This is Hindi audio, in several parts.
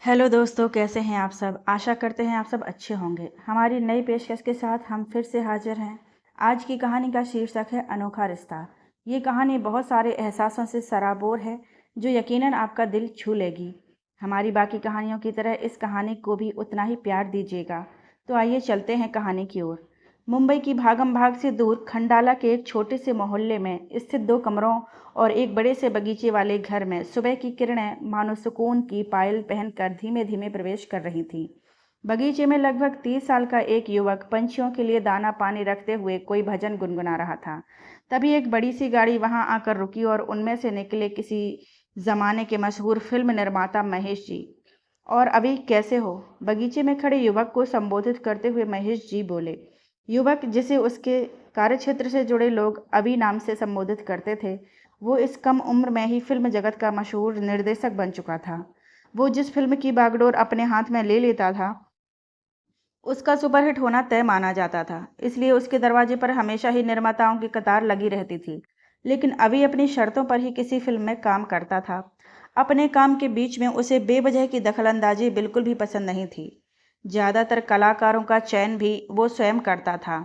हेलो दोस्तों, कैसे हैं आप सब। आशा करते हैं आप सब अच्छे होंगे। हमारी नई पेशकश के साथ हम फिर से हाजिर हैं। आज की कहानी का शीर्षक है अनोखा रिश्ता। ये कहानी बहुत सारे एहसासों से सराबोर है जो यकीनन आपका दिल छू लेगी। हमारी बाकी कहानियों की तरह इस कहानी को भी उतना ही प्यार दीजिएगा। तो आइए चलते हैं कहानी की ओर। मुंबई की भागम भाग से दूर खंडाला के एक छोटे से मोहल्ले में स्थित 2 कमरों और एक बड़े से बगीचे वाले घर में सुबह की किरणें मानो सुकून की पायल पहनकर धीमे धीमे प्रवेश कर रही थीं। बगीचे में लगभग 30 साल का एक युवक पंछियों के लिए दाना पानी रखते हुए कोई भजन गुनगुना रहा था। तभी एक बड़ी सी गाड़ी वहां आकर रुकी और उनमें से निकले किसी जमाने के मशहूर फिल्म निर्माता महेश जी। और अभी कैसे हो? बगीचे में खड़े युवक को संबोधित करते हुए महेश जी बोले। युवक, जिसे उसके कार्यक्षेत्र से जुड़े लोग अभी नाम से संबोधित करते थे, वो इस कम उम्र में ही फिल्म जगत का मशहूर निर्देशक बन चुका था। वो जिस फिल्म की बागडोर अपने हाथ में ले लेता था, उसका सुपरहिट होना तय माना जाता था। इसलिए उसके दरवाजे पर हमेशा ही निर्माताओं की कतार लगी रहती थी। लेकिन अभी अपनी शर्तों पर ही किसी फिल्म में काम करता था। अपने काम के बीच में उसे बेवजह की दखलंदाजी बिल्कुल भी पसंद नहीं थी। ज़्यादातर कलाकारों का चयन भी वो स्वयं करता था।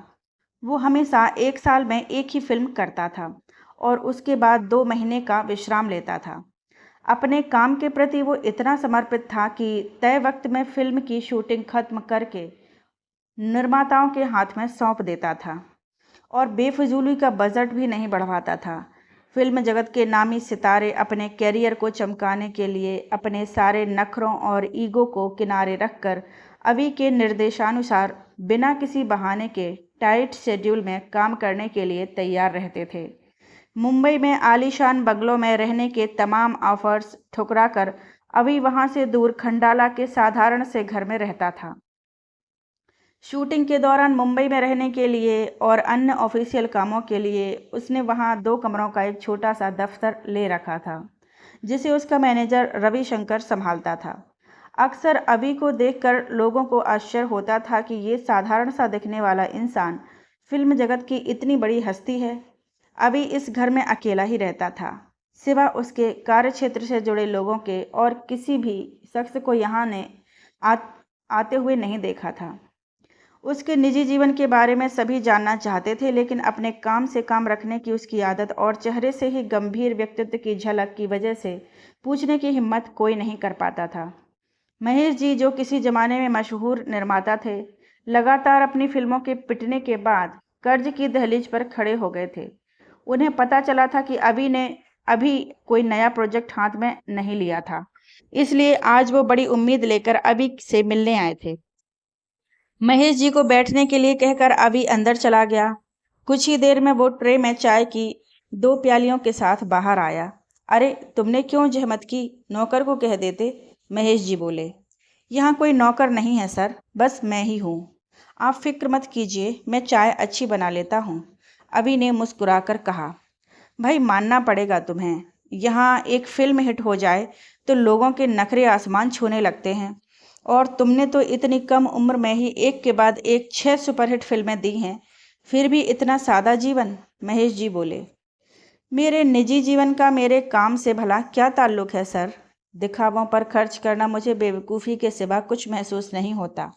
वो हमेशा एक साल में एक ही फिल्म करता था और उसके बाद 2 महीने का विश्राम लेता था। अपने काम के प्रति वो इतना समर्पित था कि तय वक्त में फिल्म की शूटिंग खत्म करके निर्माताओं के हाथ में सौंप देता था और बेफिजूली का बजट भी नहीं बढ़वाता था। फिल्म जगत के नामी सितारे अपने कैरियर को चमकाने के लिए अपने सारे नखरों और ईगो को किनारे रखकर अभी के निर्देशानुसार बिना किसी बहाने के टाइट शेड्यूल में काम करने के लिए तैयार रहते थे। मुंबई में आलीशान बंगलों में रहने के तमाम ऑफर्स ठुकराकर अभी वहां से दूर खंडाला के साधारण से घर में रहता था। शूटिंग के दौरान मुंबई में रहने के लिए और अन्य ऑफिशियल कामों के लिए उसने वहां 2 कमरों का एक छोटा सा दफ्तर ले रखा था, जिसे उसका मैनेजर रविशंकर संभालता था। अक्सर अभी को देखकर लोगों को आश्चर्य होता था कि ये साधारण सा दिखने वाला इंसान फिल्म जगत की इतनी बड़ी हस्ती है। अभी इस घर में अकेला ही रहता था, सिवा उसके कार्यक्षेत्र से जुड़े लोगों के, और किसी भी शख्स को यहाँ ने आते हुए नहीं देखा था। उसके निजी जीवन के बारे में सभी जानना चाहते थे, लेकिन अपने काम से काम रखने की उसकी आदत और चेहरे से ही गंभीर व्यक्तित्व की झलक की वजह से पूछने की हिम्मत कोई नहीं कर पाता था। महेश जी, जो किसी जमाने में मशहूर निर्माता थे, लगातार अपनी फिल्मों के पिटने के बाद कर्ज की दहलीज पर खड़े हो गए थे। उन्हें पता चला था कि अभी कोई नया प्रोजेक्ट हाथ में नहीं लिया था। इसलिए आज वो बड़ी उम्मीद लेकर अभी से मिलने आए थे। महेश जी को बैठने के लिए कहकर अभी अंदर चला गया। कुछ ही देर में वो ट्रे में चाय की 2 प्यालियों के साथ बाहर आया। अरे, तुमने क्यों जहमत की? नौकर को कह देते, महेश जी बोले। यहाँ कोई नौकर नहीं है सर, बस मैं ही हूँ। आप फिक्र मत कीजिए, मैं चाय अच्छी बना लेता हूँ, अभी ने मुस्कुराकर कहा। भाई, मानना पड़ेगा तुम्हें, यहाँ एक फिल्म हिट हो जाए तो लोगों के नखरे आसमान छूने लगते हैं, और तुमने तो इतनी कम उम्र में ही एक के बाद एक 6 सुपरहिट फिल्में दी हैं, फिर भी इतना सादा जीवन। महेश जी बोले, मेरे निजी जीवन का मेरे काम से भला क्या ताल्लुक है सर? दिखावों पर खर्च करना मुझे बेवकूफ़ी के सिवा कुछ महसूस नहीं होता,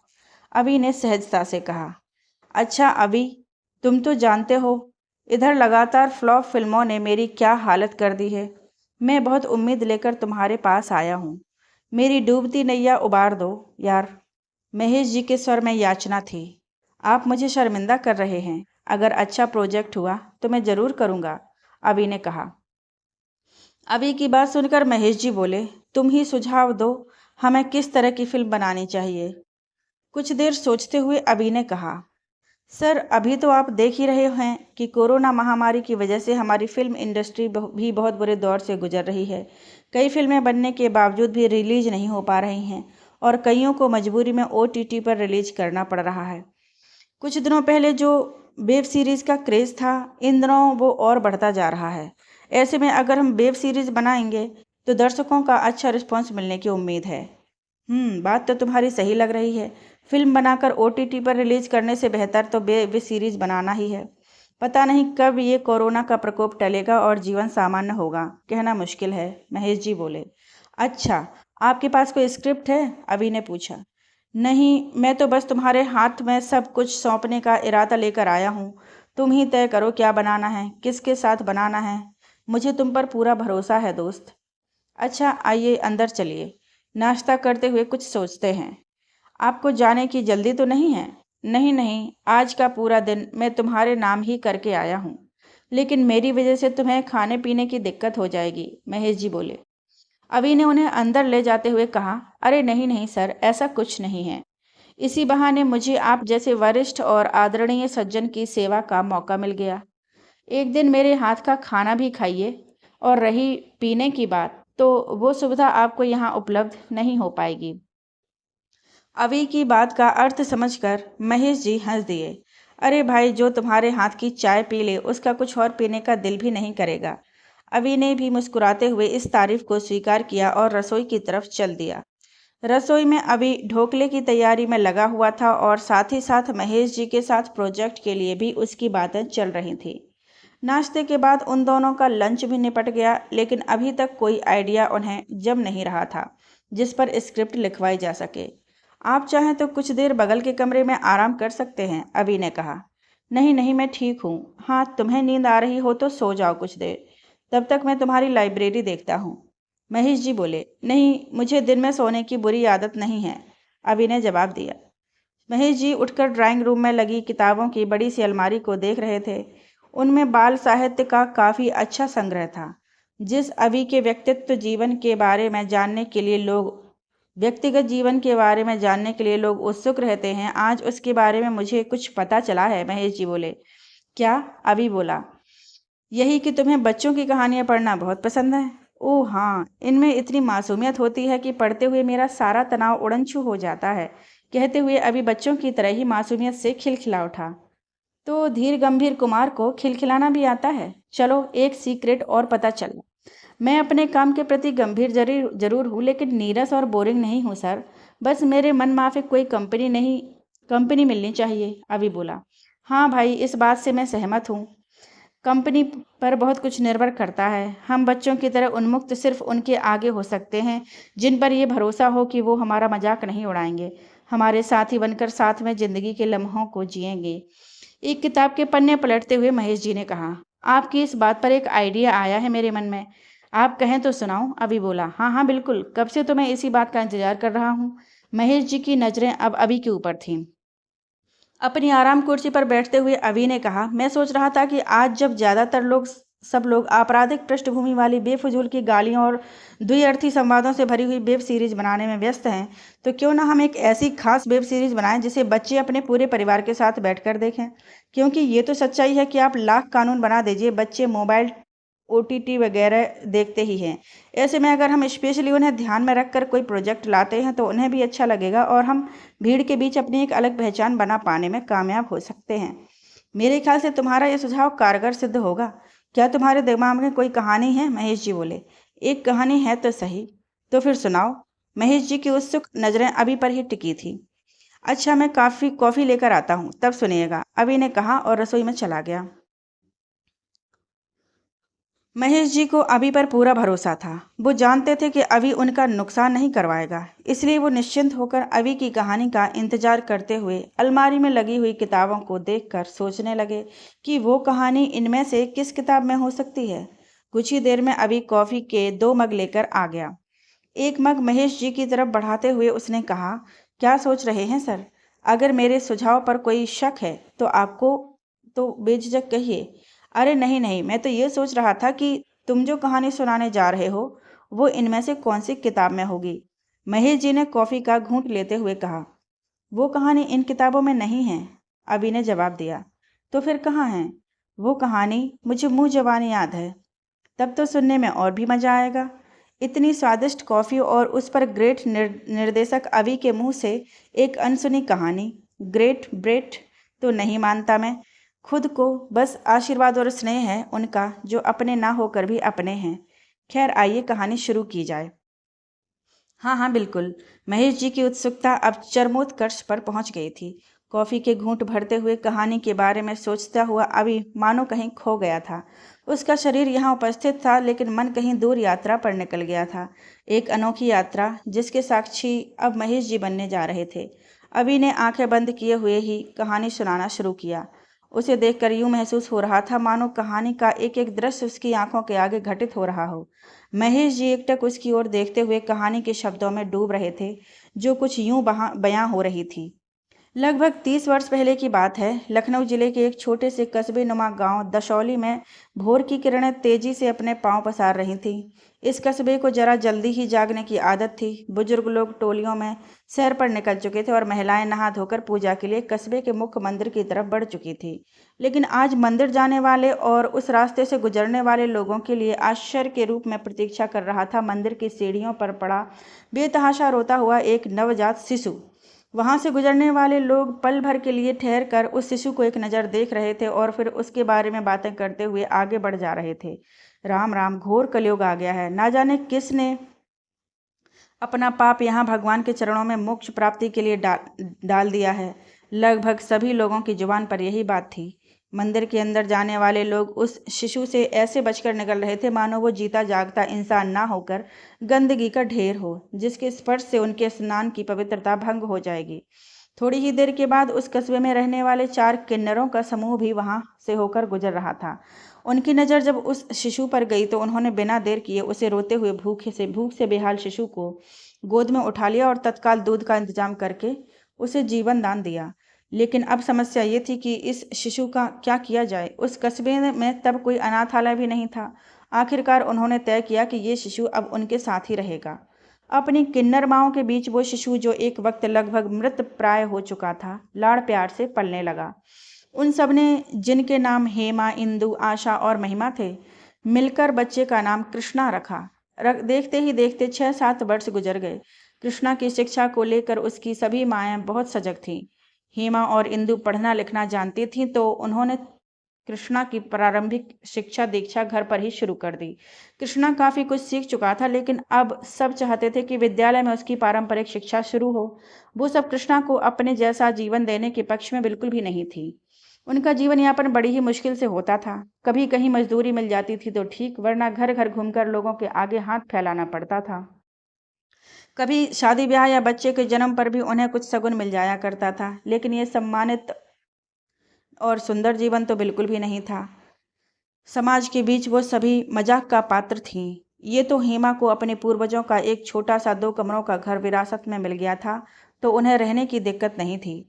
अभी ने सहजता से कहा। अच्छा अभी, तुम तो जानते हो इधर लगातार फ्लॉप फिल्मों ने मेरी क्या हालत कर दी है। मैं बहुत उम्मीद लेकर तुम्हारे पास आया हूँ, मेरी डूबती नैया उबार दो यार। महेश जी के स्वर में याचना थी। आप मुझे शर्मिंदा कर रहे हैं। अगर अच्छा प्रोजेक्ट हुआ तो मैं ज़रूर करूँगा, अभी ने कहा। अभी की बात सुनकर महेश जी बोले, तुम ही सुझाव दो, हमें किस तरह की फिल्म बनानी चाहिए। कुछ देर सोचते हुए अभी ने कहा, सर, अभी तो आप देख ही रहे हैं कि कोरोना महामारी की वजह से हमारी फिल्म इंडस्ट्री भी बहुत बुरे दौर से गुजर रही है। कई फिल्में बनने के बावजूद भी रिलीज नहीं हो पा रही हैं और कईयों को मजबूरी में ओटीटी पर रिलीज करना पड़ रहा है। कुछ दिनों पहले जो वेब सीरीज़ का क्रेज़ था, इन दिनों वो और बढ़ता जा रहा है। ऐसे में अगर हम वेब सीरीज़ बनाएंगे तो दर्शकों का अच्छा रिस्पॉन्स मिलने की उम्मीद है। बात तो तुम्हारी सही लग रही है। फिल्म बनाकर ओटीटी पर रिलीज करने से बेहतर तो वेब सीरीज बनाना ही है। पता नहीं कब ये कोरोना का प्रकोप टलेगा और जीवन सामान्य होगा, कहना मुश्किल है, महेश जी बोले। अच्छा, आपके पास कोई स्क्रिप्ट है? अभी ने पूछा। नहीं, मैं तो बस तुम्हारे हाथ में सब कुछ सौंपने का इरादा लेकर आया हूँ। तुम ही तय करो क्या बनाना है, किसके साथ बनाना है। मुझे तुम पर पूरा भरोसा है दोस्त। अच्छा, आइए अंदर चलिए। नाश्ता करते हुए कुछ सोचते हैं। आपको जाने की जल्दी तो नहीं है? नहीं नहीं, आज का पूरा दिन मैं तुम्हारे नाम ही करके आया हूँ। लेकिन मेरी वजह से तुम्हें खाने पीने की दिक्कत हो जाएगी, महेश जी बोले। अभी ने उन्हें अंदर ले जाते हुए कहा, अरे नहीं नहीं सर, ऐसा कुछ नहीं है। इसी बहाने मुझे आप जैसे वरिष्ठ और आदरणीय सज्जन की सेवा का मौका मिल गया। एक दिन मेरे हाथ का खाना भी खाइए। और रही पीने की बात, तो वो सुविधा आपको यहाँ उपलब्ध नहीं हो पाएगी। अभी की बात का अर्थ समझकर महेश जी हंस दिए। अरे भाई, जो तुम्हारे हाथ की चाय पी ले उसका कुछ और पीने का दिल भी नहीं करेगा। अभी ने भी मुस्कुराते हुए इस तारीफ को स्वीकार किया और रसोई की तरफ चल दिया। रसोई में अभी ढोकले की तैयारी में लगा हुआ था और साथ ही साथ महेश जी के साथ प्रोजेक्ट के लिए भी उसकी बातें चल रही थी। नाश्ते के बाद उन दोनों का लंच भी निपट गया, लेकिन अभी तक कोई आइडिया उन्हें जम नहीं रहा था जिस पर स्क्रिप्ट लिखवाई जा सके। आप चाहें तो कुछ देर बगल के कमरे में आराम कर सकते हैं, अभी ने कहा। नहीं नहीं, मैं ठीक हूँ। हाँ, तुम्हें नींद आ रही हो तो सो जाओ कुछ देर। तब तक मैं तुम्हारी लाइब्रेरी देखता हूँ। महेश जी बोले। नहीं, मुझे दिन में सोने की बुरी आदत नहीं है, अभी ने जवाब दिया। महेश जी उठकर ड्राइंग रूम में लगी किताबों की बड़ी सी अलमारी को देख रहे थे। उनमें बाल साहित्य का काफ़ी अच्छा संग्रह था। जिस अभी के व्यक्तिगत जीवन के बारे में जानने के लिए लोग उत्सुक रहते हैं, आज उसके बारे में मुझे कुछ पता चला है, महेश जी बोले। क्या? अभी बोला। यही कि तुम्हें बच्चों की कहानियां पढ़ना बहुत पसंद है। ओह हाँ, इनमें इतनी मासूमियत होती है कि पढ़ते हुए मेरा सारा तनाव उड़न-छू हो जाता है। कहते हुए अभी बच्चों की तरह ही मासूमियत से खिलखिला उठा। तो धीर गंभीर कुमार को खिलखिलाना भी आता है। चलो, एक सीक्रेट और पता चला। मैं अपने काम के प्रति गंभीर जरूर जरूर हूँ, लेकिन नीरस और बोरिंग नहीं हूँ सर। बस मेरे मन माफिक कोई कंपनी मिलनी चाहिए, अभी बोला। हाँ भाई, इस बात से मैं सहमत हूँ। कंपनी पर बहुत कुछ निर्भर करता है। हम बच्चों की तरह उन्मुक्त सिर्फ उनके आगे हो सकते हैं जिन पर यह भरोसा हो कि वो हमारा मजाक नहीं उड़ाएंगे, हमारे साथी बनकर साथ में जिंदगी के लम्हों को जिएंगे। एक किताब के पन्ने पलटते हुए महेश जी ने कहा, आपकी इस बात पर एक आइडिया आया है मेरे मन में। आप कहें तो सुनाऊं, अभी बोला। हाँ हाँ बिल्कुल, कब से तो मैं इसी बात का इंतजार कर रहा हूँ। महेश जी की नजरें अब अभी के ऊपर थीं। अपनी आराम कुर्सी पर बैठते हुए अभी ने कहा, मैं सोच रहा था कि आज जब ज़्यादातर लोग सब लोग आपराधिक पृष्ठभूमि वाली बेफजूल की गालियों और द्विअर्थी संवादों से भरी हुई वेब सीरीज बनाने में व्यस्त हैं, तो क्यों ना हम एक ऐसी खास वेब सीरीज बनाएं जिसे बच्चे अपने पूरे परिवार के साथ बैठकर देखें। क्योंकि ये तो सच्चाई है कि आप लाख कानून बना दीजिए, बच्चे मोबाइल ओटीटी वगैरह देखते ही हैं। ऐसे में अगर हम स्पेशली उन्हें ध्यान में रखकर कोई प्रोजेक्ट लाते हैं तो उन्हें भी अच्छा लगेगा और हम भीड़ के बीच अपनी एक अलग पहचान बना पाने में कामयाब हो सकते हैं। मेरे ख्याल से तुम्हारा यह सुझाव कारगर सिद्ध होगा। क्या तुम्हारे दिमाग में कोई कहानी है? महेश जी बोले। एक कहानी है तो सही। तो फिर सुनाओ। महेश जी की उत्सुक नजरें अभी पर ही टिकी थी। अच्छा, मैं कॉफ़ी लेकर आता हूँ, तब सुनिएगा, अभी ने कहा और रसोई में चला गया। महेश जी को अभी पर पूरा भरोसा था। वो जानते थे कि अभी उनका नुकसान नहीं करवाएगा, इसलिए वो निश्चिंत होकर अभी की कहानी का इंतजार करते हुए अलमारी में लगी हुई किताबों को देखकर सोचने लगे कि वो कहानी इनमें से किस किताब में हो सकती है। कुछ ही देर में अभी कॉफ़ी के 2 मग लेकर आ गया। एक मग महेश जी की तरफ बढ़ाते हुए उसने कहा, क्या सोच रहे हैं सर? अगर मेरे सुझाव पर कोई शक है तो आपको तो बेझिझक कहिए। अरे नहीं नहीं, मैं तो ये सोच रहा था कि तुम जो कहानी सुनाने जा रहे हो वो इनमें से कौन सी किताब में होगी। महेश जी ने कॉफ़ी का घूंट लेते हुए कहा। वो कहानी इन किताबों में नहीं है, अभी ने जवाब दिया। तो फिर कहाँ है? वो कहानी मुझे मुंह जबानी याद है। तब तो सुनने में और भी मज़ा आएगा। इतनी स्वादिष्ट कॉफ़ी और उस पर ग्रेट निर्देशक अभी के मुंह से एक अनसुनी कहानी। ग्रेट ब्रेट तो नहीं मानता मैं। खुद को बस आशीर्वाद और स्नेह है उनका जो अपने ना होकर भी अपने हैं। खैर, आइए कहानी शुरू की जाए। हाँ हाँ बिल्कुल। महेश जी की उत्सुकता अब चरमोत्कर्ष पर पहुंच गई थी। कॉफ़ी के घूंट भरते हुए कहानी के बारे में सोचता हुआ अभी मानो कहीं खो गया था। उसका शरीर यहाँ उपस्थित था, लेकिन मन कहीं दूर यात्रा पर निकल गया था। एक अनोखी यात्रा जिसके साक्षी अब महेश जी बनने जा रहे थे। अभी ने आंखें बंद किए हुए ही कहानी सुनाना शुरू किया। उसे देखकर यूं महसूस हो रहा था मानो कहानी का एक एक दृश्य उसकी आंखों के आगे घटित हो रहा हो। महेश जी एकटक उसकी ओर देखते हुए कहानी के शब्दों में डूब रहे थे, जो कुछ यूं बयां हो रही थी। लगभग 30 वर्ष पहले की बात है। लखनऊ जिले के एक छोटे से कस्बे नुमा गांव दशौली में भोर की किरणें तेजी से अपने पांव पसार रही थीं। इस कस्बे को जरा जल्दी ही जागने की आदत थी। बुजुर्ग लोग टोलियों में सैर पर निकल चुके थे और महिलाएं नहा धोकर पूजा के लिए कस्बे के मुख्य मंदिर की तरफ बढ़ चुकी थी। लेकिन आज मंदिर जाने वाले और उस रास्ते से गुजरने वाले लोगों के लिए आश्चर्य के रूप में प्रतीक्षा कर रहा था मंदिर की सीढ़ियों पर पड़ा बेतहाशा रोता हुआ एक नवजात शिशु। वहां से गुजरने वाले लोग पल भर के लिए ठहर कर उस शिशु को एक नज़र देख रहे थे और फिर उसके बारे में बातें करते हुए आगे बढ़ जा रहे थे। राम राम, घोर कलयुग आ गया है। ना जाने किसने अपना पाप यहाँ भगवान के चरणों में मोक्ष प्राप्ति के लिए डाल दिया है। लगभग सभी लोगों की जुबान पर यही बात थी। मंदिर के अंदर जाने वाले लोग उस शिशु से ऐसे बचकर निकल रहे थे मानो वो जीता जागता इंसान ना होकर गंदगी का ढेर हो, जिसके स्पर्श से उनके स्नान की पवित्रता भंग हो जाएगी। थोड़ी ही देर के बाद उस कस्बे में रहने वाले 4 किन्नरों का समूह भी वहां से होकर गुजर रहा था। उनकी नज़र जब उस शिशु पर गई तो उन्होंने बिना देर किए उसे रोते हुए भूख से बेहाल शिशु को गोद में उठा लिया और तत्काल दूध का इंतजाम करके उसे जीवन दान दिया। लेकिन अब समस्या ये थी कि इस शिशु का क्या किया जाए। उस कस्बे में तब कोई अनाथालय भी नहीं था। आखिरकार उन्होंने तय किया कि ये शिशु अब उनके साथ ही रहेगा। अपनी किन्नर माओं के बीच वो शिशु, जो एक वक्त लगभग मृत प्राय हो चुका था, लाड़ प्यार से पलने लगा। उन सब ने, जिनके नाम हेमा, इंदु, आशा और महिमा थे, मिलकर बच्चे का नाम कृष्णा रखा। देखते ही देखते 6-7 वर्ष गुजर गए। कृष्णा की शिक्षा को लेकर उसकी सभी माएँ बहुत सजग थीं। हेमा और इंदु पढ़ना लिखना जानती थीं, तो उन्होंने कृष्णा की प्रारंभिक शिक्षा दीक्षा घर पर ही शुरू कर दी। कृष्णा काफ़ी कुछ सीख चुका था, लेकिन अब सब चाहते थे कि विद्यालय में उसकी पारंपरिक शिक्षा शुरू हो। वो सब कृष्णा को अपने जैसा जीवन देने के पक्ष में बिल्कुल भी नहीं थी। उनका जीवन यापन बड़ी ही मुश्किल से होता था। कभी कहीं मजदूरी मिल जाती थी तो ठीक, वरना घर घर घूमकर लोगों के आगे हाथ फैलाना पड़ता था। कभी शादी ब्याह या बच्चे के जन्म पर भी उन्हें कुछ शगुन मिल जाया करता था, लेकिन ये सम्मानित और सुंदर जीवन तो बिल्कुल भी नहीं था। समाज के बीच वो सभी मजाक का पात्र थीं। ये तो हेमा को अपने पूर्वजों का एक छोटा सा 2 कमरों का घर विरासत में मिल गया था, तो उन्हें रहने की दिक्कत नहीं थी।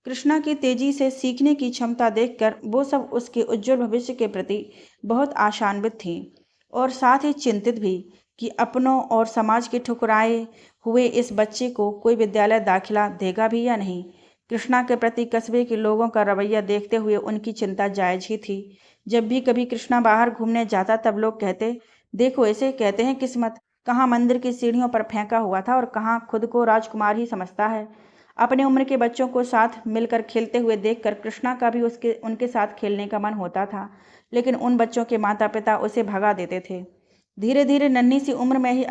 कृष्णा की तेजी से सीखने की क्षमता देखकर वो सब उसके उज्जवल भविष्य के प्रति बहुत आशान्वित थीं और साथ ही चिंतित भी कि अपनों और समाज के ठुकराए हुए इस बच्चे को कोई विद्यालय दाखिला देगा भी या नहीं। कृष्णा के प्रति कस्बे के लोगों का रवैया देखते हुए उनकी चिंता जायज ही थी। जब भी कभी कृष्णा बाहर घूमने जाता तब लोग कहते, देखो इसे कहते हैं किस्मत, कहाँ मंदिर की सीढ़ियों पर फेंका हुआ था और कहाँ खुद को राजकुमार ही समझता है। अपने उम्र के बच्चों को साथ मिलकर खेलते हुए देखकर कृष्णा का भी उनके साथ खेलने का मन होता था, लेकिन उन बच्चों के माता पिता उसे भगा देते थे। धीरे धीरे नन्ही सी उम्र में ही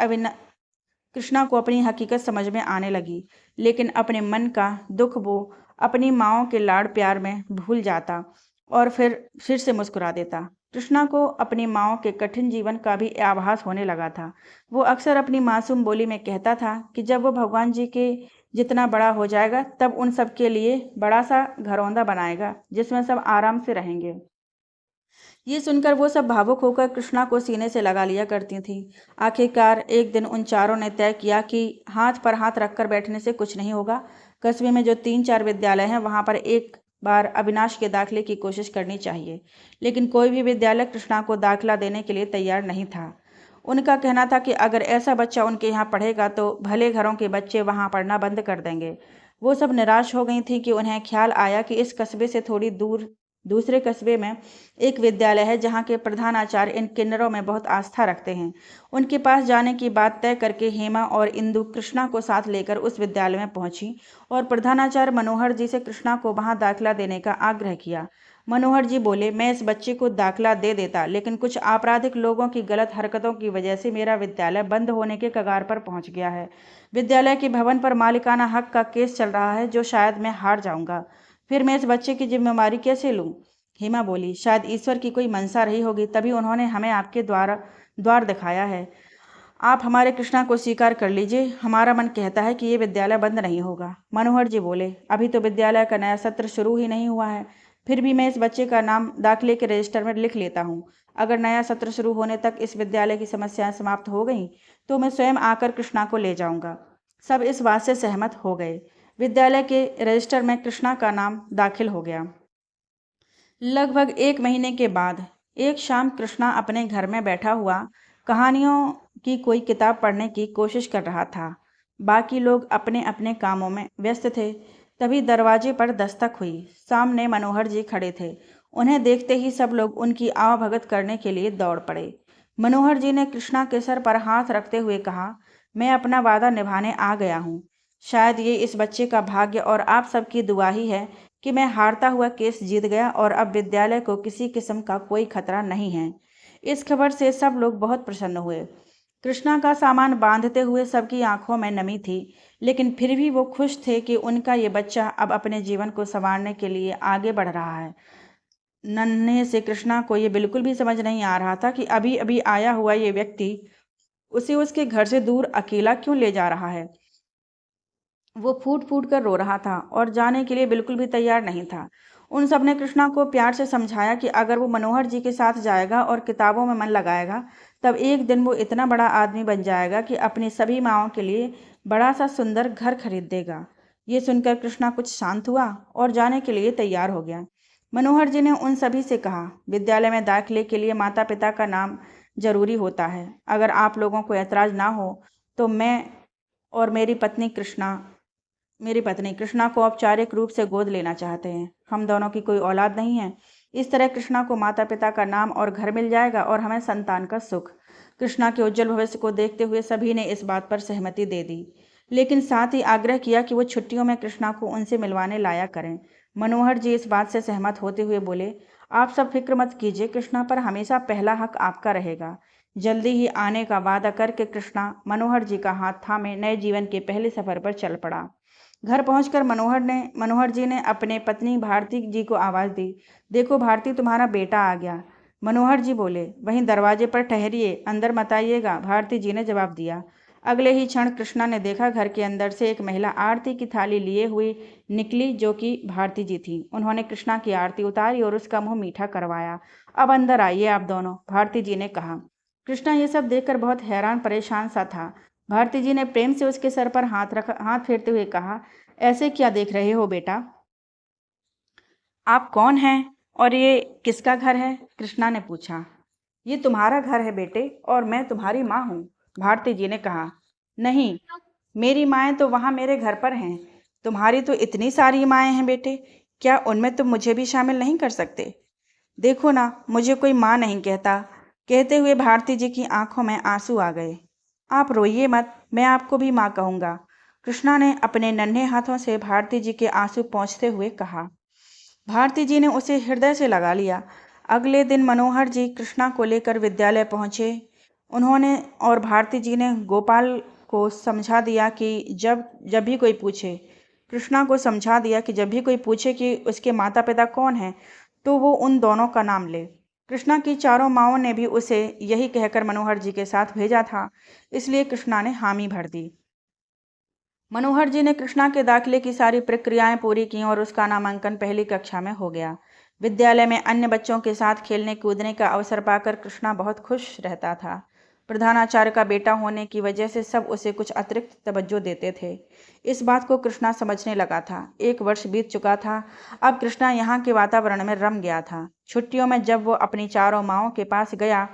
कृष्णा को अपनी हकीकत समझ में आने लगी, लेकिन अपने मन का दुख वो अपनी माँओं के लाड़ प्यार में भूल जाता और फिर से मुस्कुरा देता। कृष्णा को अपनी माँओं के कठिन जीवन का भी आभास होने लगा था। वो अक्सर अपनी मासूम बोली में कहता था कि जब वो भगवान जी के जितना बड़ा हो जाएगा तब उन सब के लिए बड़ा सा घरौंदा बनाएगा, जिसमें सब आराम से रहेंगे। ये सुनकर वो सब भावुक होकर कृष्णा को सीने से लगा लिया करती थीं। आखिरकार एक दिन उन चारों ने तय किया कि हाथ पर हाथ रखकर बैठने से कुछ नहीं होगा। कस्बे में जो 3-4 विद्यालय हैं वहाँ पर एक बार अविनाश के दाखिले की कोशिश करनी चाहिए, लेकिन कोई भी विद्यालय कृष्णा को दाखिला देने के लिए तैयार नहीं था। उनका कहना था कि अगर ऐसा बच्चा उनके यहाँ पढ़ेगा तो भले घरों के बच्चे वहाँ पढ़ना बंद कर देंगे। वो सब निराश हो गई थी कि उन्हें ख्याल आया कि इस कस्बे से थोड़ी दूर दूसरे कस्बे में एक विद्यालय है जहाँ के प्रधानाचार्य इन किन्नरों में बहुत आस्था रखते हैं। उनके पास जाने की बात तय करके हेमा और इंदु कृष्णा को साथ लेकर उस विद्यालय में पहुंची और प्रधानाचार्य मनोहर जी से कृष्णा को वहां दाखिला देने का आग्रह किया। मनोहर जी बोले, मैं इस बच्चे को दाखिला दे देता, लेकिन कुछ आपराधिक लोगों की गलत हरकतों की वजह से मेरा विद्यालय बंद होने के कगार पर पहुंच गया है। विद्यालय के भवन पर मालिकाना हक का केस चल रहा है, जो शायद मैं हार जाऊंगा। फिर मैं इस बच्चे की जिम्मेवारी कैसे लूं? हेमा बोली, शायद ईश्वर की कोई मंशा रही होगी, तभी उन्होंने हमें आपके द्वार दिखाया है। आप हमारे कृष्णा को स्वीकार कर लीजिए, हमारा मन कहता है कि ये विद्यालय बंद नहीं होगा। मनोहर जी बोले, अभी तो विद्यालय का नया सत्र शुरू ही नहीं हुआ है, फिर भी मैं इस बच्चे का नाम दाखिले के रजिस्टर में लिख लेता हूँ। अगर नया सत्र शुरू होने तक इस विद्यालय की समस्याएं समाप्त हो गईं तो मैं स्वयं आकर कृष्णा को ले जाऊंगा। सब इस बात से सहमत हो गए। विद्यालय के रजिस्टर में कृष्णा का नाम दाखिल हो गया। लगभग 1 महीने के बाद एक शाम कृष्णा अपने घर में बैठा हुआ कहानियों की कोई किताब पढ़ने की कोशिश कर रहा था। बाकी लोग अपने अपने कामों में व्यस्त थे। तभी दरवाजे पर दस्तक हुई। सामने मनोहर जी खड़े थे। उन्हें देखते ही सब लोग उनकी आवभगत करने के लिए दौड़ पड़े। मनोहर जी ने कृष्णा के सर पर हाथ रखते हुए कहा, मैं अपना वादा निभाने आ गया हूँ। शायद ये इस बच्चे का भाग्य और आप सबकी दुआ ही है कि मैं हारता हुआ केस जीत गया और अब विद्यालय को किसी किस्म का कोई खतरा नहीं है। इस खबर से सब लोग बहुत प्रसन्न हुए। कृष्णा का सामान बांधते हुए सबकी आंखों में नमी थी, लेकिन फिर भी वो खुश थे कि उनका ये बच्चा अब अपने जीवन को संवारने के लिए आगे बढ़ रहा है। नन्हे से कृष्णा को ये बिल्कुल भी समझ नहीं आ रहा था कि अभी अभी आया हुआ ये व्यक्ति उसे उसके घर से दूर अकेला क्यों ले जा रहा है। वो फूट फूट कर रो रहा था और जाने के लिए बिल्कुल भी तैयार नहीं था। उन सब ने कृष्णा को प्यार से समझाया कि अगर वो मनोहर जी के साथ जाएगा और किताबों में मन लगाएगा, तब एक दिन वो इतना बड़ा आदमी बन जाएगा कि अपनी सभी माँओं के लिए बड़ा सा सुंदर घर खरीद देगा। ये सुनकर कृष्णा कुछ शांत हुआ और जाने के लिए तैयार हो गया। मनोहर जी ने उन सभी से कहा, विद्यालय में दाखिले के लिए माता पिता का नाम जरूरी होता है। अगर आप लोगों को ऐतराज ना हो तो मैं और मेरी पत्नी कृष्णा को औपचारिक रूप से गोद लेना चाहते हैं। हम दोनों की कोई औलाद नहीं है। इस तरह कृष्णा को माता पिता का नाम और घर मिल जाएगा और हमें संतान का सुख। कृष्णा के उज्जवल भविष्य को देखते हुए सभी ने इस बात पर सहमति दे दी, लेकिन साथ ही आग्रह किया कि वो छुट्टियों में कृष्णा को उनसे मिलवाने लाया करें। मनोहर जी इस बात से सहमत होते हुए बोले, आप सब फिक्र मत कीजिए, कृष्णा पर हमेशा पहला हक आपका रहेगा। जल्दी ही आने का वादा करके कृष्णा मनोहर जी का हाथ थामे नए जीवन के पहले सफर पर चल पड़ा। घर पहुंचकर मनोहर जी ने अपने पत्नी भारती जी को आवाज़ दी, देखो भारती, तुम्हारा बेटा आ गया। मनोहर जी बोले, वहीं दरवाजे पर ठहरिए, अंदर मत आइएगा, भारती जी ने जवाब दिया। अगले ही क्षण कृष्णा ने देखा घर के अंदर से एक महिला आरती की थाली लिए हुई निकली, जो कि भारती जी थी। उन्होंने कृष्णा की आरती उतारी और उसका मुंह मीठा करवाया। अब अंदर आइए आप दोनों, भारती जी ने कहा। कृष्णा ये सब देखकर बहुत हैरान परेशान सा था। भारती जी ने प्रेम से उसके सर पर हाथ फेरते हुए कहा, ऐसे क्या देख रहे हो बेटा? आप कौन हैं और ये किसका घर है? कृष्णा ने पूछा। ये तुम्हारा घर है बेटे, और मैं तुम्हारी माँ हूँ, भारती जी ने कहा। नहीं, मेरी माएँ तो वहाँ मेरे घर पर हैं। तुम्हारी तो इतनी सारी माएँ हैं बेटे, क्या उनमें तुम मुझे भी शामिल नहीं कर सकते? देखो ना, मुझे कोई माँ नहीं कहता। कहते हुए भारती जी की आंखों में आंसू आ गए। आप रोइए मत, मैं आपको भी माँ कहूँगा, कृष्णा ने अपने नन्हे हाथों से भारती जी के आंसू पोंछते हुए कहा। भारती जी ने उसे हृदय से लगा लिया। अगले दिन मनोहर जी कृष्णा को लेकर विद्यालय पहुँचे। उन्होंने और भारती जी ने गोपाल को समझा दिया कि जब भी कोई पूछे कृष्णा को समझा दिया कि जब भी कोई पूछे कि उसके माता पिता कौन हैं, तो वो उन दोनों का नाम ले। कृष्णा की चारों माँओं ने भी उसे यही कहकर मनोहर जी के साथ भेजा था, इसलिए कृष्णा ने हामी भर दी। मनोहर जी ने कृष्णा के दाखिले की सारी प्रक्रियाएं पूरी की और उसका नामांकन पहली कक्षा में हो गया। विद्यालय में अन्य बच्चों के साथ खेलने कूदने का अवसर पाकर कृष्णा बहुत खुश रहता था। प्रधानाचार्य का बेटा होने की वजह से सब उसे कुछ अतिरिक्त तवज्जो देते थे। इस बात को कृष्णा समझने लगा था। 1 वर्ष बीत चुका था। अब कृष्णा यहाँ के वातावरण में रम गया था। छुट्टियों में जब वो अपनी चारों माँओं के पास गया,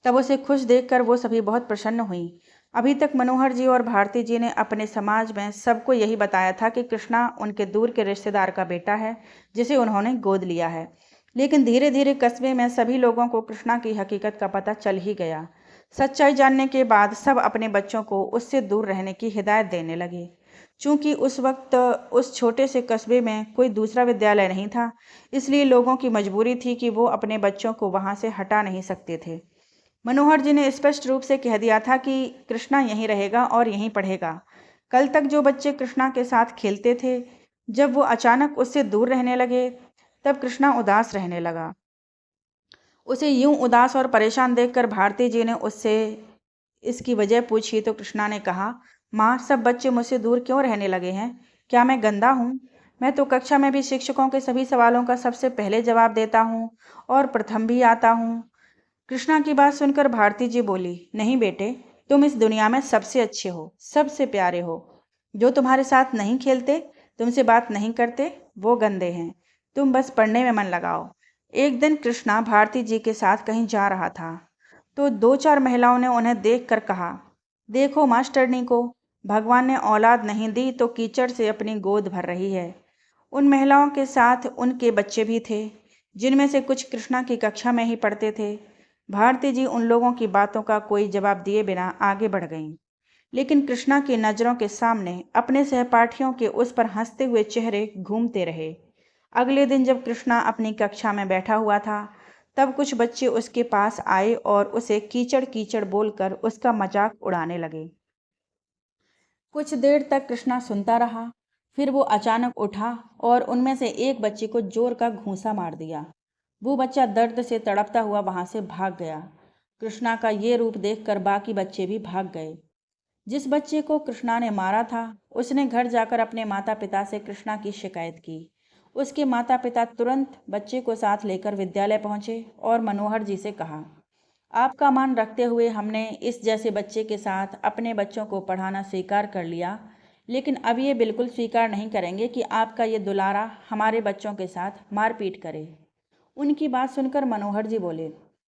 तब उसे खुश देखकर वो सभी बहुत प्रसन्न हुई। अभी तक मनोहर जी और भारती जी ने अपने समाज में सबको यही बताया था कि कृष्णा उनके दूर के रिश्तेदार का बेटा है, जिसे उन्होंने गोद लिया है। लेकिन धीरे धीरे कस्बे में सभी लोगों को कृष्णा की हकीकत का पता चल ही गया। सच्चाई जानने के बाद सब अपने बच्चों को उससे दूर रहने की हिदायत देने लगे। चूंकि उस वक्त उस छोटे से कस्बे में कोई दूसरा विद्यालय नहीं था, इसलिए लोगों की मजबूरी थी कि वो अपने बच्चों को वहाँ से हटा नहीं सकते थे। मनोहर जी ने स्पष्ट रूप से कह दिया था कि कृष्णा यहीं रहेगा और यहीं पढ़ेगा। कल तक जो बच्चे कृष्णा के साथ खेलते थे, जब वो अचानक उससे दूर रहने लगे, तब कृष्णा उदास रहने लगा। उसे यूं उदास और परेशान देखकर भारती जी ने उससे इसकी वजह पूछी तो कृष्णा ने कहा, माँ, सब बच्चे मुझसे दूर क्यों रहने लगे हैं? क्या मैं गंदा हूँ? मैं तो कक्षा में भी शिक्षकों के सभी सवालों का सबसे पहले जवाब देता हूँ और प्रथम भी आता हूँ। कृष्णा की बात सुनकर भारती जी बोली, नहीं बेटे, तुम इस दुनिया में सबसे अच्छे हो, सबसे प्यारे हो। जो तुम्हारे साथ नहीं खेलते, तुमसे बात नहीं करते, वो गंदे हैं। तुम बस पढ़ने में मन लगाओ। एक दिन कृष्णा भारती जी के साथ कहीं जा रहा था तो दो चार महिलाओं ने उन्हें देखकर कहा, देखो मास्टरनी को, भगवान ने औलाद नहीं दी तो कीचड़ से अपनी गोद भर रही है। उन महिलाओं के साथ उनके बच्चे भी थे, जिनमें से कुछ कृष्णा की कक्षा में ही पढ़ते थे। भारती जी उन लोगों की बातों का कोई जवाब दिए बिना आगे बढ़ गईं, लेकिन कृष्णा की नज़रों के सामने अपने सहपाठियों के उस पर हंसते हुए चेहरे घूमते रहे। अगले दिन जब कृष्णा अपनी कक्षा में बैठा हुआ था, तब कुछ बच्चे उसके पास आए और उसे कीचड़ कीचड़ बोलकर उसका मजाक उड़ाने लगे। कुछ देर तक कृष्णा सुनता रहा, फिर वो अचानक उठा और उनमें से एक बच्चे को जोर का घूंसा मार दिया। वो बच्चा दर्द से तड़पता हुआ वहां से भाग गया। कृष्णा का ये रूप देखकर बाकी बच्चे भी भाग गए। जिस बच्चे को कृष्णा ने मारा था, उसने घर जाकर अपने माता पिता से कृष्णा की शिकायत की। उसके माता पिता तुरंत बच्चे को साथ लेकर विद्यालय पहुंचे और मनोहर जी से कहा, आपका मान रखते हुए हमने इस जैसे बच्चे के साथ अपने बच्चों को पढ़ाना स्वीकार कर लिया, लेकिन अब ये बिल्कुल स्वीकार नहीं करेंगे कि आपका ये दुलारा हमारे बच्चों के साथ मारपीट करे। उनकी बात सुनकर मनोहर जी बोले,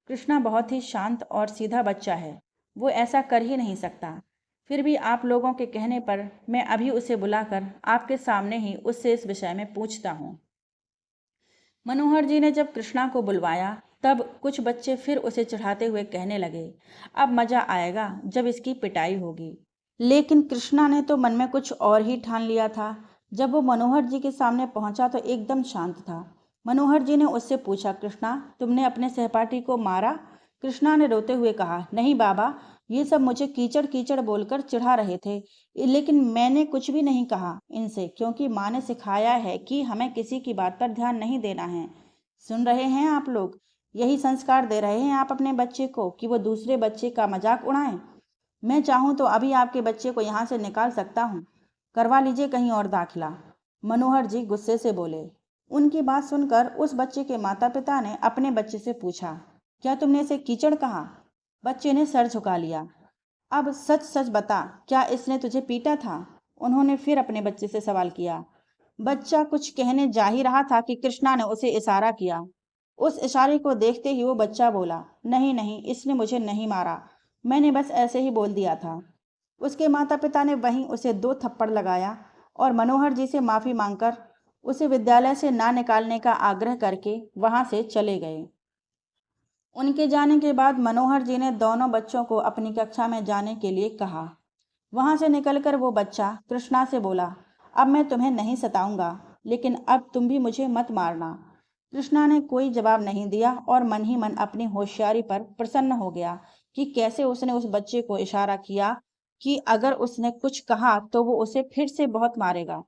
कृष्णा बहुत ही शांत और सीधा बच्चा है, वो ऐसा कर ही नहीं सकता। फिर भी आप लोगों के कहने पर मैं अभी उसे बुलाकर आपके सामने ही उससे इस विषय में पूछता हूँ। मनोहर जी ने जब कृष्णा को बुलवाया, तब कुछ बच्चे फिर उसे चढ़ाते हुए कहने लगे, अब मजा आएगा जब इसकी पिटाई होगी। लेकिन कृष्णा ने तो मन में कुछ और ही ठान लिया था। जब वो मनोहर जी के सामने पहुंचा तो एकदम शांत था। मनोहर जी ने उससे पूछा, कृष्णा, तुमने अपने सहपाठी को मारा? कृष्णा ने रोते हुए कहा, नहीं बाबा, ये सब मुझे कीचड़ कीचड़ बोलकर चिढ़ा रहे थे, लेकिन मैंने कुछ भी नहीं कहा इनसे, क्योंकि माँ ने सिखाया है कि हमें किसी की बात पर ध्यान नहीं देना है। सुन रहे हैं आप लोग? यही संस्कार दे रहे हैं आप अपने बच्चे को कि वो दूसरे बच्चे का मजाक उड़ाएं? मैं चाहूँ तो अभी आपके बच्चे को यहाँ से निकाल सकता हूँ। करवा लीजिए कहीं और दाखिला। मनोहर जी गुस्से से बोले। उनकी बात सुनकर उस बच्चे के माता पिता ने अपने बच्चे से पूछा, क्या तुमने इसे कीचड़ कहा? बच्चे ने सर झुका लिया। अब सच सच बता, क्या इसने तुझे पीटा था? उन्होंने फिर अपने बच्चे से सवाल किया। बच्चा कुछ कहने जा ही रहा था कि कृष्णा ने उसे इशारा किया। उस इशारे को देखते ही वो बच्चा बोला, नहीं नहीं, इसने मुझे नहीं मारा, मैंने बस ऐसे ही बोल दिया था। उसके माता पिता ने वहीं उसे 2 थप्पड़ लगाया और मनोहर जी से माफ़ी मांगकर उसे विद्यालय से ना निकालने का आग्रह करके वहां से चले गए। उनके जाने के बाद मनोहर जी ने दोनों बच्चों को अपनी कक्षा में जाने के लिए कहा। वहां से निकलकर वो बच्चा कृष्णा से बोला, अब मैं तुम्हें नहीं सताऊंगा, लेकिन अब तुम भी मुझे मत मारना। कृष्णा ने कोई जवाब नहीं दिया और मन ही मन अपनी होशियारी पर प्रसन्न हो गया कि कैसे उसने उस बच्चे को इशारा किया कि अगर उसने कुछ कहा तो वो उसे फिर से बहुत मारेगा।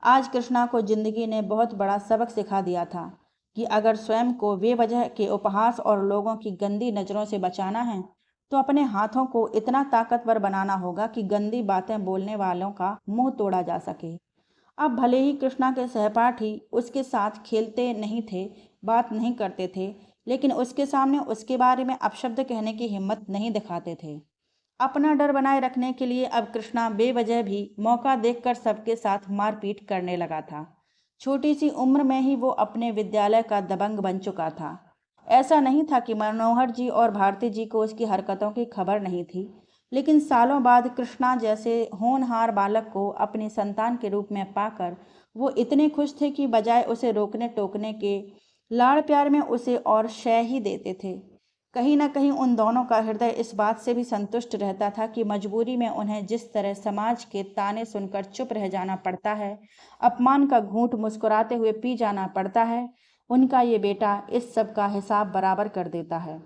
आज कृष्णा को जिंदगी ने बहुत बड़ा सबक सिखा दिया था कि अगर स्वयं को बेवजह के उपहास और लोगों की गंदी नज़रों से बचाना है, तो अपने हाथों को इतना ताकतवर बनाना होगा कि गंदी बातें बोलने वालों का मुंह तोड़ा जा सके। अब भले ही कृष्णा के सहपाठी उसके साथ खेलते नहीं थे, बात नहीं करते थे, लेकिन उसके सामने उसके बारे में अपशब्द कहने की हिम्मत नहीं दिखाते थे। अपना डर बनाए रखने के लिए अब कृष्णा बेवजह भी मौका देखकर सबके साथ मारपीट करने लगा था। छोटी सी उम्र में ही वो अपने विद्यालय का दबंग बन चुका था। ऐसा नहीं था कि मनोहर जी और भारती जी को उसकी हरकतों की खबर नहीं थी, लेकिन सालों बाद कृष्णा जैसे होनहार बालक को अपनी संतान के रूप में पाकर वो इतने खुश थे कि बजाय उसे रोकने टोकने के, लाड़ प्यार में उसे और शय ही देते थे। कहीं न कहीं उन दोनों का हृदय इस बात से भी संतुष्ट रहता था कि मजबूरी में उन्हें जिस तरह समाज के ताने सुनकर चुप रह जाना पड़ता है, अपमान का घूंट मुस्कुराते हुए पी जाना पड़ता है, उनका ये बेटा इस सब का हिसाब बराबर कर देता है।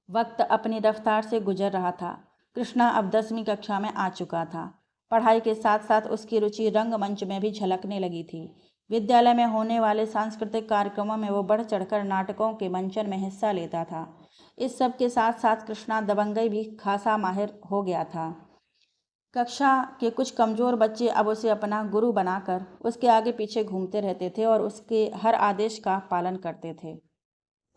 वक्त अपनी रफ्तार से गुजर रहा था। कृष्णा अब 10वीं कक्षा में आ चुका था। पढ़ाई के साथ साथ उसकी रुचि रंगमंच में भी झलकने लगी थी। विद्यालय में होने वाले सांस्कृतिक कार्यक्रमों में वो बढ़ चढ़कर नाटकों के मंचन में हिस्सा लेता था। इस सब के साथ साथ कृष्णा दबंगई भी खासा माहिर हो गया था। कक्षा के कुछ कमज़ोर बच्चे अब उसे अपना गुरु बनाकर उसके आगे पीछे घूमते रहते थे और उसके हर आदेश का पालन करते थे।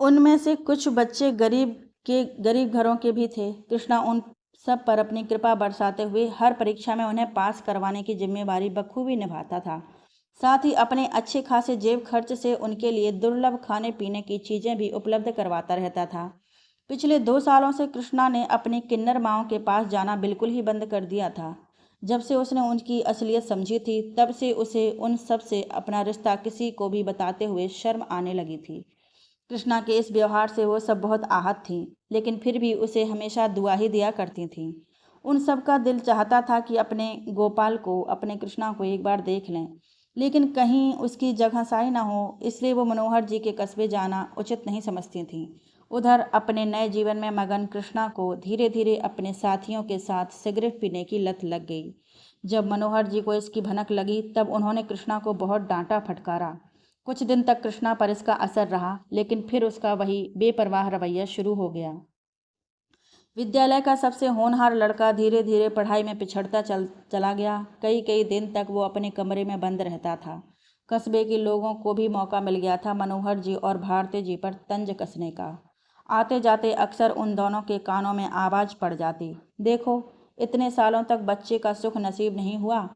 उनमें से कुछ बच्चे गरीब घरों के भी थे। कृष्णा उन सब पर अपनी कृपा बरसाते हुए हर परीक्षा में उन्हें पास करवाने की जिम्मेदारी बखूबी निभाता था। साथ ही अपने अच्छे खासे जेब खर्च से उनके लिए दुर्लभ खाने पीने की चीज़ें भी उपलब्ध करवाता रहता था। पिछले 2 सालों से कृष्णा ने अपनी किन्नर माँओं के पास जाना बिल्कुल ही बंद कर दिया था। जब से उसने उनकी असलियत समझी थी, तब से उसे उन सब से अपना रिश्ता किसी को भी बताते हुए शर्म आने लगी थी। कृष्णा के इस व्यवहार से वो सब बहुत आहत थीं, लेकिन फिर भी उसे हमेशा दुआ ही दिया करती थीं। उन सब का दिल चाहता था कि अपने गोपाल को, अपने कृष्णा को एक बार देख लें, लेकिन कहीं उसकी जगहंसाई न हो, इसलिए वो मनोहर जी के कस्बे जाना उचित नहीं समझती थीं। उधर अपने नए जीवन में मगन कृष्णा को धीरे धीरे अपने साथियों के साथ सिगरेट पीने की लत लग गई। जब मनोहर जी को इसकी भनक लगी, तब उन्होंने कृष्णा को बहुत डांटा फटकारा। कुछ दिन तक कृष्णा पर इसका असर रहा, लेकिन फिर उसका वही बेपरवाह रवैया शुरू हो गया। विद्यालय का सबसे होनहार लड़का धीरे धीरे पढ़ाई में पिछड़ता चला गया। कई कई दिन तक वो अपने कमरे में बंद रहता था। कस्बे के लोगों को भी मौका मिल गया था मनोहर जी और भारती जी पर तंज कसने का। आते जाते अक्सर उन दोनों के कानों में आवाज़ पड़ जाती, देखो, इतने सालों तक बच्चे का सुख नसीब नहीं हुआ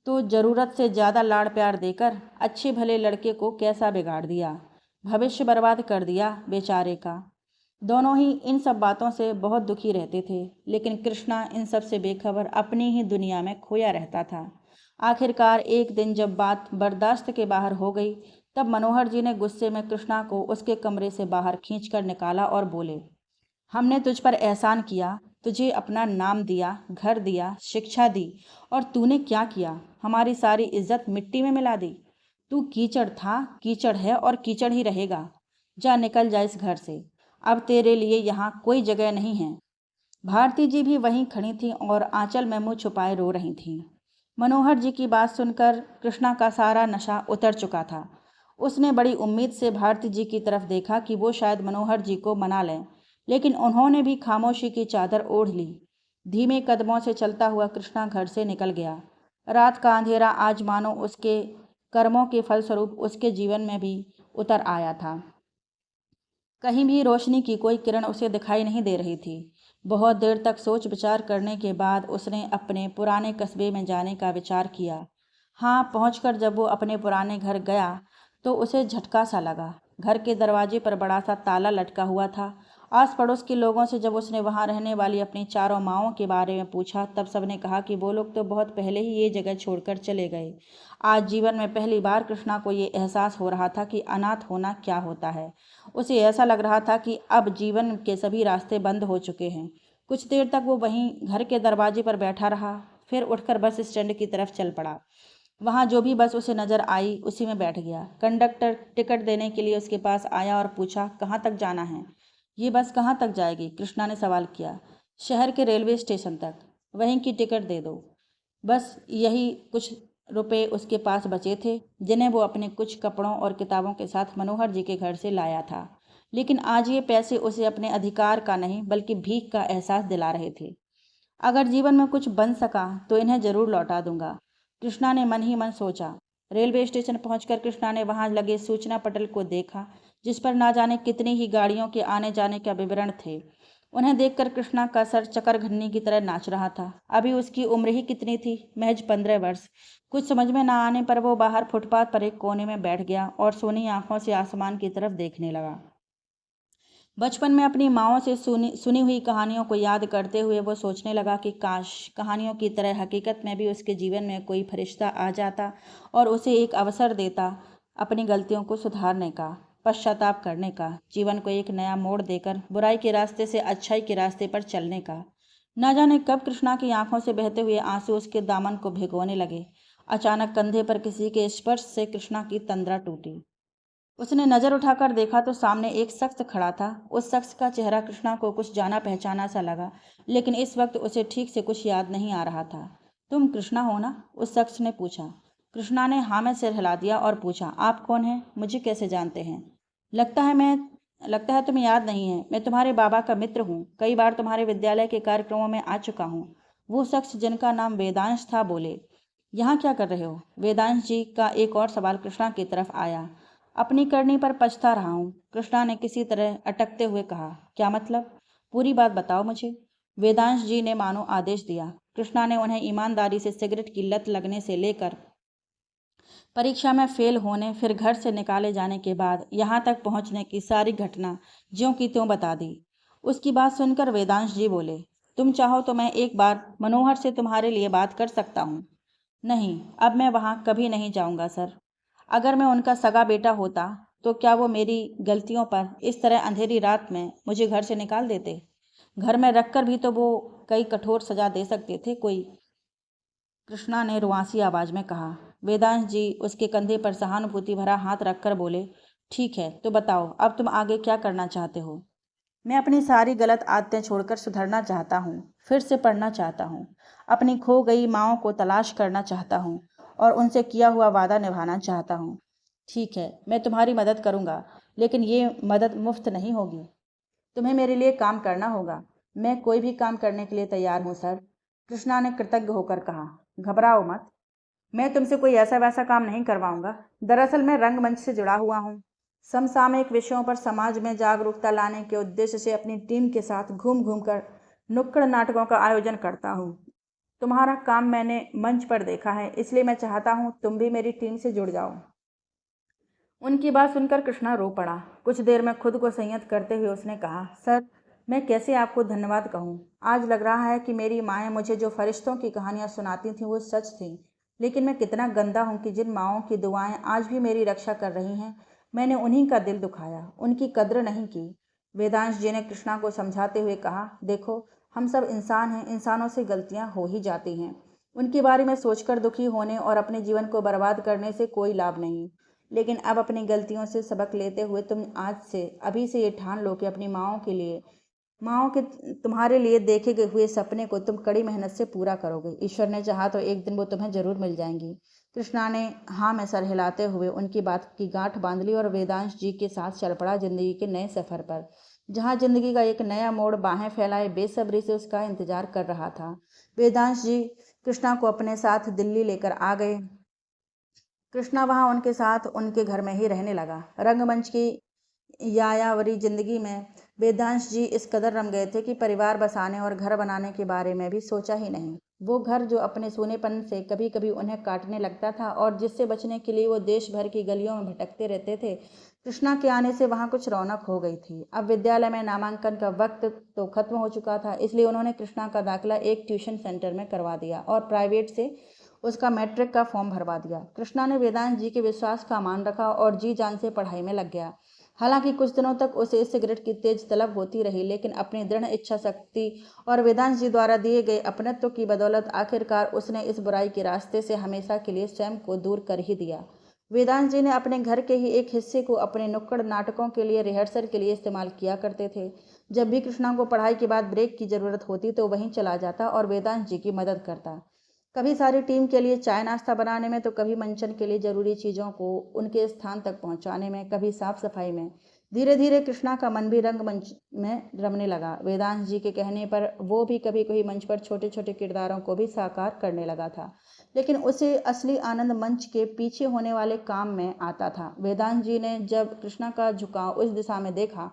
तो ज़रूरत से ज़्यादा लाड़ प्यार देकर अच्छे भले लड़के को कैसा बिगाड़ दिया, भविष्य बर्बाद कर दिया बेचारे का। दोनों ही इन सब बातों से बहुत दुखी रहते थे, लेकिन कृष्णा इन सब से बेखबर अपनी ही दुनिया में खोया रहता था। आखिरकार एक दिन जब बात बर्दाश्त के बाहर हो गई, तब मनोहर जी ने गुस्से में कृष्णा को उसके कमरे से बाहर खींचकर निकाला और बोले, हमने तुझ पर एहसान किया, तुझे अपना नाम दिया, घर दिया, शिक्षा दी, और तूने क्या किया? हमारी सारी इज्जत मिट्टी में मिला दी। तू कीचड़ था, कीचड़ है और कीचड़ ही रहेगा। जा निकल जा इस घर से। अब तेरे लिए यहाँ कोई जगह नहीं है। भारती जी भी वहीं खड़ी थीं और आंचल में मुंह छुपाए रो रही थीं। मनोहर जी की बात सुनकर कृष्णा का सारा नशा उतर चुका था। उसने बड़ी उम्मीद से भारती जी की तरफ देखा कि वो शायद मनोहर जी को मना लें, लेकिन उन्होंने भी खामोशी की चादर ओढ़ ली। धीमे कदमों से चलता हुआ कृष्णा घर से निकल गया। रात का अंधेरा आज मानो उसके कर्मों के फलस्वरूप उसके जीवन में भी उतर आया था। कहीं भी रोशनी की कोई किरण उसे दिखाई नहीं दे रही थी। बहुत देर तक सोच विचार करने के बाद उसने अपने पुराने कस्बे में जाने का विचार किया। हाँ, पहुंचकर जब वो अपने पुराने घर गया तो उसे झटका सा लगा। घर के दरवाजे पर बड़ा सा ताला लटका हुआ था। आस पड़ोस के लोगों से जब उसने वहाँ रहने वाली अपनी चारों माँओं के बारे में पूछा, तब सबने कहा कि वो लोग तो बहुत पहले ही ये जगह छोड़कर चले गए। आज जीवन में पहली बार कृष्णा को ये एहसास हो रहा था कि अनाथ होना क्या होता है। उसे ऐसा लग रहा था कि अब जीवन के सभी रास्ते बंद हो चुके हैं। कुछ देर तक वो वहीं घर के दरवाजे पर बैठा रहा, फिर उठकर बस स्टैंड की तरफ चल पड़ा। वहाँ जो भी बस उसे नज़र आई उसी में बैठ गया। कंडक्टर टिकट देने के लिए उसके पास आया और पूछा, कहाँ तक जाना है? ये बस कहाँ तक जाएगी? कृष्णा ने सवाल किया। शहर के रेलवे स्टेशन तक। वहीं की टिकट दे दो। बस यही कुछ रुपए उसके पास बचे थे, जिन्हें वो अपने कुछ कपड़ों और किताबों के साथ मनोहर जी के घर से लाया था। लेकिन आज ये पैसे उसे अपने अधिकार का नहीं बल्कि भीख का एहसास दिला रहे थे। अगर जीवन में कुछ बन सका तो इन्हें जरूर लौटा दूंगा, कृष्णा ने मन ही मन सोचा। रेलवे स्टेशन पहुंचकर कृष्णा ने वहां लगे सूचना पटल को देखा, जिस पर ना जाने कितनी ही गाड़ियों के आने जाने का विवरण थे। उन्हें देखकर कृष्णा का सर चकरघन्नी की तरह नाच रहा था। अभी उसकी उम्र ही कितनी थी, महज 15 वर्ष। कुछ समझ में ना आने पर वो बाहर फुटपाथ पर एक कोने में बैठ गया और सोनी आंखों से आसमान की तरफ देखने लगा। बचपन में अपनी माँओं से सुनी हुई कहानियों को याद करते हुए वो सोचने लगा कि काश कहानियों की तरह हकीकत में भी उसके जीवन में कोई फरिश्ता आ जाता और उसे एक अवसर देता अपनी गलतियों को सुधारने का, पश्चाताप करने का, जीवन को एक नया मोड़ देकर बुराई के रास्ते से अच्छाई के रास्ते पर चलने का। न जाने कब कृष्णा की आंखों से बहते हुए आंसू उसके दामन को भिगोने लगे। अचानक कंधे पर किसी के स्पर्श से कृष्णा की तंद्रा टूटी। उसने नज़र उठाकर देखा तो सामने एक शख्स खड़ा था। उस शख्स का चेहरा कृष्णा को कुछ जाना पहचाना सा लगा, लेकिन इस वक्त उसे ठीक से कुछ याद नहीं आ रहा था। तुम कृष्णा हो ना? उस शख्स ने पूछा। कृष्णा ने हाँ में सिर हिला दिया और पूछा, आप कौन हैं? मुझे कैसे जानते हैं? लगता है तुम्हें याद नहीं है। मैं तुम्हारे बाबा का मित्र हूँ। कई बार तुम्हारे विद्यालय के कार्यक्रमों में आ चुका हूँ। वो शख्स जिनका नाम वेदांश था बोले। यहाँ क्या कर रहे हो? वेदांश जी का एक और सवाल कृष्णा की तरफ आया। अपनी करनी पर पछता रहा हूँ, कृष्णा ने किसी तरह अटकते हुए कहा। क्या मतलब? पूरी बात बताओ मुझे। वेदांश जी ने मानो आदेश दिया। कृष्णा ने उन्हें ईमानदारी से सिगरेट की लत लगने से लेकर परीक्षा में फेल होने, फिर घर से निकाले जाने के बाद यहाँ तक पहुँचने की सारी घटना ज्यों की त्यों बता दी। उसकी बात सुनकर वेदांश जी बोले, तुम चाहो तो मैं एक बार मनोहर से तुम्हारे लिए बात कर सकता हूँ। नहीं, अब मैं वहाँ कभी नहीं जाऊँगा सर। अगर मैं उनका सगा बेटा होता तो क्या वो मेरी गलतियों पर इस तरह अंधेरी रात में मुझे घर से निकाल देते? घर में रखकर भी तो वो कई कठोर सजा दे सकते थे कोई, कृष्णा ने रुआसी आवाज में कहा। वेदांश जी उसके कंधे पर सहानुभूति भरा हाथ रखकर बोले, ठीक है तो बताओ अब तुम आगे क्या करना चाहते हो? मैं अपनी सारी गलत आदतें छोड़कर सुधरना चाहता हूँ, फिर से पढ़ना चाहता हूँ, अपनी खो गई माँओं को तलाश करना चाहता हूँ और उनसे किया हुआ वादा निभाना चाहता हूँ। ठीक है, मैं तुम्हारी मदद करूँगा, लेकिन ये मदद मुफ्त नहीं होगी। तुम्हें मेरे लिए काम करना होगा। मैं कोई भी काम करने के लिए तैयार हूँ सर, कृष्णा ने कृतज्ञ होकर कहा। घबराओ मत, मैं तुमसे कोई ऐसा वैसा काम नहीं करवाऊंगा। दरअसल मैं रंगमंच से जुड़ा हुआ हूँ। समसामयिक विषयों पर समाज में जागरूकता लाने के उद्देश्य से अपनी टीम के साथ घूम घूम कर नुक्कड़ नाटकों का आयोजन करता हूँ। तुम्हारा काम मैंने मंच पर देखा है, इसलिए मैं चाहता हूँ तुम भी मेरी टीम से जुड़ जाओ। उनकी बात सुनकर कृष्णा रो पड़ा। कुछ देर में खुद को संयत करते हुए उसने कहा, सर मैं कैसे आपको धन्यवाद कहूँ। आज लग रहा है कि मेरी माएँ मुझे जो फरिश्तों की कहानियाँ सुनाती थीं वो सच थीं, लेकिन मैं कितना गंदा हूँ कि जिन माँओं की दुआएं आज भी मेरी रक्षा कर रही हैं, मैंने उन्हीं का दिल दुखाया, उनकी कद्र नहीं की। वेदांश जी ने कृष्णा को समझाते हुए कहा, देखो हम सब इंसान हैं, इंसानों से गलतियाँ हो ही जाती हैं। उनके बारे में सोचकर दुखी होने और अपने जीवन को बर्बाद करने से कोई लाभ नहीं। लेकिन अब अपनी गलतियों से सबक लेते हुए तुम आज से अभी से ये ठान लो कि अपनी माँओं के तुम्हारे लिए देखे गए हुए सपने को तुम कड़ी मेहनत से पूरा करोगे। ईश्वर ने चाहा तो एक दिन वो तुम्हें जरूर मिल जाएंगी। कृष्णा ने हाँ में सर हिलाते हुए उनकी बात की गांठ बांध ली और वेदांश जी के साथ चल पड़ा जिंदगी के नए सफर पर, जहाँ जिंदगी का एक नया मोड़ बाहें फैलाए बेसब्री से उसका इंतजार कर रहा था। वेदांश जी कृष्णा को अपने साथ दिल्ली लेकर आ गए। कृष्णा वहाँ उनके साथ उनके घर में ही रहने लगा। रंगमंच की यायावरी जिंदगी में वेदांश जी इस कदर रम गए थे कि परिवार बसाने और घर बनाने के बारे में भी सोचा ही नहीं। वो घर जो अपने सूनेपन से कभी कभी उन्हें काटने लगता था और जिससे बचने के लिए वो देश भर की गलियों में भटकते रहते थे, कृष्णा के आने से वहाँ कुछ रौनक हो गई थी। अब विद्यालय में नामांकन का वक्त तो खत्म हो चुका था, इसलिए उन्होंने कृष्णा का दाखिला एक ट्यूशन सेंटर में करवा दिया और प्राइवेट से उसका मैट्रिक का फॉर्म भरवा दिया। कृष्णा ने वेदांत जी के विश्वास का मान रखा और जी जान से पढ़ाई में लग गया। हालांकि कुछ दिनों तक उसे सिगरेट की तेज तलब होती रही, लेकिन अपनी दृढ़ इच्छा शक्ति और वेदांत जी द्वारा दिए गए अपनत्व की बदौलत आखिरकार उसने इस बुराई के रास्ते से हमेशा के लिए स्वयं को दूर कर ही दिया। वेदांत जी ने अपने घर के ही एक हिस्से को अपने नुक्कड़ नाटकों के लिए रिहर्सल के लिए इस्तेमाल किया करते थे। जब भी कृष्णा को पढ़ाई के बाद ब्रेक की जरूरत होती तो वहीं चला जाता और वेदांत जी की मदद करता। कभी सारी टीम के लिए चाय नाश्ता बनाने में, तो कभी मंचन के लिए जरूरी चीज़ों को उनके स्थान तक पहुंचाने में, कभी साफ सफाई में। धीरे धीरे कृष्णा का मन भी रंगमंच में रमने लगा। वेदांत जी के कहने पर वो भी कभी कभी मंच पर छोटे छोटे किरदारों को भी साकार करने लगा था, लेकिन उसे असली आनंद मंच के पीछे होने वाले काम में आता था। वेदांत जी ने जब कृष्णा का झुकाव उस दिशा में देखा,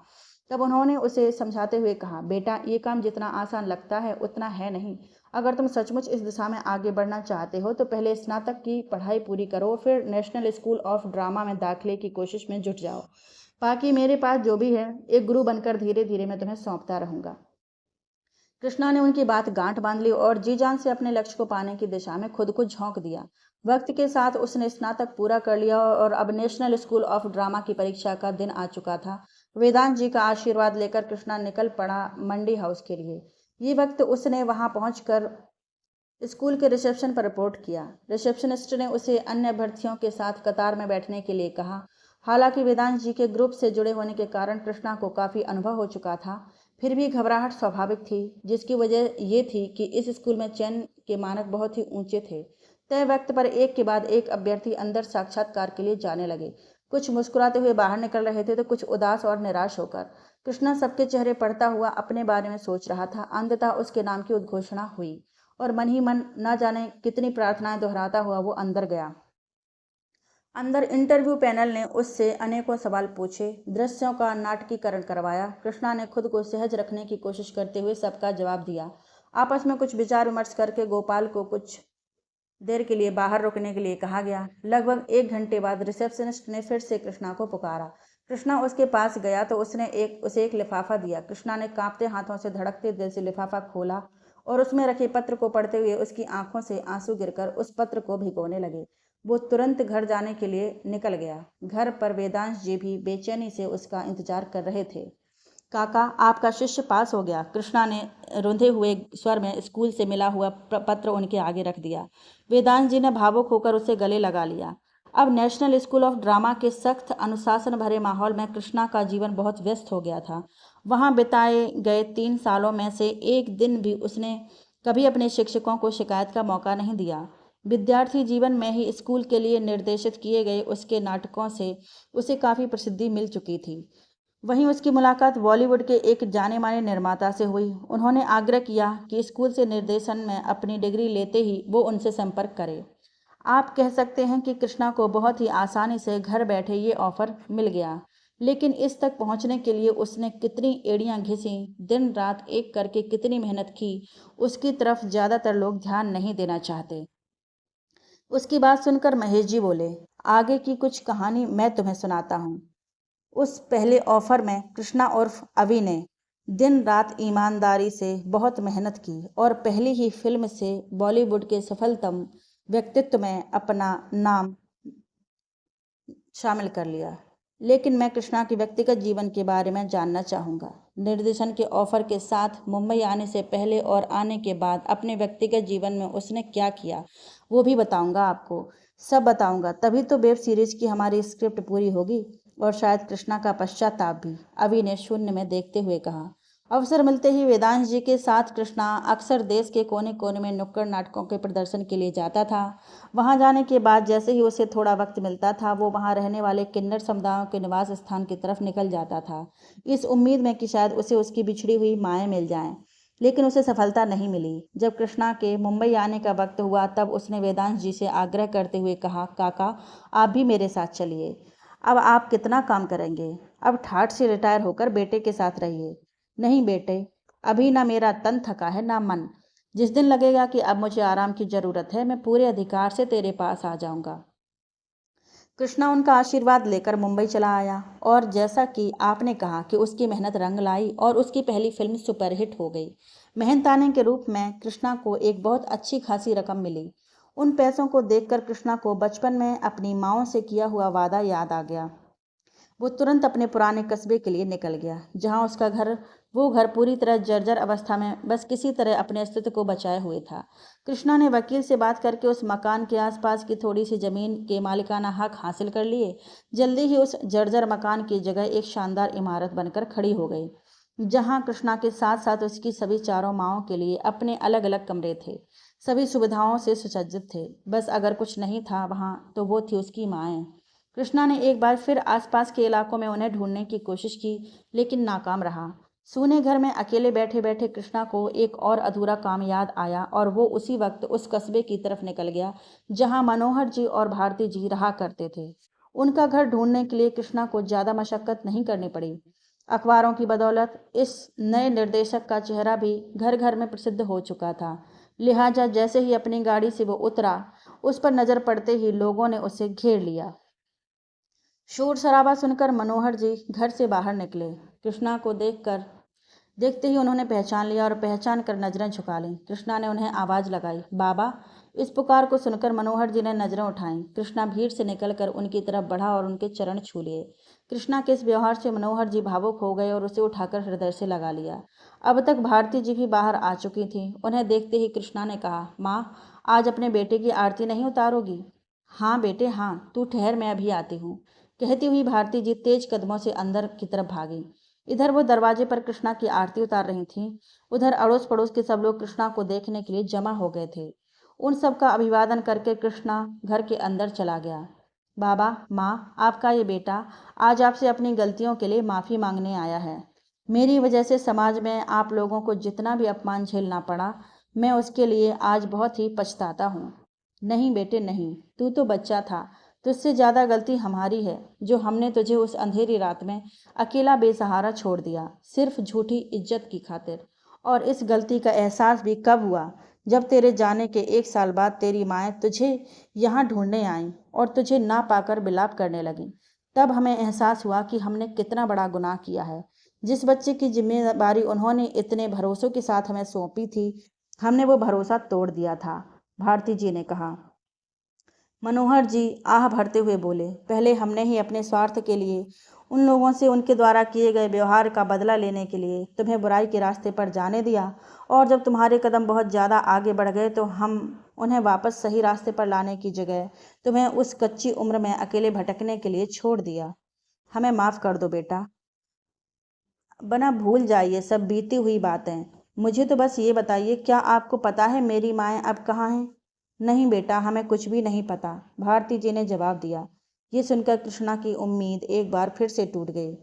तब उन्होंने उसे समझाते हुए कहा, बेटा ये काम जितना आसान लगता है उतना है नहीं। अगर तुम सचमुच इस दिशा में आगे बढ़ना चाहते हो तो पहले स्नातक की पढ़ाई पूरी करो, फिर नेशनल स्कूल ऑफ ड्रामा में दाखिले की कोशिश में जुट जाओ। बाकी मेरे पास जो भी है एक गुरु बनकर धीरे धीरे मैं तुम्हें सौंपता रहूंगा। कृष्णा ने उनकी बात गांठ बांध ली और जी जान से अपने लक्ष्य को पाने की दिशा में खुद को झोंक दिया। वक्त के साथ उसने स्नातक पूरा कर लिया और अब नेशनल स्कूल ऑफ ड्रामा की परीक्षा का दिन आ चुका था। वेदांत जी का आशीर्वाद लेकर कृष्णा निकल पड़ा मंडी हाउस के लिए। ये वक्त उसने वहां पहुंचकर स्कूल के रिसेप्शन पर रिपोर्ट किया। रिसेप्शनिस्ट ने उसे अन्य अभ्यर्थियों के साथ कतार में बैठने के लिए कहा। हालांकि वेदांत जी के ग्रुप से जुड़े होने के कारण कृष्णा को काफ़ी अनुभव हो चुका था, फिर भी घबराहट स्वाभाविक थी, जिसकी वजह ये थी कि इस स्कूल में चयन के मानक बहुत ही ऊंचे थे। तय वक्त पर एक के बाद एक अभ्यर्थी अंदर साक्षात्कार के लिए जाने लगे। कुछ मुस्कुराते हुए बाहर निकल रहे थे तो कुछ उदास और निराश होकर। कृष्णा सबके चेहरे पढ़ता हुआ अपने बारे में सोच रहा था। अंततः उसके नाम की उद्घोषणा हुई और मन ही मन न जाने कितनी प्रार्थनाएं दोहराता हुआ वो अंदर गया। अंदर इंटरव्यू पैनल ने उससे अनेकों सवाल पूछे, दृश्यों का नाटकीकरण करवाया। कृष्णा ने खुद को सहज रखने की कोशिश करते हुए सबका जवाब दिया। आपस में कुछ विचार विमर्श करके गोपाल को कुछ देर के लिए बाहर रुकने के लिए कहा गया। लगभग 1 घंटे बाद रिसेप्शनिस्ट ने फिर से कृष्णा को पुकारा। कृष्णा उसके पास गया तो उसे एक लिफाफा दिया। कृष्णा ने कांपते हाथों से धड़कते दिल से लिफाफा खोला और उसमें रखे पत्र को पढ़ते हुए उसकी आंखों से आंसू गिरकर उस पत्र को भिगोने लगे। वो तुरंत घर जाने के लिए निकल गया। घर पर वेदांश जी भी बेचैनी से उसका इंतजार कर रहे थे। काका, आपका शिष्य पास हो गया। कृष्णा ने रुंधे हुए स्वर में स्कूल से मिला हुआ पत्र उनके आगे रख दिया। वेदांश जी ने भावुक होकर उसे गले लगा लिया। अब नेशनल स्कूल ऑफ ड्रामा के सख्त अनुशासन भरे माहौल में कृष्णा का जीवन बहुत व्यस्त हो गया था। वहां बिताए गए 3 सालों में से एक दिन भी उसने कभी अपने शिक्षकों को शिकायत का मौका नहीं दिया। विद्यार्थी जीवन में ही स्कूल के लिए निर्देशित किए गए उसके नाटकों से उसे काफ़ी प्रसिद्धि मिल चुकी थी। वहीं उसकी मुलाकात बॉलीवुड के एक जाने माने निर्माता से हुई। उन्होंने आग्रह किया कि स्कूल से निर्देशन में अपनी डिग्री लेते ही वो उनसे संपर्क करे। आप कह सकते हैं कि कृष्णा को बहुत ही आसानी से घर बैठे ये ऑफर मिल गया, लेकिन इस तक पहुंचने के लिए उसने कितनी एड़ियां घिसी, दिन रात एक करके कितनी मेहनत की, उसकी तरफ ज़्यादातर लोग ध्यान नहीं देना चाहते। उसकी बात सुनकर महेश जी बोले, आगे की कुछ कहानी मैं तुम्हें सुनाता हूँ। उस पहले ऑफर में कृष्णा उर्फ अवि ने दिन रात ईमानदारी से बहुत मेहनत की और पहली ही फिल्म से बॉलीवुड के सफलतम व्यक्तित्व में अपना नाम शामिल कर लिया। लेकिन मैं कृष्णा के व्यक्तिगत जीवन के बारे में जानना चाहूँगा। निर्देशन के ऑफर के साथ मुंबई आने से पहले और आने के बाद अपने व्यक्तिगत जीवन में उसने क्या किया वो भी बताऊँगा आपको। सब बताऊँगा, तभी तो वेब सीरीज की हमारी स्क्रिप्ट पूरी होगी और शायद कृष्णा का पश्चाताप भी, अवि ने शून्य में देखते हुए कहा। अवसर मिलते ही वेदांश जी के साथ कृष्णा अक्सर देश के कोने कोने में नुक्कड़ नाटकों के प्रदर्शन के लिए जाता था। वहां जाने के बाद जैसे ही उसे थोड़ा वक्त मिलता था वो वहां रहने वाले किन्नर समुदायों के निवास स्थान की तरफ निकल जाता था, इस उम्मीद में कि शायद उसे उसकी बिछड़ी हुई माएँ मिल जाएं। लेकिन उसे सफलता नहीं मिली। जब कृष्णा के मुंबई आने का वक्त हुआ तब उसने वेदांश जी से आग्रह करते हुए कहा, काका, आप भी मेरे साथ चलिए। अब आप कितना काम करेंगे? अब ठाठ से रिटायर होकर बेटे के साथ रहिए। नहीं बेटे, अभी ना मेरा तन थका है ना मन। जिस दिन लगेगा कि अब मुझे आराम की ज़रूरत है, मैं पूरे अधिकार से तेरे पास आ जाऊंगा। कृष्णा उनका आशीर्वाद लेकर मुंबई चला आया और जैसा कि आपने कहा कि उसकी मेहनत रंग लाई और उसकी पहली फिल्म सुपरहिट हो गई। मेहनताने के रूप में कृष्णा को एक बहुत अच्छी खासी रकम मिली। उन पैसों को देखकर कृष्णा को बचपन में अपनी माँओं से किया हुआ वादा याद आ गया। वो तुरंत अपने पुराने कस्बे के लिए निकल गया, जहाँ उसका घर पूरी तरह जर्जर अवस्था में बस किसी तरह अपने अस्तित्व को बचाए हुए था। कृष्णा ने वकील से बात करके उस मकान के आसपास की थोड़ी सी जमीन के मालिकाना हक हासिल कर लिए। जल्दी ही उस जर्जर मकान की जगह एक शानदार इमारत बनकर खड़ी हो गई, जहाँ कृष्णा के साथ साथ उसकी सभी चारों माँओं के लिए अपने अलग अलग कमरे थे। सभी सुविधाओं से सुसज्जित थे। बस अगर कुछ नहीं था वहाँ तो वो थी उसकी माएँ। कृष्णा ने एक बार फिर आसपास के इलाकों में उन्हें ढूंढने की कोशिश की, लेकिन नाकाम रहा। सूने घर में अकेले बैठे बैठे कृष्णा को एक और अधूरा काम याद आया और वो उसी वक्त उस कस्बे की तरफ निकल गया जहां मनोहर जी और भारती जी रहा करते थे। उनका घर ढूंढने के लिए कृष्णा को ज़्यादा मशक्कत नहीं करनी पड़ी। अखबारों की बदौलत इस नए निर्देशक का चेहरा भी घर घर में प्रसिद्ध हो चुका था। लिहाजा जैसे ही अपनी गाड़ी से वो उतरा, उस पर नज़र पड़ते ही लोगों ने उसे घेर लिया। शोर शराबा सुनकर मनोहर जी घर से बाहर निकले। कृष्णा को देखते ही उन्होंने पहचान लिया और पहचान कर नजरें झुका लीं। कृष्णा ने उन्हें आवाज़ लगाई, बाबा। इस पुकार को सुनकर मनोहर जी ने नजरें उठाईं। कृष्णा भीड़ से निकलकर उनकी तरफ बढ़ा और उनके चरण छू लिए। कृष्णा के इस व्यवहार से मनोहर जी भावुक हो गए और उसे उठाकर हृदय से लगा लिया। अब तक भारती जी भी बाहर आ चुकी थीं। उन्हें देखते ही कृष्णा ने कहा, माँ, आज अपने बेटे की आरती नहीं उतारोगी? हाँ बेटे हाँ, तू ठहर, मैं अभी आती हूँ, कहती हुई भारती जी तेज कदमों से अंदर की तरफ भागी। इधर वो दरवाजे पर कृष्णा की आरती उतार रही थीं, उधर अड़ोस पड़ोस के सब लोग कृष्णा को देखने के लिए जमा हो गए थे। उन सब का अभिवादन करके कृष्णा घर के अंदर चला गया। बाबा, माँ, आपका ये बेटा आज आपसे अपनी गलतियों के लिए माफ़ी मांगने आया है। मेरी वजह से समाज में आप लोगों को जितना भी अपमान झेलना पड़ा, मैं उसके लिए आज बहुत ही पछताता हूँ। नहीं बेटे नहीं, तू तो बच्चा था। तुझसे ज़्यादा गलती हमारी है, जो हमने तुझे उस अंधेरी रात में अकेला बेसहारा छोड़ दिया, सिर्फ झूठी इज्जत की खातिर। और इस गलती का एहसास भी कब हुआ, जब तेरे जाने के 1 साल बाद तेरी माएँ तुझे यहाँ ढूंढने आईं और तुझे ना पाकर विलाप करने लगीं। तब हमें एहसास हुआ कि हमने कितना बड़ा गुनाह किया है। जिस बच्चे की जिम्मेदारी उन्होंने इतने भरोसों के साथ हमें सौंपी थी, हमने वो भरोसा तोड़ दिया था। भारती जी ने कहा। मनोहर जी आह भरते हुए बोले, पहले हमने ही अपने स्वार्थ के लिए, उन लोगों से उनके द्वारा किए गए व्यवहार का बदला लेने के लिए तुम्हें बुराई के रास्ते पर जाने दिया, और जब तुम्हारे कदम बहुत ज़्यादा आगे बढ़ गए तो हम उन्हें वापस सही रास्ते पर लाने की जगह तुम्हें उस कच्ची उम्र में अकेले भटकने के लिए छोड़ दिया। हमें माफ़ कर दो बेटा। बना भूल जाइए सब बीती हुई बातें। मुझे तो बस ये बताइए, क्या आपको पता है मेरी माएँ अब कहाँ हैं? नहीं बेटा, हमें कुछ भी नहीं पता, भारती जी ने जवाब दिया। ये सुनकर कृष्णा की उम्मीद एक बार फिर से टूट गई।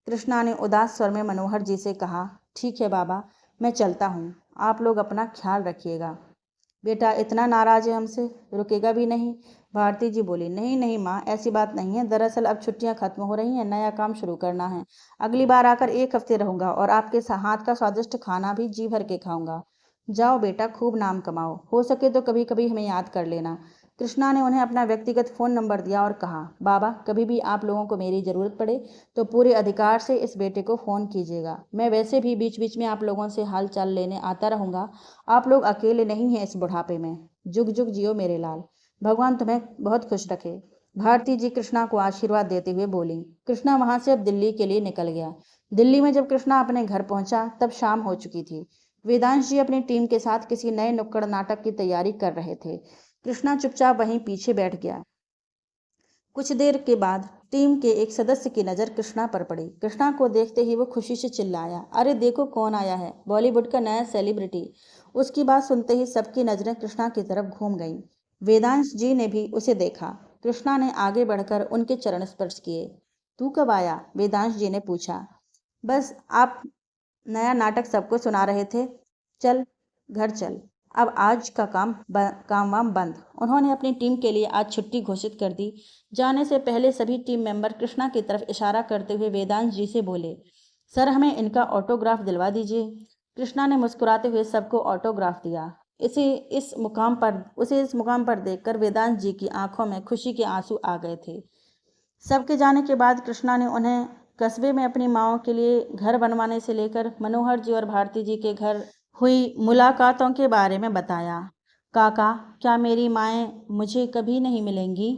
कृष्णा ने उदास स्वर में मनोहर जी से कहा, ठीक है बाबा, मैं चलता हूँ। आप लोग अपना ख्याल रखिएगा। बेटा इतना नाराज है हमसे, रुकेगा भी नहीं? भारती जी बोली, नहीं नहीं माँ, ऐसी बात नहीं है। दरअसल अब छुट्टियाँ खत्म हो रही हैं, नया काम शुरू करना है। अगली बार आकर 1 हफ्ते रहूँगा और आपके हाथ का स्वादिष्ट खाना भी जी भर के खाऊंगा। जाओ बेटा, खूब नाम कमाओ। हो सके तो कभी कभी हमें याद कर लेना। कृष्णा ने उन्हें अपना व्यक्तिगत फ़ोन नंबर दिया और कहा, बाबा, कभी भी आप लोगों को मेरी ज़रूरत पड़े तो पूरे अधिकार से इस बेटे को फ़ोन कीजिएगा। मैं वैसे भी बीच बीच में आप लोगों से हाल चाल लेने आता रहूँगा। आप लोग अकेले नहीं हैं इस बुढ़ापे में। जुग जुग जियो मेरे लाल। भगवान तुम्हें बहुत खुश रखे। भारती जी कृष्णा को आशीर्वाद देते हुए बोली। कृष्णा वहां से अब दिल्ली के लिए निकल गया। दिल्ली में जब कृष्णा अपने घर पहुंचा तब शाम हो चुकी थी। वेदांश जी अपनी टीम के साथ किसी नए नुक्कड़ नाटक की तैयारी कर रहे थे। कृष्णा चुपचाप वहीं पीछे बैठ गया। कुछ देर के बाद टीम के एक सदस्य की नज़र कृष्णा पर पड़ी। कृष्णा को देखते ही वो खुशी से चिल्लाया, अरे देखो कौन आया है, बॉलीवुड का नया सेलिब्रिटी। उसकी बात सुनते ही सबकी नज़रें कृष्णा की तरफ घूम गईं। वेदांश जी ने भी उसे देखा। कृष्णा ने आगे बढ़कर उनके चरण स्पर्श किए। तू कब आया? वेदांश जी ने पूछा। बस आप नया नाटक सबको सुना रहे थे। चल घर चल, अब आज का काम वाम बंद। उन्होंने अपनी टीम के लिए आज छुट्टी घोषित कर दी। जाने से पहले सभी टीम मेंबर कृष्णा की तरफ इशारा करते हुए वेदांश जी से बोले, सर हमें इनका ऑटोग्राफ दिलवा दीजिए। कृष्णा ने मुस्कुराते हुए सबको ऑटोग्राफ दिया। उसे इस मुकाम पर देखकर वेदांश जी की आंखों में खुशी के आंसू आ गए थे। सबके जाने के बाद कृष्णा ने उन्हें कस्बे में अपनी माँओं के लिए घर बनवाने से लेकर मनोहर जी और भारती जी के घर हुई मुलाकातों के बारे में बताया। काका, क्या मेरी माएँ मुझे कभी नहीं मिलेंगी?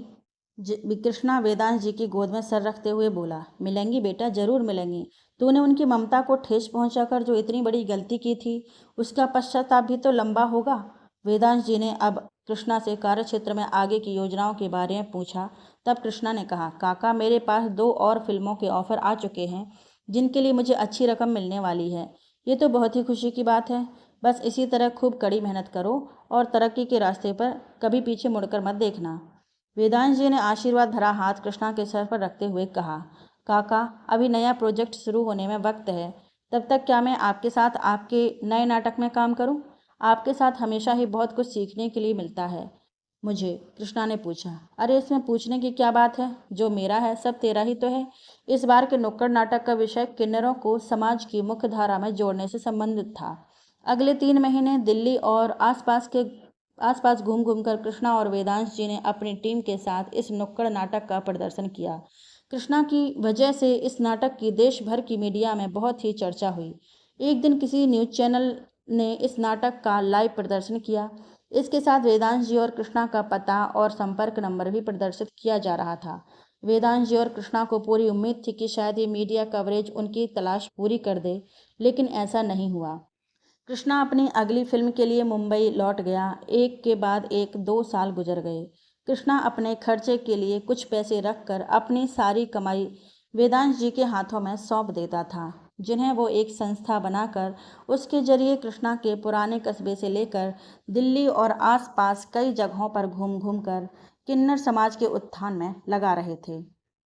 कृष्णा वेदांश जी की गोद में सर रखते हुए बोला, मिलेंगी बेटा, जरूर मिलेंगी। तूने उनकी ममता को ठेस पहुंचाकर जो इतनी बड़ी गलती की थी, उसका पश्चाताप भी तो लंबा होगा। वेदांश जी ने अब कृष्णा से कार्यक्षेत्र में आगे की योजनाओं के बारे में पूछा। तब कृष्णा ने कहा, काका, मेरे पास 2 और फिल्मों के ऑफर आ चुके हैं, जिनके लिए मुझे अच्छी रकम मिलने वाली है। ये तो बहुत ही खुशी की बात है। बस इसी तरह खूब कड़ी मेहनत करो और तरक्की के रास्ते पर कभी पीछे मुड़कर मत देखना। वेदांश जी ने आशीर्वाद भरा हाथ कृष्णा के सर पर रखते हुए कहा, काका, अभी नया प्रोजेक्ट शुरू होने में वक्त है। तब तक क्या मैं आपके साथ आपके नए नाटक में काम करूं? आपके साथ हमेशा ही बहुत कुछ सीखने के लिए मिलता है मुझे। कृष्णा ने पूछा। अरे इसमें पूछने की क्या बात है, जो मेरा है सब तेरा ही तो है। इस बार के नुक्कड़ नाटक का विषय किन्नरों को समाज की मुख्य धारा में जोड़ने से संबंधित था। अगले 3 महीने दिल्ली और आसपास घूम घूमकर कृष्णा और वेदांश जी ने अपनी टीम के साथ इस नुक्कड़ नाटक का प्रदर्शन किया। कृष्णा की वजह से इस नाटक की देश भर की मीडिया में बहुत ही चर्चा हुई। एक दिन किसी न्यूज़ चैनल ने इस नाटक का लाइव प्रदर्शन किया। इसके साथ वेदांश जी और कृष्णा का पता और संपर्क नंबर भी प्रदर्शित किया जा रहा था। वेदांश जी और कृष्णा को पूरी उम्मीद थी कि शायद ये मीडिया कवरेज उनकी तलाश पूरी कर दे, लेकिन ऐसा नहीं हुआ। कृष्णा अपनी अगली फिल्म के लिए मुंबई लौट गया। एक के बाद एक 2 साल गुजर गए। कृष्णा अपने खर्चे के लिए कुछ पैसे रखकर अपनी सारी कमाई वेदांश जी के हाथों में सौंप देता था। जिन्हें वो एक संस्था बनाकर उसके जरिए कृष्णा के पुराने कस्बे से लेकर दिल्ली और आसपास कई जगहों पर घूम घूम कर किन्नर समाज के उत्थान में लगा रहे थे।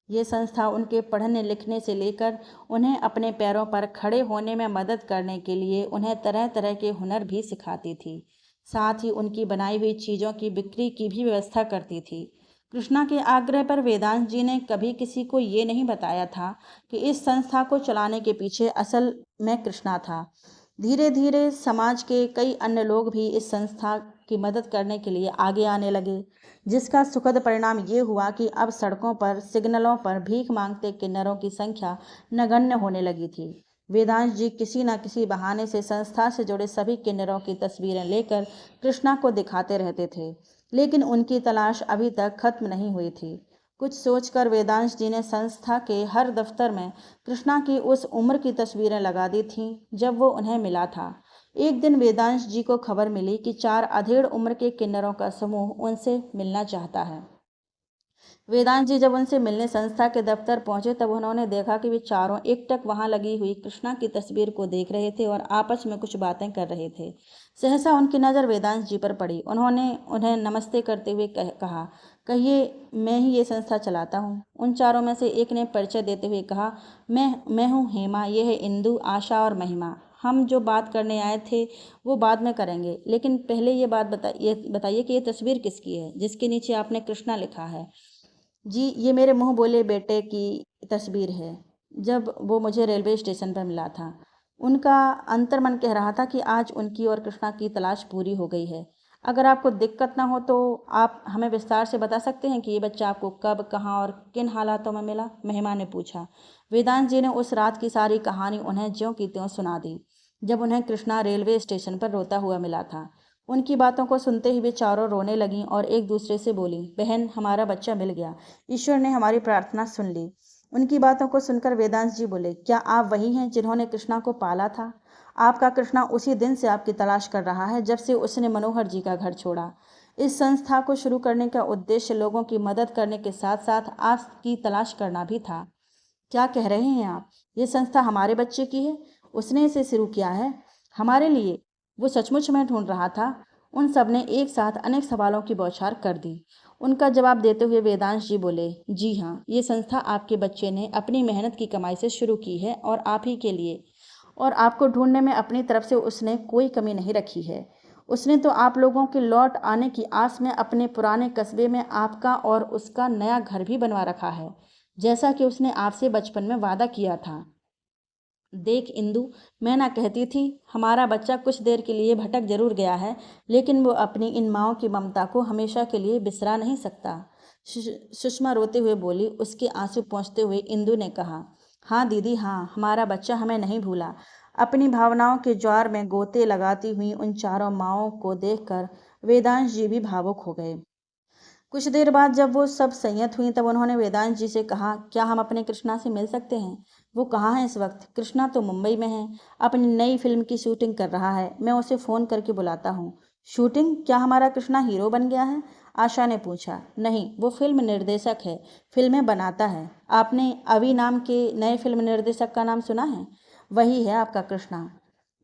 ये संस्था उनके पढ़ने लिखने से लेकर उन्हें अपने पैरों पर खड़े होने में मदद करने के लिए उन्हें तरह तरह के हुनर भी सिखाती थी। साथ ही उनकी बनाई हुई चीज़ों की बिक्री की भी व्यवस्था करती थी। कृष्णा के आग्रह पर वेदांत जी ने कभी किसी को ये नहीं बताया था कि इस संस्था को चलाने के पीछे असल में कृष्णा था। धीरे धीरे समाज के कई अन्य लोग भी इस संस्था की मदद करने के लिए आगे आने लगे, जिसका सुखद परिणाम ये हुआ कि अब सड़कों पर सिग्नलों पर भीख मांगते किन्नरों की संख्या नगण्य होने लगी थी। वेदांत जी किसी न किसी बहाने से संस्था से जुड़े सभी किन्नरों की तस्वीरें लेकर कृष्णा को दिखाते रहते थे, लेकिन उनकी तलाश अभी तक खत्म नहीं हुई थी। कुछ सोचकर वेदांश जी ने संस्था के हर दफ्तर में कृष्णा की उस उम्र की तस्वीरें लगा दी थीं जब वो उन्हें मिला था। एक दिन वेदांश जी को खबर मिली कि 4 अधेड़ उम्र के किन्नरों का समूह उनसे मिलना चाहता है। वेदांत जी जब उनसे मिलने संस्था के दफ्तर पहुंचे तब उन्होंने देखा कि वे चारों एकटक वहां लगी हुई कृष्णा की तस्वीर को देख रहे थे और आपस में कुछ बातें कर रहे थे। सहसा उनकी नज़र वेदांत जी पर पड़ी। उन्होंने उन्हें नमस्ते करते हुए कहा, कहिए, मैं ही ये संस्था चलाता हूँ। उन चारों में से एक ने परिचय देते हुए कहा, मैं हूँ हेमा, ये है इंदु, आशा और महिमा। हम जो बात करने आए थे वो बाद में करेंगे, लेकिन पहले ये बात बताइए कि ये तस्वीर किसकी है जिसके नीचे आपने कृष्णा लिखा है। जी, ये मेरे मुँह बोले बेटे की तस्वीर है, जब वो मुझे रेलवे स्टेशन पर मिला था। उनका अंतर्मन कह रहा था कि आज उनकी और कृष्णा की तलाश पूरी हो गई है। अगर आपको दिक्कत ना हो तो आप हमें विस्तार से बता सकते हैं कि ये बच्चा आपको कब, कहाँ और किन हालातों में मिला? महिमा ने पूछा। वेदांत जी ने उस रात की सारी कहानी उन्हें ज्यों की त्यों सुना दी, जब उन्हें कृष्णा रेलवे स्टेशन पर रोता हुआ मिला था। उनकी बातों को सुनते ही वे चारों रोने लगीं और एक दूसरे से बोलीं, बहन, हमारा बच्चा मिल गया। ईश्वर ने हमारी प्रार्थना सुन ली। उनकी बातों को सुनकर वेदांत जी बोले, क्या आप वही हैं जिन्होंने कृष्णा को पाला था? आपका कृष्णा उसी दिन से आपकी तलाश कर रहा है जब से उसने मनोहर जी का घर छोड़ा। इस संस्था को शुरू करने का उद्देश्य लोगों की मदद करने के साथ साथ आपकी तलाश करना भी था। क्या कह रहे हैं आप? ये संस्था हमारे बच्चे की है, उसने इसे शुरू किया है हमारे लिए। वो सचमुच में ढूंढ रहा था। उन सब ने एक साथ अनेक सवालों की बौछार कर दी। उनका जवाब देते हुए वेदांश जी बोले, जी हाँ, ये संस्था आपके बच्चे ने अपनी मेहनत की कमाई से शुरू की है और आप ही के लिए, और आपको ढूंढने में अपनी तरफ से उसने कोई कमी नहीं रखी है। उसने तो आप लोगों के लौट आने की आस में अपने पुराने कस्बे में आपका और उसका नया घर भी बनवा रखा है, जैसा कि उसने आपसे बचपन में वादा किया था। देख इंदु, मैं ना कहती थी हमारा बच्चा कुछ देर के लिए भटक जरूर गया है, लेकिन वो अपनी इन माँओं की ममता को हमेशा के लिए बिसरा नहीं सकता। सुषमा रोते हुए बोली। उसके आंसू पोंछते हुए इंदु ने कहा, हाँ दीदी, हाँ, हमारा बच्चा हमें नहीं भूला। अपनी भावनाओं के ज्वार में गोते लगाती हुई उन चारों माँओं को देखकर वेदांश जी भी भावुक हो गए। कुछ देर बाद जब वो सब संयत हुई तब उन्होंने वेदांत जी से कहा, क्या हम अपने कृष्णा से मिल सकते हैं? वो कहाँ है इस वक्त? कृष्णा तो मुंबई में है, अपनी नई फिल्म की शूटिंग कर रहा है। मैं उसे फ़ोन करके बुलाता हूँ। शूटिंग? क्या हमारा कृष्णा हीरो बन गया है? आशा ने पूछा। नहीं, वो फिल्म निर्देशक है, फिल्में बनाता है। आपने अवि नाम के नए फिल्म निर्देशक का नाम सुना है? वही है आपका कृष्णा।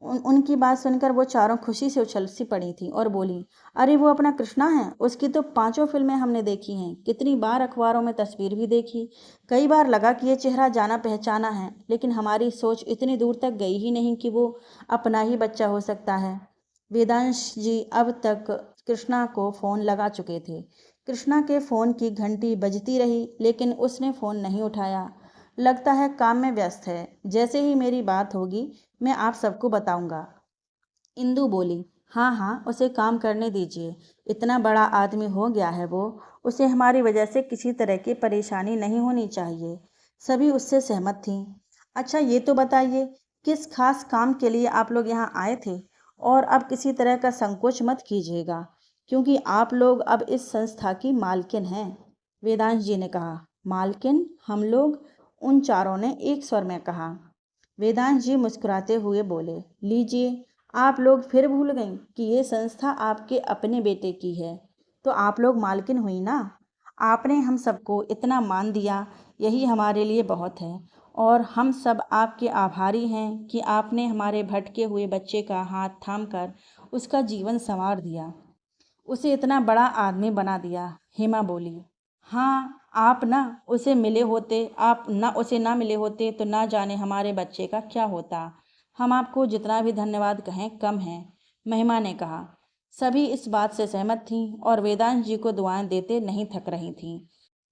उनकी बात सुनकर वो चारों खुशी से उछल सी पड़ी थीं और बोली, अरे वो अपना कृष्णा है, उसकी तो 5 फिल्में हमने देखी हैं, कितनी बार अखबारों में तस्वीर भी देखी। कई बार लगा कि ये चेहरा जाना पहचाना है, लेकिन हमारी सोच इतनी दूर तक गई ही नहीं कि वो अपना ही बच्चा हो सकता है। वेदांश जी अब तक कृष्णा को फ़ोन लगा चुके थे। कृष्णा के फ़ोन की घंटी बजती रही, लेकिन उसने फ़ोन नहीं उठाया। लगता है काम में व्यस्त है। जैसे ही मेरी बात होगी मैं आप सबको बताऊंगा। इंदु बोली, हाँ हाँ, उसे काम करने दीजिए। इतना बड़ा आदमी हो गया है वो, उसे हमारी वजह से किसी तरह की परेशानी नहीं होनी चाहिए। सभी उससे सहमत थीं। अच्छा ये तो बताइए, किस खास काम के लिए आप लोग यहाँ आए थे? और अब किसी तरह का संकोच मत कीजिएगा, क्योंकि आप लोग अब इस संस्था की मालकिन हैं। वेदांश जी ने कहा। मालकिन? हम लोग? उन चारों ने एक स्वर में कहा। वेदांत जी मुस्कुराते हुए बोले, लीजिए, आप लोग फिर भूल गईं कि ये संस्था आपके अपने बेटे की है, तो आप लोग मालकिन हुई ना। आपने हम सबको इतना मान दिया, यही हमारे लिए बहुत है। और हम सब आपके आभारी हैं कि आपने हमारे भटके हुए बच्चे का हाथ थामकर उसका जीवन संवार दिया, उसे इतना बड़ा आदमी बना दिया। हेमा बोली। हाँ, आप उसे ना मिले होते तो ना जाने हमारे बच्चे का क्या होता। हम आपको जितना भी धन्यवाद कहें कम है, महिमा ने कहा। सभी इस बात से सहमत थीं और वेदांत जी को दुआएं देते नहीं थक रही थीं।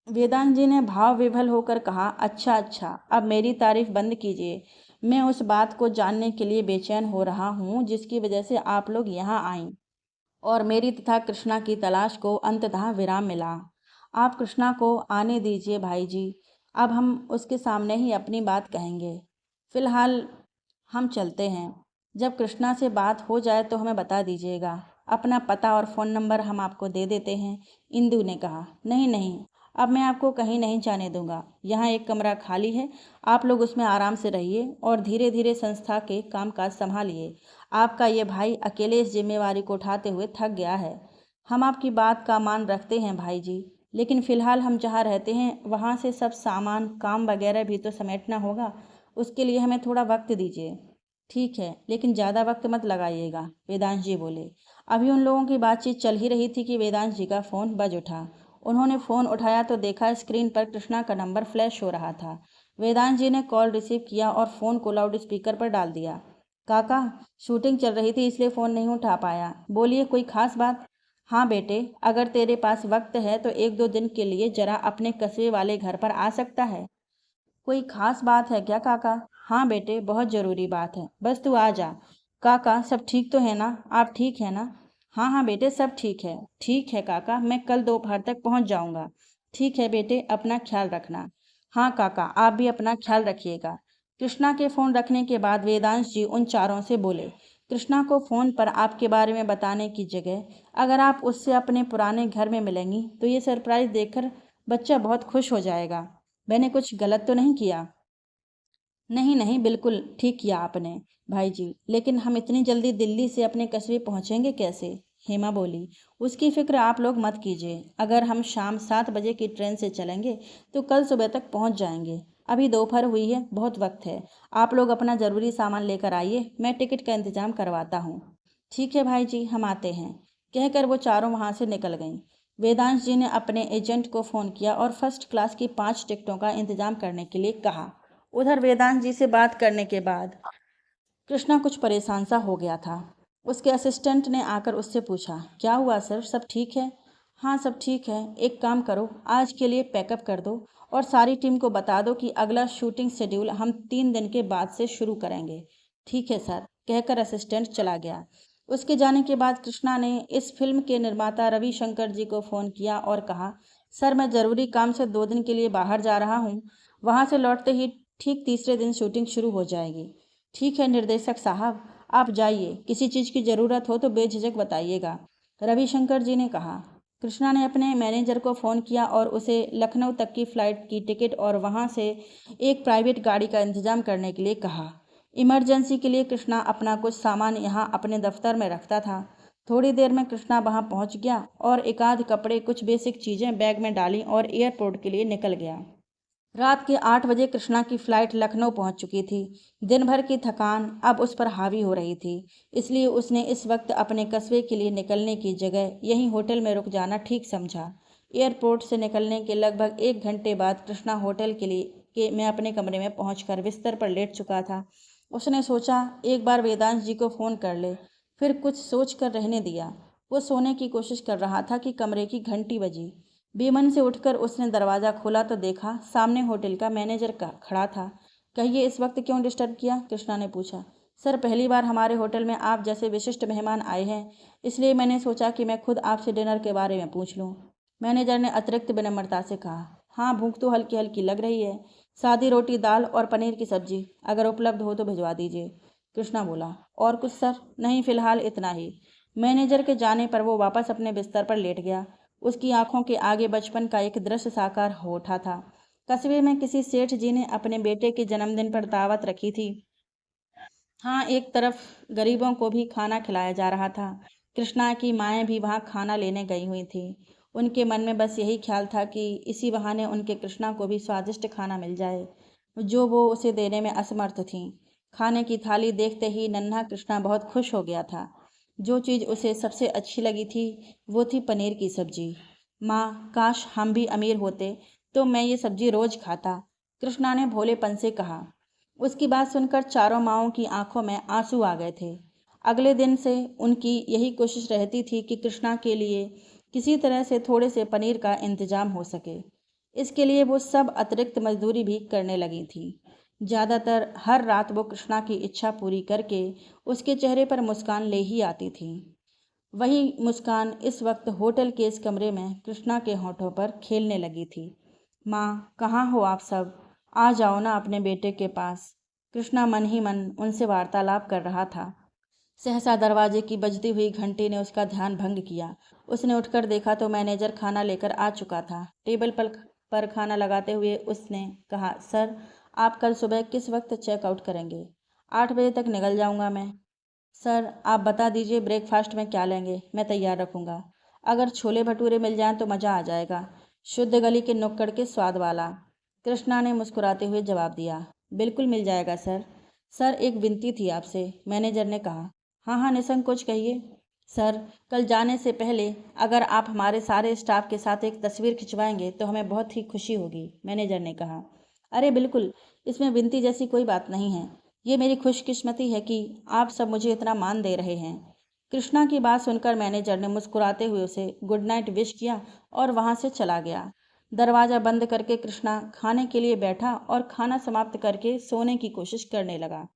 वेदांत जी ने भाव विभल होकर कहा, अच्छा अच्छा, अब मेरी तारीफ बंद कीजिए। मैं उस बात को जानने के लिए बेचैन हो रहा हूँ जिसकी वजह से आप लोग यहाँ आईं और मेरी तथा कृष्णा की तलाश को अंततः विराम मिला। आप कृष्णा को आने दीजिए भाई जी, अब हम उसके सामने ही अपनी बात कहेंगे। फिलहाल हम चलते हैं। जब कृष्णा से बात हो जाए तो हमें बता दीजिएगा। अपना पता और फ़ोन नंबर हम आपको दे देते हैं। इंदु ने कहा। नहीं नहीं, अब मैं आपको कहीं नहीं जाने दूंगा। यहाँ एक कमरा खाली है, आप लोग उसमें आराम से रहिए और धीरे धीरे संस्था के कामकाज संभालिए। आपका ये भाई अकेले इस जिम्मेवारी को उठाते हुए थक गया है। हम आपकी बात का मान रखते हैं भाई जी, लेकिन फ़िलहाल हम जहाँ रहते हैं वहाँ से सब सामान काम वगैरह भी तो समेटना होगा। उसके लिए हमें थोड़ा वक्त दीजिए। ठीक है, लेकिन ज़्यादा वक्त मत लगाइएगा, वेदांश जी बोले। अभी उन लोगों की बातचीत चल ही रही थी कि वेदांश जी का फ़ोन बज उठा। उन्होंने फ़ोन उठाया तो देखा स्क्रीन पर कृष्णा का नंबर फ्लैश हो रहा था। वेदांश जी ने कॉल रिसीव किया और फ़ोन को लाउड स्पीकर पर डाल दिया। काका, शूटिंग चल रही थी इसलिए फ़ोन नहीं उठा पाया। बोलिए, कोई ख़ास बात? हाँ बेटे, अगर तेरे पास वक्त है तो 1-2 दिन के लिए ज़रा अपने कस्बे वाले घर पर आ सकता है। कोई खास बात है क्या काका? हाँ बेटे, बहुत ज़रूरी बात है, बस तू आ जा। काका, सब ठीक तो है ना? आप ठीक है ना? हाँ हाँ बेटे, सब ठीक है। ठीक है काका, मैं कल दोपहर तक पहुंच जाऊंगा। ठीक है बेटे, अपना ख्याल रखना। हाँ काका, आप भी अपना ख्याल रखिएगा। कृष्णा के फ़ोन रखने के बाद वेदांश जी उन चारों से बोले, कृष्णा को फ़ोन पर आपके बारे में बताने की जगह अगर आप उससे अपने पुराने घर में मिलेंगी तो ये सरप्राइज़ देखकर बच्चा बहुत खुश हो जाएगा। मैंने कुछ गलत तो नहीं किया? नहीं नहीं, बिल्कुल ठीक किया आपने भाई जी, लेकिन हम इतनी जल्दी दिल्ली से अपने कस्बे पहुंचेंगे कैसे? हेमा बोली। उसकी फिक्र आप लोग मत कीजिए। अगर हम शाम 7 बजे की ट्रेन से चलेंगे तो कल सुबह तक पहुंच जाएंगे। अभी दोपहर हुई है, बहुत वक्त है। आप लोग अपना ज़रूरी सामान लेकर आइए, मैं टिकट का इंतज़ाम करवाता हूँ। ठीक है भाई जी, हम आते हैं, कहकर वो चारों वहाँ से निकल गईं। वेदांश जी ने अपने एजेंट को फ़ोन किया और फर्स्ट क्लास की 5 टिकटों का इंतज़ाम करने के लिए कहा। उधर वेदांत जी से बात करने के बाद कृष्णा कुछ परेशान सा हो गया था। उसके असिस्टेंट ने आकर उससे पूछा, क्या हुआ सर, सब ठीक है? हाँ सब ठीक है, एक काम करो, आज के लिए पैकअप कर दो और सारी टीम को बता दो कि अगला शूटिंग शेड्यूल हम 3 दिन के बाद से शुरू करेंगे। ठीक है सर, कहकर असिस्टेंट चला गया। उसके जाने के बाद कृष्णा ने इस फिल्म के निर्माता रविशंकर जी को फ़ोन किया और कहा, सर मैं ज़रूरी काम से 2 दिन के लिए बाहर जा रहा हूँ। वहाँ से लौटते ही ठीक तीसरे दिन शूटिंग शुरू हो जाएगी। ठीक है निर्देशक साहब, आप जाइए, किसी चीज़ की ज़रूरत हो तो बेझिझक बताइएगा, रविशंकर जी ने कहा। कृष्णा ने अपने मैनेजर को फ़ोन किया और उसे लखनऊ तक की फ़्लाइट की टिकट और वहाँ से एक प्राइवेट गाड़ी का इंतज़ाम करने के लिए कहा। इमरजेंसी के लिए कृष्णा अपना कुछ सामान यहाँ अपने दफ्तर में रखता था। थोड़ी देर में कृष्णा वहाँ पहुँच गया और एक आध कपड़े, कुछ बेसिक चीज़ें बैग में डाली और एयरपोर्ट के लिए निकल गया। रात के 8 बजे कृष्णा की फ्लाइट लखनऊ पहुंच चुकी थी। दिन भर की थकान अब उस पर हावी हो रही थी, इसलिए उसने इस वक्त अपने कस्बे के लिए निकलने की जगह यहीं होटल में रुक जाना ठीक समझा। एयरपोर्ट से निकलने के लगभग 1 घंटे बाद कृष्णा होटल में अपने कमरे में पहुंचकर बिस्तर पर लेट चुका था। उसने सोचा एक बार वेदांश जी को फ़ोन कर ले, फिर कुछ सोच कर रहने दिया। वो सोने की कोशिश कर रहा था कि कमरे की घंटी बजी। बेमन से उठकर उसने दरवाज़ा खोला तो देखा सामने होटल का मैनेजर का खड़ा था। कहिए, इस वक्त क्यों डिस्टर्ब किया? कृष्णा ने पूछा। सर, पहली बार हमारे होटल में आप जैसे विशिष्ट मेहमान आए हैं, इसलिए मैंने सोचा कि मैं खुद आपसे डिनर के बारे में पूछ लूं। मैनेजर ने अतिरिक्त विनम्रता से कहा। हाँ, भूख तो हल्की हल्की लग रही है। सादी रोटी, दाल और पनीर की सब्जी अगर उपलब्ध हो तो भिजवा दीजिए, कृष्णा बोला। और कुछ सर? नहीं, फिलहाल इतना ही। मैनेजर के जाने पर वो वापस अपने बिस्तर पर लेट गया। उसकी आंखों के आगे बचपन का एक दृश्य साकार हो उठा था। कस्बे में किसी सेठ जी ने अपने बेटे के जन्मदिन पर दावत रखी थी। हाँ, एक तरफ गरीबों को भी खाना खिलाया जा रहा था। कृष्णा की माएँ भी वहाँ खाना लेने गई हुई थीं। उनके मन में बस यही ख्याल था कि इसी बहाने उनके कृष्णा को भी स्वादिष्ट खाना मिल जाए। जो वो उसे देने में असमर्थ थीं। खाने की थाली देखते ही नन्हा कृष्णा बहुत खुश हो गया था। जो चीज़ उसे सबसे अच्छी लगी थी वो थी पनीर की सब्जी। माँ, काश हम भी अमीर होते तो मैं ये सब्जी रोज खाता, कृष्णा ने भोलेपन से कहा। उसकी बात सुनकर चारों माँओं की आंखों में आंसू आ गए थे। अगले दिन से उनकी यही कोशिश रहती थी कि कृष्णा के लिए किसी तरह से थोड़े से पनीर का इंतजाम हो सके। इसके लिए वो सब अतिरिक्त मजदूरी भी करने लगी थी। ज़्यादातर हर रात वो कृष्णा की इच्छा पूरी करके उसके चेहरे पर मुस्कान ले ही आती थी। वही मुस्कान इस वक्त होटल के इस कमरे में कृष्णा के होठों पर खेलने लगी थी। माँ, कहाँ हो आप सब? आ जाओ ना अपने बेटे के पास। कृष्णा मन ही मन उनसे वार्तालाप कर रहा था। सहसा दरवाजे की बजती हुई घंटी ने उसका ध्यान भंग किया। उसने उठकर देखा तो मैनेजर खाना लेकर आ चुका था। टेबल पर खाना लगाते हुए उसने कहा, सर, आप कल सुबह किस वक्त चेकआउट करेंगे? 8 बजे तक निकल जाऊंगा मैं। सर, आप बता दीजिए ब्रेकफास्ट में क्या लेंगे, मैं तैयार रखूंगा। अगर छोले भटूरे मिल जाएं तो मज़ा आ जाएगा। शुद्ध गली के नुक्कड़ के स्वाद वाला। कृष्णा ने मुस्कुराते हुए जवाब दिया। बिल्कुल मिल जाएगा सर। सर, एक विनती थी आपसे, मैनेजर ने कहा। हाँ हाँ, निसंकोच कहिए। सर, कल जाने से पहले अगर आप हमारे सारे स्टाफ के साथ एक तस्वीर खिंचवाएंगे तो हमें बहुत ही खुशी होगी, मैनेजर ने कहा। अरे बिल्कुल, इसमें विनती जैसी कोई बात नहीं है। ये मेरी खुशकिस्मती है कि आप सब मुझे इतना मान दे रहे हैं। कृष्णा की बात सुनकर मैनेजर ने मुस्कुराते हुए उसे गुड नाइट विश किया और वहां से चला गया। दरवाज़ा बंद करके कृष्णा खाने के लिए बैठा और खाना समाप्त करके सोने की कोशिश करने लगा।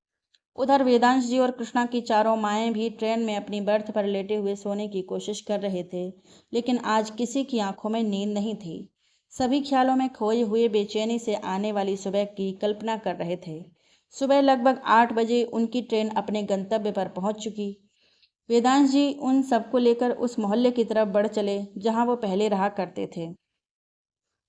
उधर वेदांश जी और कृष्णा की चारों माएँ भी ट्रेन में अपनी बर्थ पर लेटे हुए सोने की कोशिश कर रहे थे, लेकिन आज किसी की आंखों में नींद नहीं थी। सभी ख्यालों में खोए हुए बेचैनी से आने वाली सुबह की कल्पना कर रहे थे। सुबह लगभग 8 बजे उनकी ट्रेन अपने गंतव्य पर पहुंच चुकी। वेदांश जी उन सबको लेकर उस मोहल्ले की तरफ बढ़ चले जहां वो पहले रहा करते थे।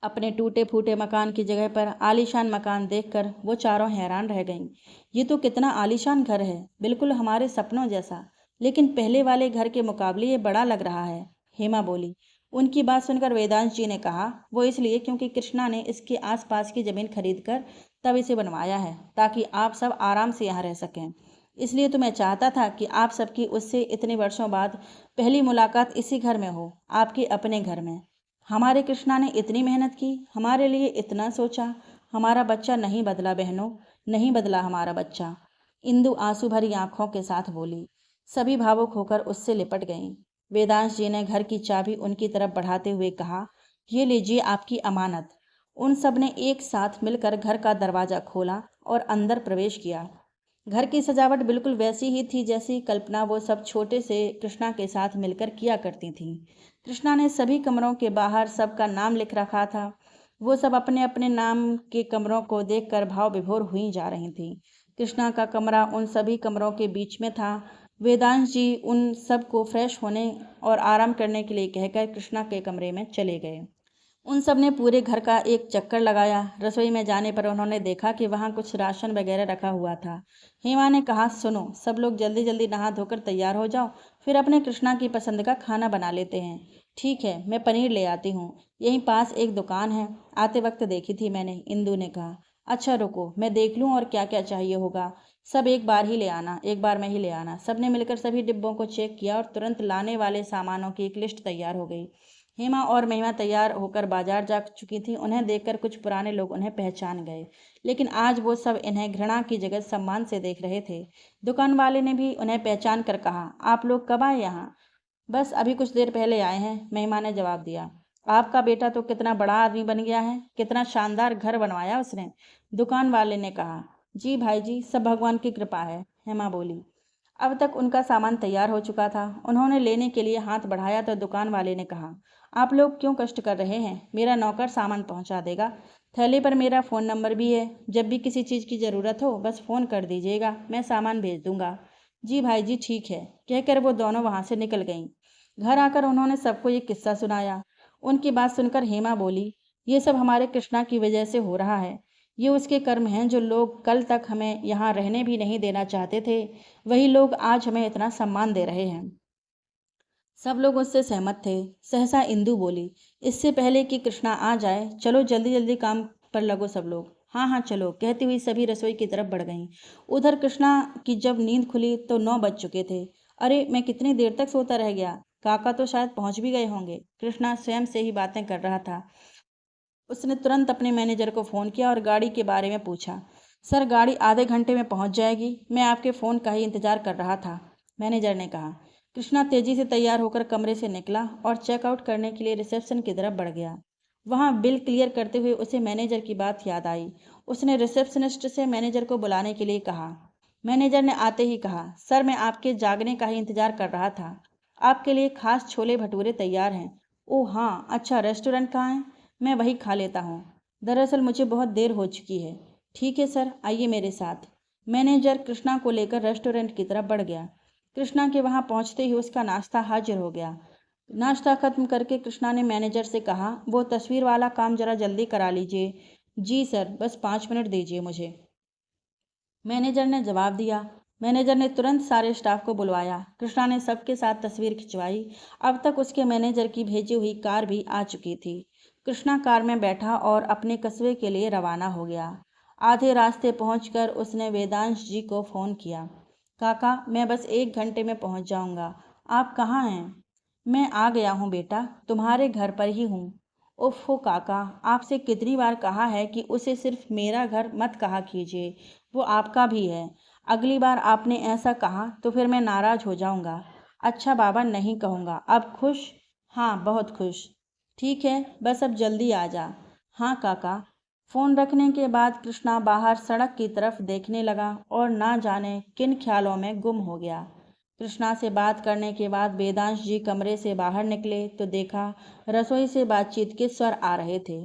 अपने टूटे फूटे मकान की जगह पर आलीशान मकान देखकर वो चारों हैरान रह गईं। ये तो कितना आलीशान घर है, बिल्कुल हमारे सपनों जैसा। लेकिन पहले वाले घर के मुकाबले ये बड़ा लग रहा है, हेमा बोली। उनकी बात सुनकर वेदांश जी ने कहा, वो इसलिए क्योंकि कृष्णा ने इसके आसपास की जमीन खरीद कर तब इसे बनवाया है, ताकि आप सब आराम से यहाँ रह सकें। इसलिए तो मैं चाहता था कि आप सबकी उससे इतने वर्षों बाद पहली मुलाकात इसी घर में हो, आपके अपने घर में। हमारे कृष्णा ने इतनी मेहनत की, हमारे लिए इतना सोचा। हमारा बच्चा नहीं बदला बहनों, नहीं बदला हमारा बच्चा। इंदु आंसू भरी आंखों के साथ बोली। सभी भावुक होकर उससे लिपट गईं। वेदांश जी ने घर की चाबी उनकी तरफ बढ़ाते हुए कहा, ये लीजिए आपकी अमानत। उन सब ने एक साथ मिलकर घर का दरवाजा खोला और अंदर प्रवेश किया। घर की सजावट बिल्कुल वैसी ही थी जैसी कल्पना वो सब छोटे से कृष्णा के साथ मिलकर किया करती थीं। कृष्णा ने सभी कमरों के बाहर सबका नाम लिख रखा था। वो सब अपने अपने नाम के कमरों को देखकर भाव विभोर हुई जा रही थीं। कृष्णा का कमरा उन सभी कमरों के बीच में था। वेदांश जी उन सबको फ्रेश होने और आराम करने के लिए कहकर कृष्णा के कमरे में चले गए। उन सब ने पूरे घर का एक चक्कर लगाया। रसोई में जाने पर उन्होंने देखा कि वहाँ कुछ राशन वगैरह रखा हुआ था। हेमा ने कहा, सुनो, सब लोग जल्दी जल्दी नहा धोकर तैयार हो जाओ, फिर अपने कृष्णा की पसंद का खाना बना लेते हैं। ठीक है, मैं पनीर ले आती हूँ, यहीं पास एक दुकान है, आते वक्त देखी थी मैंने, इंदु ने कहा। अच्छा रुको, मैं देख लूँ और क्या क्या चाहिए होगा। सब एक बार ही ले आना, एक बार में ही ले आना। सबने मिलकर सभी डिब्बों को चेक किया और तुरंत लाने वाले सामानों की एक लिस्ट तैयार हो गई। हेमा और महिमा तैयार होकर बाजार जा चुकी थी। उन्हें देखकर कुछ पुराने लोग उन्हें पहचान गए, लेकिन आज वो सब इन्हें घृणा की जगह सम्मान से देख रहे थे। दुकान वाले ने भी उन्हें पहचान कर कहा, आप लोग कब आए यहाँ? बस अभी कुछ देर पहले आए हैं, महिमा ने जवाब दिया। आपका बेटा तो कितना बड़ा आदमी बन गया है, कितना शानदार घर बनवाया उसने, दुकान वाले ने कहा। जी भाई जी, सब भगवान की कृपा है, हेमा बोली। अब तक उनका सामान तैयार हो चुका था। उन्होंने लेने के लिए हाथ बढ़ाया तो दुकान वाले ने कहा, आप लोग क्यों कष्ट कर रहे हैं, मेरा नौकर सामान पहुंचा देगा। थैले पर मेरा फ़ोन नंबर भी है, जब भी किसी चीज़ की ज़रूरत हो बस फ़ोन कर दीजिएगा, मैं सामान भेज दूंगा। जी भाई जी, ठीक है, कहकर वो दोनों वहां से निकल गईं। घर आकर उन्होंने सबको ये किस्सा सुनाया। उनकी बात सुनकर हेमा बोली, ये सब हमारे कृष्णा की वजह से हो रहा है। ये उसके कर्म हैं। जो लोग कल तक हमें यहाँ रहने भी नहीं देना चाहते थे, वही लोग आज हमें इतना सम्मान दे रहे हैं। सब लोग उससे सहमत थे। सहसा इंदु बोली, इससे पहले कि कृष्णा आ जाए, चलो जल्दी जल्दी काम पर लगो सब लोग। हाँ हाँ चलो, कहती हुई सभी रसोई की तरफ बढ़ गईं। उधर कृष्णा की जब नींद खुली तो 9 बज चुके थे। अरे मैं कितनी देर तक सोता रह गया। काका तो शायद पहुंच भी गए होंगे। कृष्णा स्वयं से ही बातें कर रहा था। उसने तुरंत अपने मैनेजर को फ़ोन किया और गाड़ी के बारे में पूछा। सर, गाड़ी आधे घंटे में पहुंच जाएगी। मैं आपके फ़ोन का ही इंतज़ार कर रहा था, मैनेजर ने कहा। कृष्णा तेज़ी से तैयार होकर कमरे से निकला और चेकआउट करने के लिए रिसेप्शन की तरफ बढ़ गया। वहां बिल क्लियर करते हुए उसे मैनेजर की बात याद आई। उसने रिसेप्शनिस्ट से मैनेजर को बुलाने के लिए कहा। मैनेजर ने आते ही कहा, सर मैं आपके जागने का ही इंतज़ार कर रहा था। आपके लिए खास छोले भटूरे तैयार हैं। ओह हाँ, अच्छा, रेस्टोरेंट कहाँ है? मैं वही खा लेता हूँ। दरअसल मुझे बहुत देर हो चुकी है। ठीक है सर, आइए मेरे साथ। मैनेजर कृष्णा को लेकर रेस्टोरेंट की तरफ बढ़ गया। कृष्णा के वहां पहुंचते ही उसका नाश्ता हाजिर हो गया। नाश्ता खत्म करके कृष्णा ने मैनेजर से कहा, वो तस्वीर वाला काम जरा जल्दी करा लीजिए। जी सर, बस 5 मिनट दीजिए मुझे, मैनेजर ने जवाब दिया। मैनेजर ने तुरंत सारे स्टाफ को बुलवाया। कृष्णा ने सबके साथ तस्वीर खिंचवाई। अब तक उसके मैनेजर की भेजी हुई कार भी आ चुकी थी। कृष्णा कार में बैठा और अपने कस्बे के लिए रवाना हो गया। आधे रास्ते पहुंचकर उसने वेदांश जी को फ़ोन किया। काका, मैं बस 1 घंटे में पहुंच जाऊंगा। आप कहाँ हैं? मैं आ गया हूँ बेटा, तुम्हारे घर पर ही हूँ। उफ़ काका, आपसे कितनी बार कहा है कि उसे सिर्फ मेरा घर मत कहा कीजिए, वो आपका भी है। अगली बार आपने ऐसा कहा तो फिर मैं नाराज़ हो जाऊंगा। अच्छा बाबा, नहीं कहूँगा। अब खुश? हाँ, बहुत खुश। ठीक है, बस अब जल्दी आ जा। हाँ काका। फ़ोन रखने के बाद कृष्णा बाहर सड़क की तरफ देखने लगा और ना जाने किन ख्यालों में गुम हो गया। कृष्णा से बात करने के बाद वेदांश जी कमरे से बाहर निकले तो देखा रसोई से बातचीत के स्वर आ रहे थे।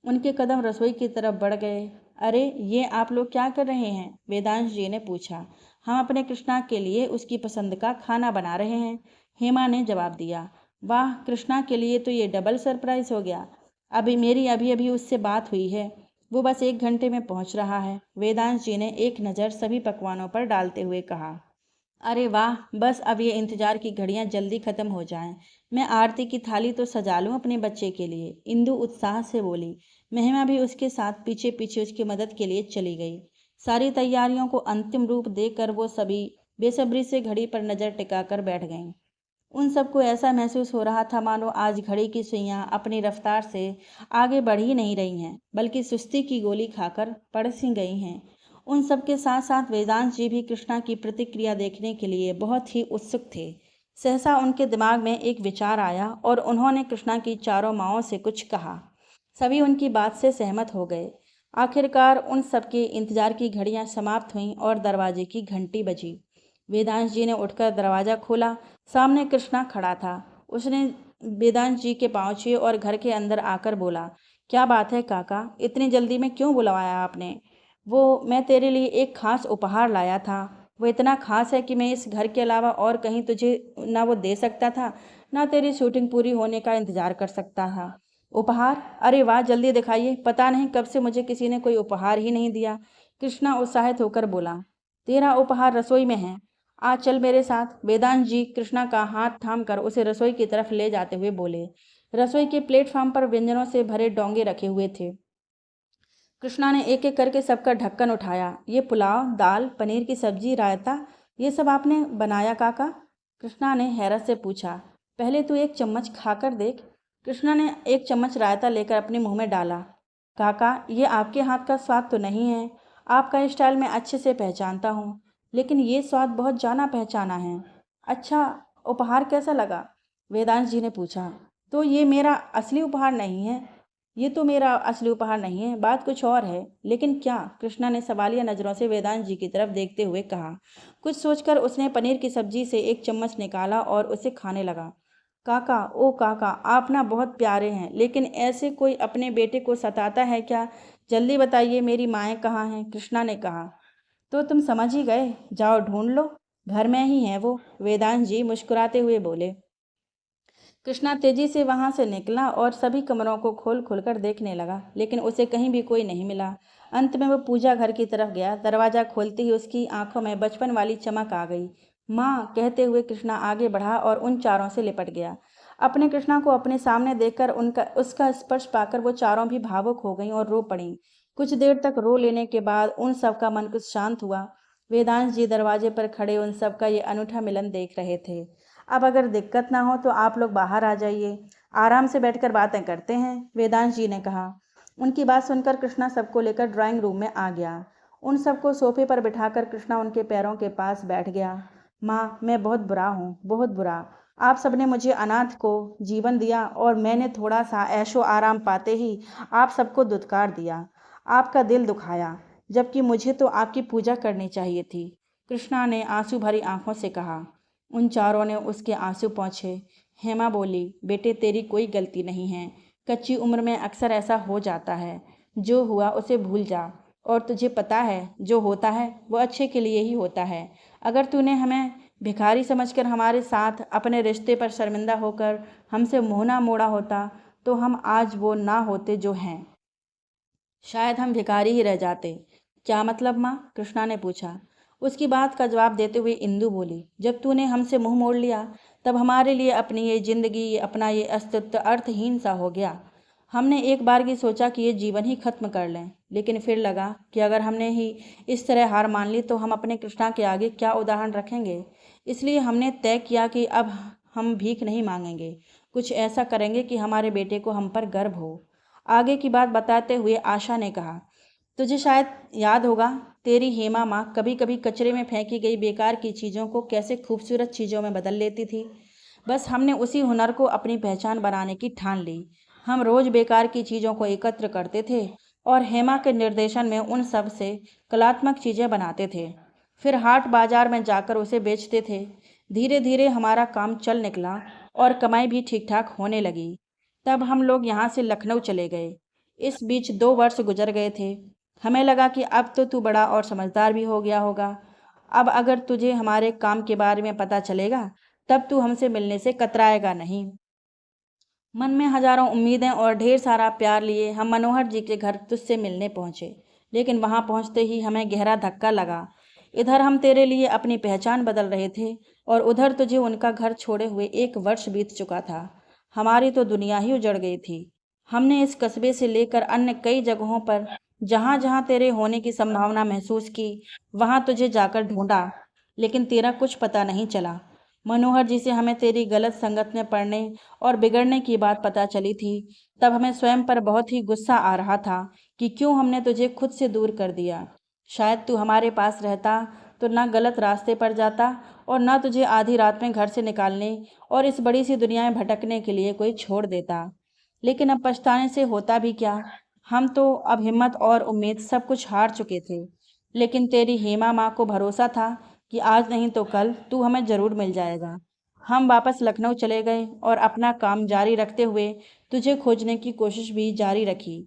उनके कदम रसोई की तरफ बढ़ गए। अरे ये आप लोग क्या कर रहे हैं? वेदांश जी ने पूछा। हम अपने कृष्णा के लिए उसकी पसंद का खाना बना रहे हैं, हेमा ने जवाब दिया। वाह, कृष्णा के लिए तो ये डबल सरप्राइज हो गया। अभी अभी उससे बात हुई है। वो बस 1 घंटे में पहुंच रहा है, वेदांश जी ने एक नज़र सभी पकवानों पर डालते हुए कहा। अरे वाह, बस अब ये इंतजार की घड़ियां जल्दी खत्म हो जाएं। मैं आरती की थाली तो सजा लूं अपने बच्चे के लिए, इंदु उत्साह से बोली। महिमा भी उसके साथ पीछे पीछे उसकी मदद के लिए चली गई। सारी तैयारियों को अंतिम रूप देकर वो सभी बेसब्री से घड़ी पर नजर टिकाकर बैठ गईं। उन सबको ऐसा महसूस हो रहा था मानो आज घड़ी की सुइयां अपनी रफ्तार से आगे बढ़ ही नहीं रही हैं, बल्कि सुस्ती की गोली खाकर पड़ सी गई हैं। उन सबके साथ साथ वेदांत जी भी कृष्णा की प्रतिक्रिया देखने के लिए बहुत ही उत्सुक थे। सहसा उनके दिमाग में एक विचार आया और उन्होंने कृष्णा की चारों माँओं से कुछ कहा। सभी उनकी बात से सहमत हो गए। आखिरकार उन सबके इंतजार की घड़ियां समाप्त हुईं और दरवाजे की घंटी बजी। वेदांश जी ने उठकर दरवाज़ा खोला। सामने कृष्णा खड़ा था। उसने वेदांश जी के पाँव छुए और घर के अंदर आकर बोला, क्या बात है काका, इतनी जल्दी में क्यों बुलवाया आपने? मैं तेरे लिए एक खास उपहार लाया था। वो इतना खास है कि मैं इस घर के अलावा और कहीं तुझे ना वो दे सकता था, ना तेरी शूटिंग पूरी होने का इंतजार कर सकता था। उपहार? अरे वाह, जल्दी दिखाइए। पता नहीं कब से मुझे किसी ने कोई उपहार ही नहीं दिया। कृष्णा उत्साहित होकर बोला। तेरा उपहार रसोई में है, आज चल मेरे साथ। वेदांत जी कृष्णा का हाथ थामकर उसे रसोई की तरफ ले जाते हुए बोले। रसोई के प्लेटफॉर्म पर व्यंजनों से भरे डोंगे रखे हुए थे। कृष्णा ने एक एक करके सबका ढक्कन उठाया। ये पुलाव, दाल, पनीर की सब्जी, रायता, ये सब आपने बनाया काका? कृष्णा ने हैरत से पूछा। पहले तू एक चम्मच खाकर देख। कृष्णा ने एक चम्मच रायता लेकर अपने मुंह में डाला। काका, ये आपके हाथ का स्वाद तो नहीं है। आपका स्टाइल मैं अच्छे से पहचानता हूँ, लेकिन ये स्वाद बहुत जाना पहचाना है। अच्छा, उपहार कैसा लगा? वेदांश जी ने पूछा। तो ये मेरा असली उपहार नहीं है। ये तो मेरा असली उपहार नहीं है, बात कुछ और है। लेकिन क्या? कृष्णा ने सवालिया नजरों से वेदांत जी की तरफ देखते हुए कहा। कुछ सोचकर उसने पनीर की सब्जी से एक चम्मच निकाला और उसे खाने लगा। काका, ओ काका, आप ना बहुत प्यारे हैं, लेकिन ऐसे कोई अपने बेटे को सताता है क्या? जल्दी बताइए, मेरी माएँ कहाँ हैं? कृष्णा ने कहा। तो तुम समझ ही गए, जाओ ढूंढ लो, घर में ही है वो, वेदांत जी मुस्कुराते हुए बोले। कृष्णा तेजी से वहां से निकला और सभी कमरों को खोल खोल कर देखने लगा, लेकिन उसे कहीं भी कोई नहीं मिला। अंत में वो पूजा घर की तरफ गया। दरवाजा खोलते ही उसकी आंखों में बचपन वाली चमक आ गई। माँ, कहते हुए कृष्णा आगे बढ़ा और उन चारों से लिपट गया। अपने कृष्णा को अपने सामने देखकर उनका उसका स्पर्श पाकर वो चारों भी भावुक हो गईं और रो पड़ीं। कुछ देर तक रो लेने के बाद उन सब का मन कुछ शांत हुआ। वेदांश जी दरवाजे पर खड़े उन सब का ये अनूठा मिलन देख रहे थे। अब अगर दिक्कत ना हो तो आप लोग बाहर आ जाइए, आराम से बैठकर बातें करते हैं, वेदांश जी ने कहा। उनकी बात सुनकर कृष्णा सबको लेकर ड्राइंग रूम में आ गया। उन सबको सोफे पर बिठाकर कृष्णा उनके पैरों के पास बैठ गया। माँ, मैं बहुत बुरा हूँ, बहुत बुरा। आप सबने मुझे अनाथ को जीवन दिया और मैंने थोड़ा सा ऐशो आराम पाते ही आप सबको दुत्कार दिया, आपका दिल दुखाया, जबकि मुझे तो आपकी पूजा करनी चाहिए थी, कृष्णा ने आंसू भरी आंखों से कहा। उन चारों ने उसके आंसू पोंछे। हेमा बोली, बेटे तेरी कोई गलती नहीं है, कच्ची उम्र में अक्सर ऐसा हो जाता है, जो हुआ उसे भूल जा, और तुझे पता है जो होता है वो अच्छे के लिए ही होता है। अगर तूने हमें भिखारी समझकर हमारे साथ अपने रिश्ते पर शर्मिंदा होकर हमसे मुँह ना मोड़ा होता तो हम आज वो ना होते जो हैं। शायद हम भिखारी ही रह जाते। क्या मतलब माँ? कृष्णा ने पूछा। उसकी बात का जवाब देते हुए इंदु बोली, जब तूने हमसे मुंह मोड़ लिया तब हमारे लिए अपनी ये जिंदगी, अपना ये अस्तित्व अर्थहीन सा हो गया। हमने एक बार की सोचा कि ये जीवन ही खत्म कर लें, लेकिन फिर लगा कि अगर हमने ही इस तरह हार मान ली तो हम अपने कृष्णा के आगे क्या उदाहरण रखेंगे। इसलिए हमने तय किया कि अब हम भीख नहीं मांगेंगे, कुछ ऐसा करेंगे कि हमारे बेटे को हम पर गर्व हो। आगे की बात बताते हुए आशा ने कहा, तुझे शायद याद होगा, तेरी हेमा माँ कभी कभी कचरे में फेंकी गई बेकार की चीज़ों को कैसे खूबसूरत चीज़ों में बदल लेती थी। बस हमने उसी हुनर को अपनी पहचान बनाने की ठान ली। हम रोज़ बेकार की चीज़ों को एकत्र करते थे और हेमा के निर्देशन में उन सब से कलात्मक चीज़ें बनाते थे। फिर हाट बाजार में जाकर उसे बेचते थे। धीरे धीरे हमारा काम चल निकला और कमाई भी ठीक ठाक होने लगी। तब हम लोग यहाँ से लखनऊ चले गए। इस बीच 2 वर्ष गुजर गए थे। हमें लगा कि अब तो तू बड़ा और समझदार भी हो गया होगा। अब अगर तुझे हमारे काम के बारे में पता चलेगा तब तू हमसे मिलने से कतराएगा नहीं। मन में हजारों उम्मीदें और ढेर सारा प्यार लिए हम मनोहर जी के घर तुझसे मिलने पहुंचे, लेकिन वहां पहुंचते ही हमें गहरा धक्का लगा। इधर हम तेरे लिए अपनी पहचान बदल रहे थे और उधर तुझे उनका घर छोड़े हुए 1 वर्ष बीत चुका था। हमारी तो दुनिया ही उजड़ गई थी। हमने इस कस्बे से लेकर अन्य कई जगहों पर जहां जहां तेरे होने की संभावना महसूस की, वहां तुझे जाकर ढूंढा, लेकिन तेरा कुछ पता नहीं चला। मनोहर जी से हमें तेरी गलत संगत में पड़ने और बिगड़ने की बात पता चली थी। तब हमें स्वयं पर बहुत ही गुस्सा आ रहा था कि क्यों हमने तुझे खुद से दूर कर दिया। शायद तू हमारे पास रहता तो ना गलत रास्ते पर जाता और ना तुझे आधी रात में घर से निकालने और इस बड़ी सी दुनिया में भटकने के लिए कोई छोड़ देता। लेकिन अब पछताने से होता भी क्या? हम तो अब हिम्मत और उम्मीद सब कुछ हार चुके थे। लेकिन तेरी हेमा माँ को भरोसा था कि आज नहीं तो कल तू हमें जरूर मिल जाएगा। हम वापस लखनऊ चले गए और अपना काम जारी रखते हुए तुझे खोजने की कोशिश भी जारी रखी।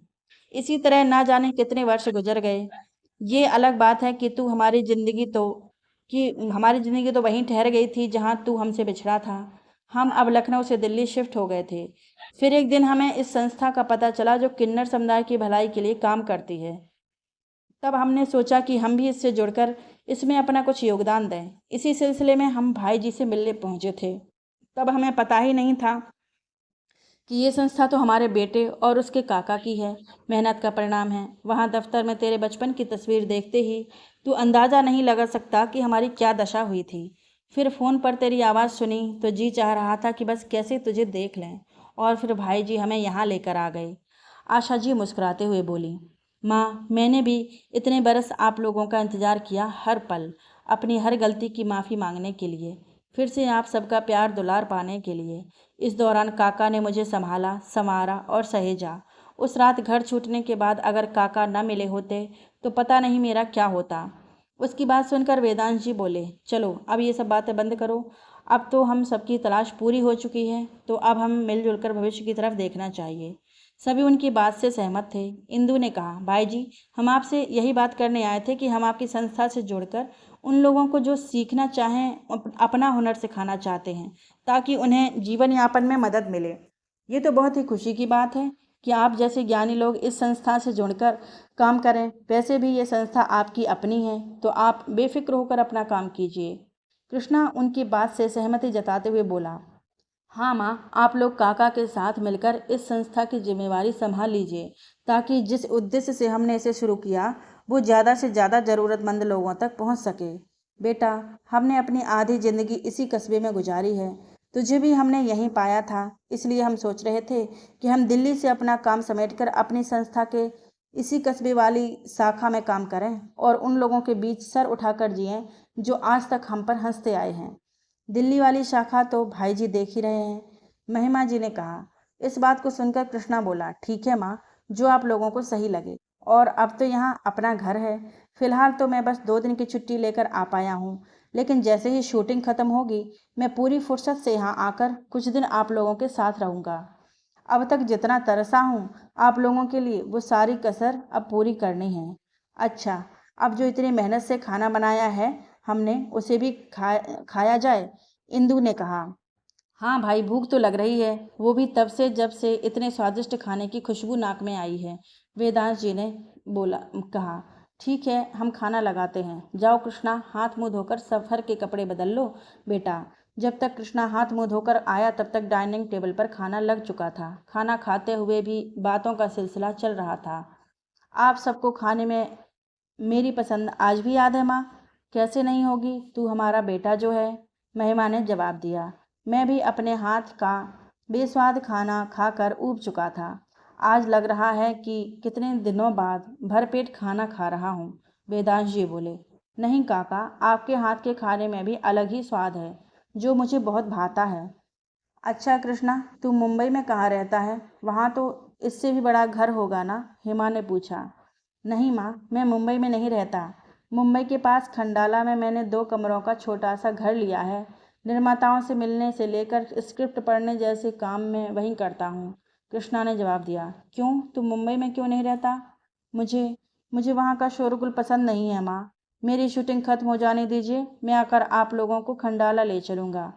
इसी तरह ना जाने कितने वर्ष गुजर गए। ये अलग बात है कि हमारी जिंदगी तो वहीं ठहर गई थी जहां तू हमसे बिछड़ा था। हम अब लखनऊ से दिल्ली शिफ्ट हो गए थे। फिर एक दिन हमें इस संस्था का पता चला जो किन्नर समुदाय की भलाई के लिए काम करती है। तब हमने सोचा कि हम भी इससे जुड़कर इसमें अपना कुछ योगदान दें। इसी सिलसिले में हम भाई जी से मिलने पहुंचे थे। तब हमें पता ही नहीं था कि ये संस्था तो हमारे बेटे और उसके काका की है, मेहनत का परिणाम है। वहाँ दफ्तर में तेरे बचपन की तस्वीर देखते ही तू अंदाज़ा नहीं लगा सकता कि हमारी क्या दशा हुई थी। फिर फ़ोन पर तेरी आवाज़ सुनी तो जी चाह रहा था कि बस कैसे तुझे देख लें, और फिर भाई जी हमें यहाँ लेकर आ गए। आशा जी मुस्कुराते हुए बोली, माँ, मैंने भी इतने बरस आप लोगों का इंतज़ार किया, हर पल अपनी हर गलती की माफ़ी मांगने के लिए, फिर से आप सबका प्यार दुलार पाने के लिए। इस दौरान काका ने मुझे संभाला, संवारा और सहेजा। उस रात घर छूटने के बाद अगर काका न मिले होते तो पता नहीं मेरा क्या होता। उसकी बात सुनकर वेदांश जी बोले, चलो अब ये सब बातें बंद करो। अब तो हम सबकी तलाश पूरी हो चुकी है, तो अब हम मिलजुल कर भविष्य की तरफ देखना चाहिए। सभी उनकी बात से सहमत थे। इंदु ने कहा, भाई जी, हम आपसे यही बात करने आए थे कि हम आपकी संस्था से जुड़कर उन लोगों को जो सीखना चाहें अपना हुनर सिखाना चाहते हैं, ताकि उन्हें जीवन यापन में मदद मिले। ये तो बहुत ही खुशी की बात है कि आप जैसे ज्ञानी लोग इस संस्था से जुड़कर काम करें। वैसे भी ये संस्था आपकी अपनी है, तो आप बेफिक्र होकर अपना काम कीजिए। कृष्णा उनकी बात से सहमति जताते हुए बोला, हाँ माँ, आप लोग काका के साथ मिलकर इस संस्था की जिम्मेवारी संभाल लीजिए, ताकि जिस उद्देश्य से हमने इसे शुरू किया वो ज़्यादा से ज़्यादा ज़रूरतमंद लोगों तक पहुँच सके। बेटा, हमने अपनी आधी ज़िंदगी इसी कस्बे में गुजारी है। तुझे भी हमने यहीं पाया था, इसलिए हम सोच रहे थे कि हम दिल्ली से अपना काम समेटकर अपनी संस्था के इसी कस्बे वाली शाखा में काम करें और उन लोगों के बीच सर उठाकर जिएं जो आज तक हम पर हंसते आए हैं। दिल्ली वाली शाखा तो भाई जी देख ही रहे हैं, महिमा जी ने कहा। इस बात को सुनकर कृष्णा बोला, ठीक है माँ, जो आप लोगों को सही लगे। और अब तो यहाँ अपना घर है। फिलहाल तो मैं बस 2 दिन की छुट्टी लेकर आ पाया हूँ, लेकिन जैसे ही शूटिंग खत्म होगी मैं पूरी फुर्सत से यहाँ आकर कुछ दिन आप लोगों के साथ रहूँगा। अब तक जितना तरसा हूँ आप लोगों के लिए वो सारी कसर अब पूरी करनी है। अच्छा, अब जो इतनी मेहनत से खाना बनाया है हमने उसे भी खाया जाए, इंदु ने कहा। हाँ भाई, भूख तो लग रही है, वो भी तब से जब से इतने स्वादिष्ट खाने की खुशबू नाक में आई है, वेदांश जी ने बोला कहा। ठीक है, हम खाना लगाते हैं। जाओ कृष्णा, हाथ मुंह धोकर सफ़र के कपड़े बदल लो। बेटा, जब तक कृष्णा हाथ मुंह धोकर आया तब तक डाइनिंग टेबल पर खाना लग चुका था। खाना खाते हुए भी बातों का सिलसिला चल रहा था। आप सबको खाने में मेरी पसंद आज भी याद है माँ? कैसे नहीं होगी, तू हमारा बेटा जो है, महिमा ने जवाब दिया। मैं भी अपने हाथ का बेस्वाद खाना खाकर ऊब चुका था। आज लग रहा है कि कितने दिनों बाद भरपेट खाना खा रहा हूँ, वेदांश जी बोले। नहीं काका, आपके हाथ के खाने में भी अलग ही स्वाद है, जो मुझे बहुत भाता है। अच्छा कृष्णा, तू मुंबई में कहाँ रहता है? वहाँ तो इससे भी बड़ा घर होगा ना? हेमा ने पूछा। नहीं माँ, मैं मुंबई में नहीं रहता। मुंबई के पास खंडाला में मैंने 2 कमरों का छोटा सा घर लिया है। निर्माताओं से मिलने से लेकर स्क्रिप्ट पढ़ने जैसे काम में वहीं करता हूँ, कृष्णा ने जवाब दिया। क्यों, तुम मुंबई में क्यों नहीं रहता? मुझे मुझे वहाँ का शोरगुल पसंद नहीं है माँ। मेरी शूटिंग खत्म हो जाने दीजिए, मैं आकर आप लोगों को खंडाला ले चलूँगा।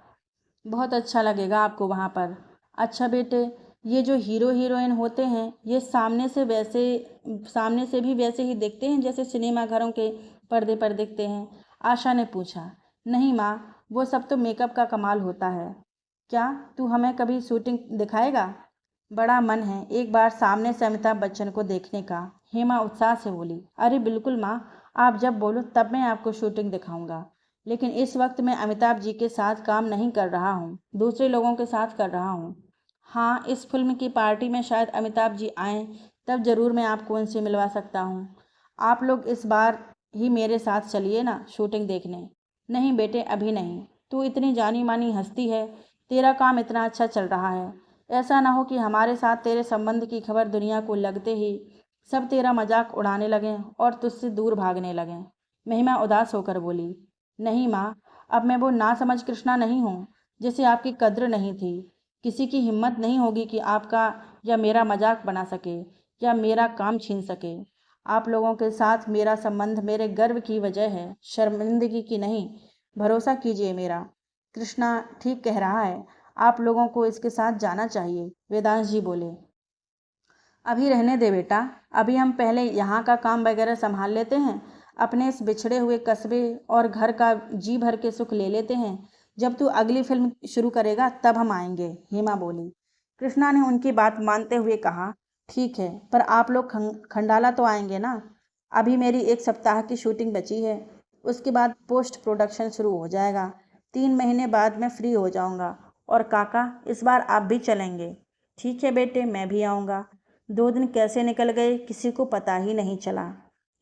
बहुत अच्छा लगेगा आपको वहाँ पर। अच्छा बेटे, ये जो हीरो हीरोइन होते हैं ये सामने से भी वैसे ही दिखते हैं जैसे सिनेमा घरों के पर्दे पर दिखते हैं? आशा ने पूछा। नहीं माँ, वो सब तो मेकअप का कमाल होता है। क्या तू हमें कभी शूटिंग दिखाएगा? बड़ा मन है एक बार सामने से अमिताभ बच्चन को देखने का, हेमा उत्साह से बोली। अरे बिल्कुल माँ, आप जब बोलो तब मैं आपको शूटिंग दिखाऊंगा। लेकिन इस वक्त मैं अमिताभ जी के साथ काम नहीं कर रहा हूँ, दूसरे लोगों के साथ कर रहा हूँ। हाँ, इस फिल्म की पार्टी में शायद अमिताभ जी आएँ, तब ज़रूर मैं आपको उनसे मिलवा सकता हूँ। आप लोग इस बार ही मेरे साथ चलिए ना शूटिंग देखने। नहीं बेटे, अभी नहीं। तू इतनी जानी मानी हस्ती है, तेरा काम इतना अच्छा चल रहा है, ऐसा ना हो कि हमारे साथ तेरे संबंध की खबर दुनिया को लगते ही सब तेरा मजाक उड़ाने लगें और तुझसे दूर भागने लगें। महिमा उदास होकर बोली। नहीं माँ, अब मैं वो नासमझ कृष्णा नहीं हूँ जिसे आपकी कद्र नहीं थी। किसी की हिम्मत नहीं होगी कि आपका या मेरा मजाक बना सके या मेरा काम छीन सके। आप लोगों के साथ मेरा संबंध मेरे गर्व की वजह है, शर्मिंदगी की नहीं। भरोसा कीजिए मेरा। कृष्णा ठीक कह रहा है, आप लोगों को इसके साथ जाना चाहिए, वेदांश जी बोले। अभी रहने दे बेटा, अभी हम पहले यहाँ का काम वगैरह संभाल लेते हैं, अपने इस बिछड़े हुए कस्बे और घर का जी भर के सुख ले लेते हैं। जब तू अगली फिल्म शुरू करेगा तब हम आएंगे, हेमा बोली। कृष्णा ने उनकी बात मानते हुए कहा, ठीक है, पर आप लोग खंडाला तो आएंगे ना? अभी मेरी 1 सप्ताह की शूटिंग बची है, उसके बाद पोस्ट प्रोडक्शन शुरू हो जाएगा। 3 महीने बाद मैं फ्री हो जाऊंगा। और काका, इस बार आप भी चलेंगे? ठीक है बेटे, मैं भी आऊँगा। 2 दिन कैसे निकल गए किसी को पता ही नहीं चला।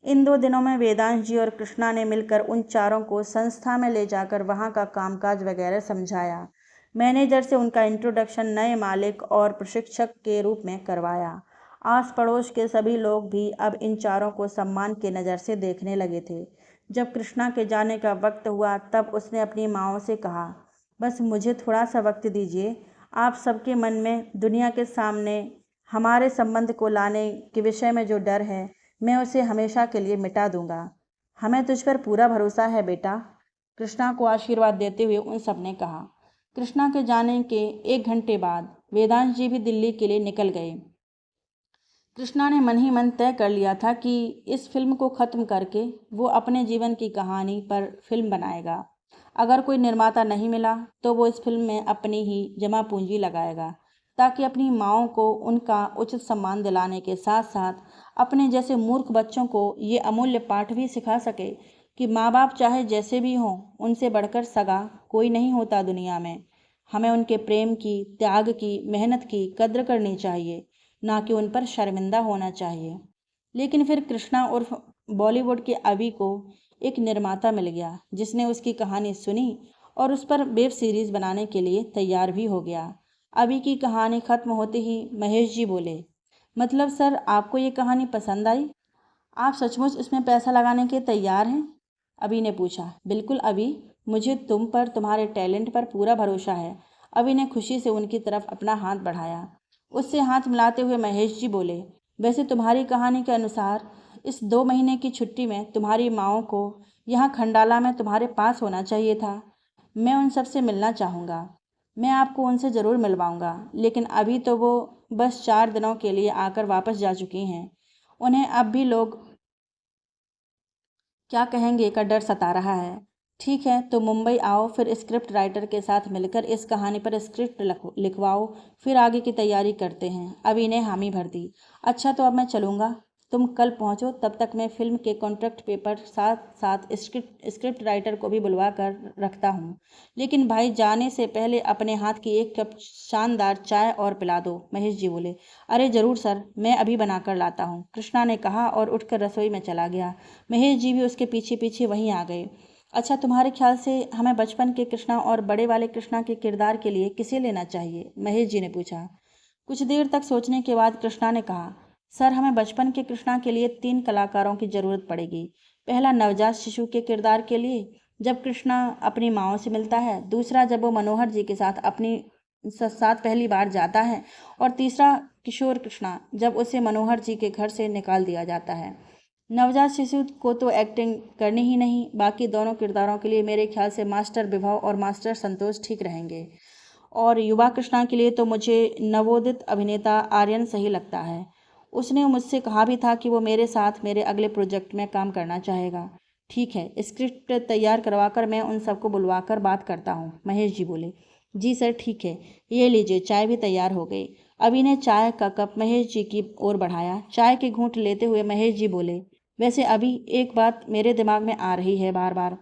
इन 2 दिनों में वेदांश जी और कृष्णा ने मिलकर उन चारों को संस्था में ले जाकर वहाँ का कामकाज वगैरह समझाया। मैनेजर से उनका इंट्रोडक्शन नए मालिक और प्रशिक्षक के रूप में करवाया। आस पड़ोस के सभी लोग भी अब इन चारों को सम्मान की नज़र से देखने लगे थे। जब कृष्णा के जाने का वक्त हुआ तब उसने अपनी माँओं से कहा, बस मुझे थोड़ा सा वक्त दीजिए। आप सबके मन में दुनिया के सामने हमारे संबंध को लाने के विषय में जो डर है, मैं उसे हमेशा के लिए मिटा दूंगा। हमें तुझ पर पूरा भरोसा है बेटा, कृष्णा को आशीर्वाद देते हुए उन सब ने कहा। कृष्णा के जाने के 1 घंटे बाद वेदांश जी भी दिल्ली के लिए निकल गए। कृष्णा ने मन ही मन तय कर लिया था कि इस फिल्म को ख़त्म करके वो अपने जीवन की कहानी पर फिल्म बनाएगा। अगर कोई निर्माता नहीं मिला तो वो इस फिल्म में अपनी ही जमा पूंजी लगाएगा, ताकि अपनी माँओं को उनका उचित सम्मान दिलाने के साथ साथ अपने जैसे मूर्ख बच्चों को ये अमूल्य पाठ भी सिखा सके कि माँ बाप चाहे जैसे भी हों, उनसे बढ़कर सगा कोई नहीं होता दुनिया में। हमें उनके प्रेम की, त्याग की, मेहनत की कद्र करनी चाहिए, ना कि उन पर शर्मिंदा होना चाहिए। लेकिन फिर कृष्णा उर्फ बॉलीवुड के अभी को एक निर्माता मिल गया, जिसने उसकी कहानी सुनी और उस पर वेब सीरीज बनाने के लिए तैयार भी हो गया। अभी की कहानी खत्म होते ही महेश जी बोले, मतलब सर, आपको ये कहानी पसंद आई? आप सचमुच इसमें पैसा लगाने के तैयार हैं? अभी ने पूछा। बिल्कुल अभी, मुझे तुम पर, तुम्हारे टैलेंट पर पूरा भरोसा है। अभी ने खुशी से उनकी तरफ अपना हाथ बढ़ाया। उससे हाथ मिलाते हुए महेश जी बोले, वैसे तुम्हारी कहानी के अनुसार इस 2 महीने की छुट्टी में तुम्हारी माँओं को यहाँ खंडाला में तुम्हारे पास होना चाहिए था। मैं उन सब से मिलना चाहूँगा। मैं आपको उनसे ज़रूर मिलवाऊँगा, लेकिन अभी तो वो बस 4 दिनों के लिए आकर वापस जा चुकी हैं। उन्हें अब भी लोग क्या कहेंगे का डर सता रहा है। ठीक है, तो मुंबई आओ, फिर स्क्रिप्ट राइटर के साथ मिलकर इस कहानी पर स्क्रिप्ट लिखवाओ, फिर आगे की तैयारी करते हैं। अभी ने हामी भर दी। अच्छा, तो अब मैं चलूँगा, तुम कल पहुँचो, तब तक मैं फिल्म के कॉन्ट्रैक्ट पेपर साथ साथ स्क्रिप्ट राइटर को भी बुलवा कर रखता हूँ। लेकिन भाई, जाने से पहले अपने हाथ की एक कप शानदार चाय और पिला दो, महेश जी बोले। अरे ज़रूर सर, मैं अभी बनाकर लाता हूँ, कृष्णा ने कहा और उठकर रसोई में चला गया। महेश जी भी उसके पीछे पीछे वहीं आ गए। अच्छा, तुम्हारे ख्याल से हमें बचपन के कृष्णा और बड़े वाले कृष्णा के किरदार के लिए किसे लेना चाहिए? महेश जी ने पूछा। कुछ देर तक सोचने के बाद कृष्णा ने कहा, सर, हमें बचपन के कृष्णा के लिए 3 कलाकारों की ज़रूरत पड़ेगी। पहला, नवजात शिशु के किरदार के लिए, जब कृष्णा अपनी माँओं से मिलता है। दूसरा, जब वो मनोहर जी के साथ अपनी साथ पहली बार जाता है। और तीसरा, किशोर कृष्णा, जब उसे मनोहर जी के घर से निकाल दिया जाता है। नवजात शिशु को तो एक्टिंग करनी ही नहीं, बाकी दोनों किरदारों के लिए मेरे ख्याल से मास्टर विभव और मास्टर संतोष ठीक रहेंगे। और युवा कृष्णा के लिए तो मुझे नवोदित अभिनेता आर्यन सही लगता है। उसने मुझसे कहा भी था कि वो मेरे साथ मेरे अगले प्रोजेक्ट में काम करना चाहेगा। ठीक है, स्क्रिप्ट तैयार करवाकर मैं उन सबको बुलवाकर बात करता हूँ, महेश जी बोले। जी सर, ठीक है, ये लीजिए, चाय भी तैयार हो गई। अभी ने चाय का कप महेश जी की ओर बढ़ाया। चाय के घूंट लेते हुए महेश जी बोले, वैसे अभी एक बात मेरे दिमाग में आ रही है बार बार।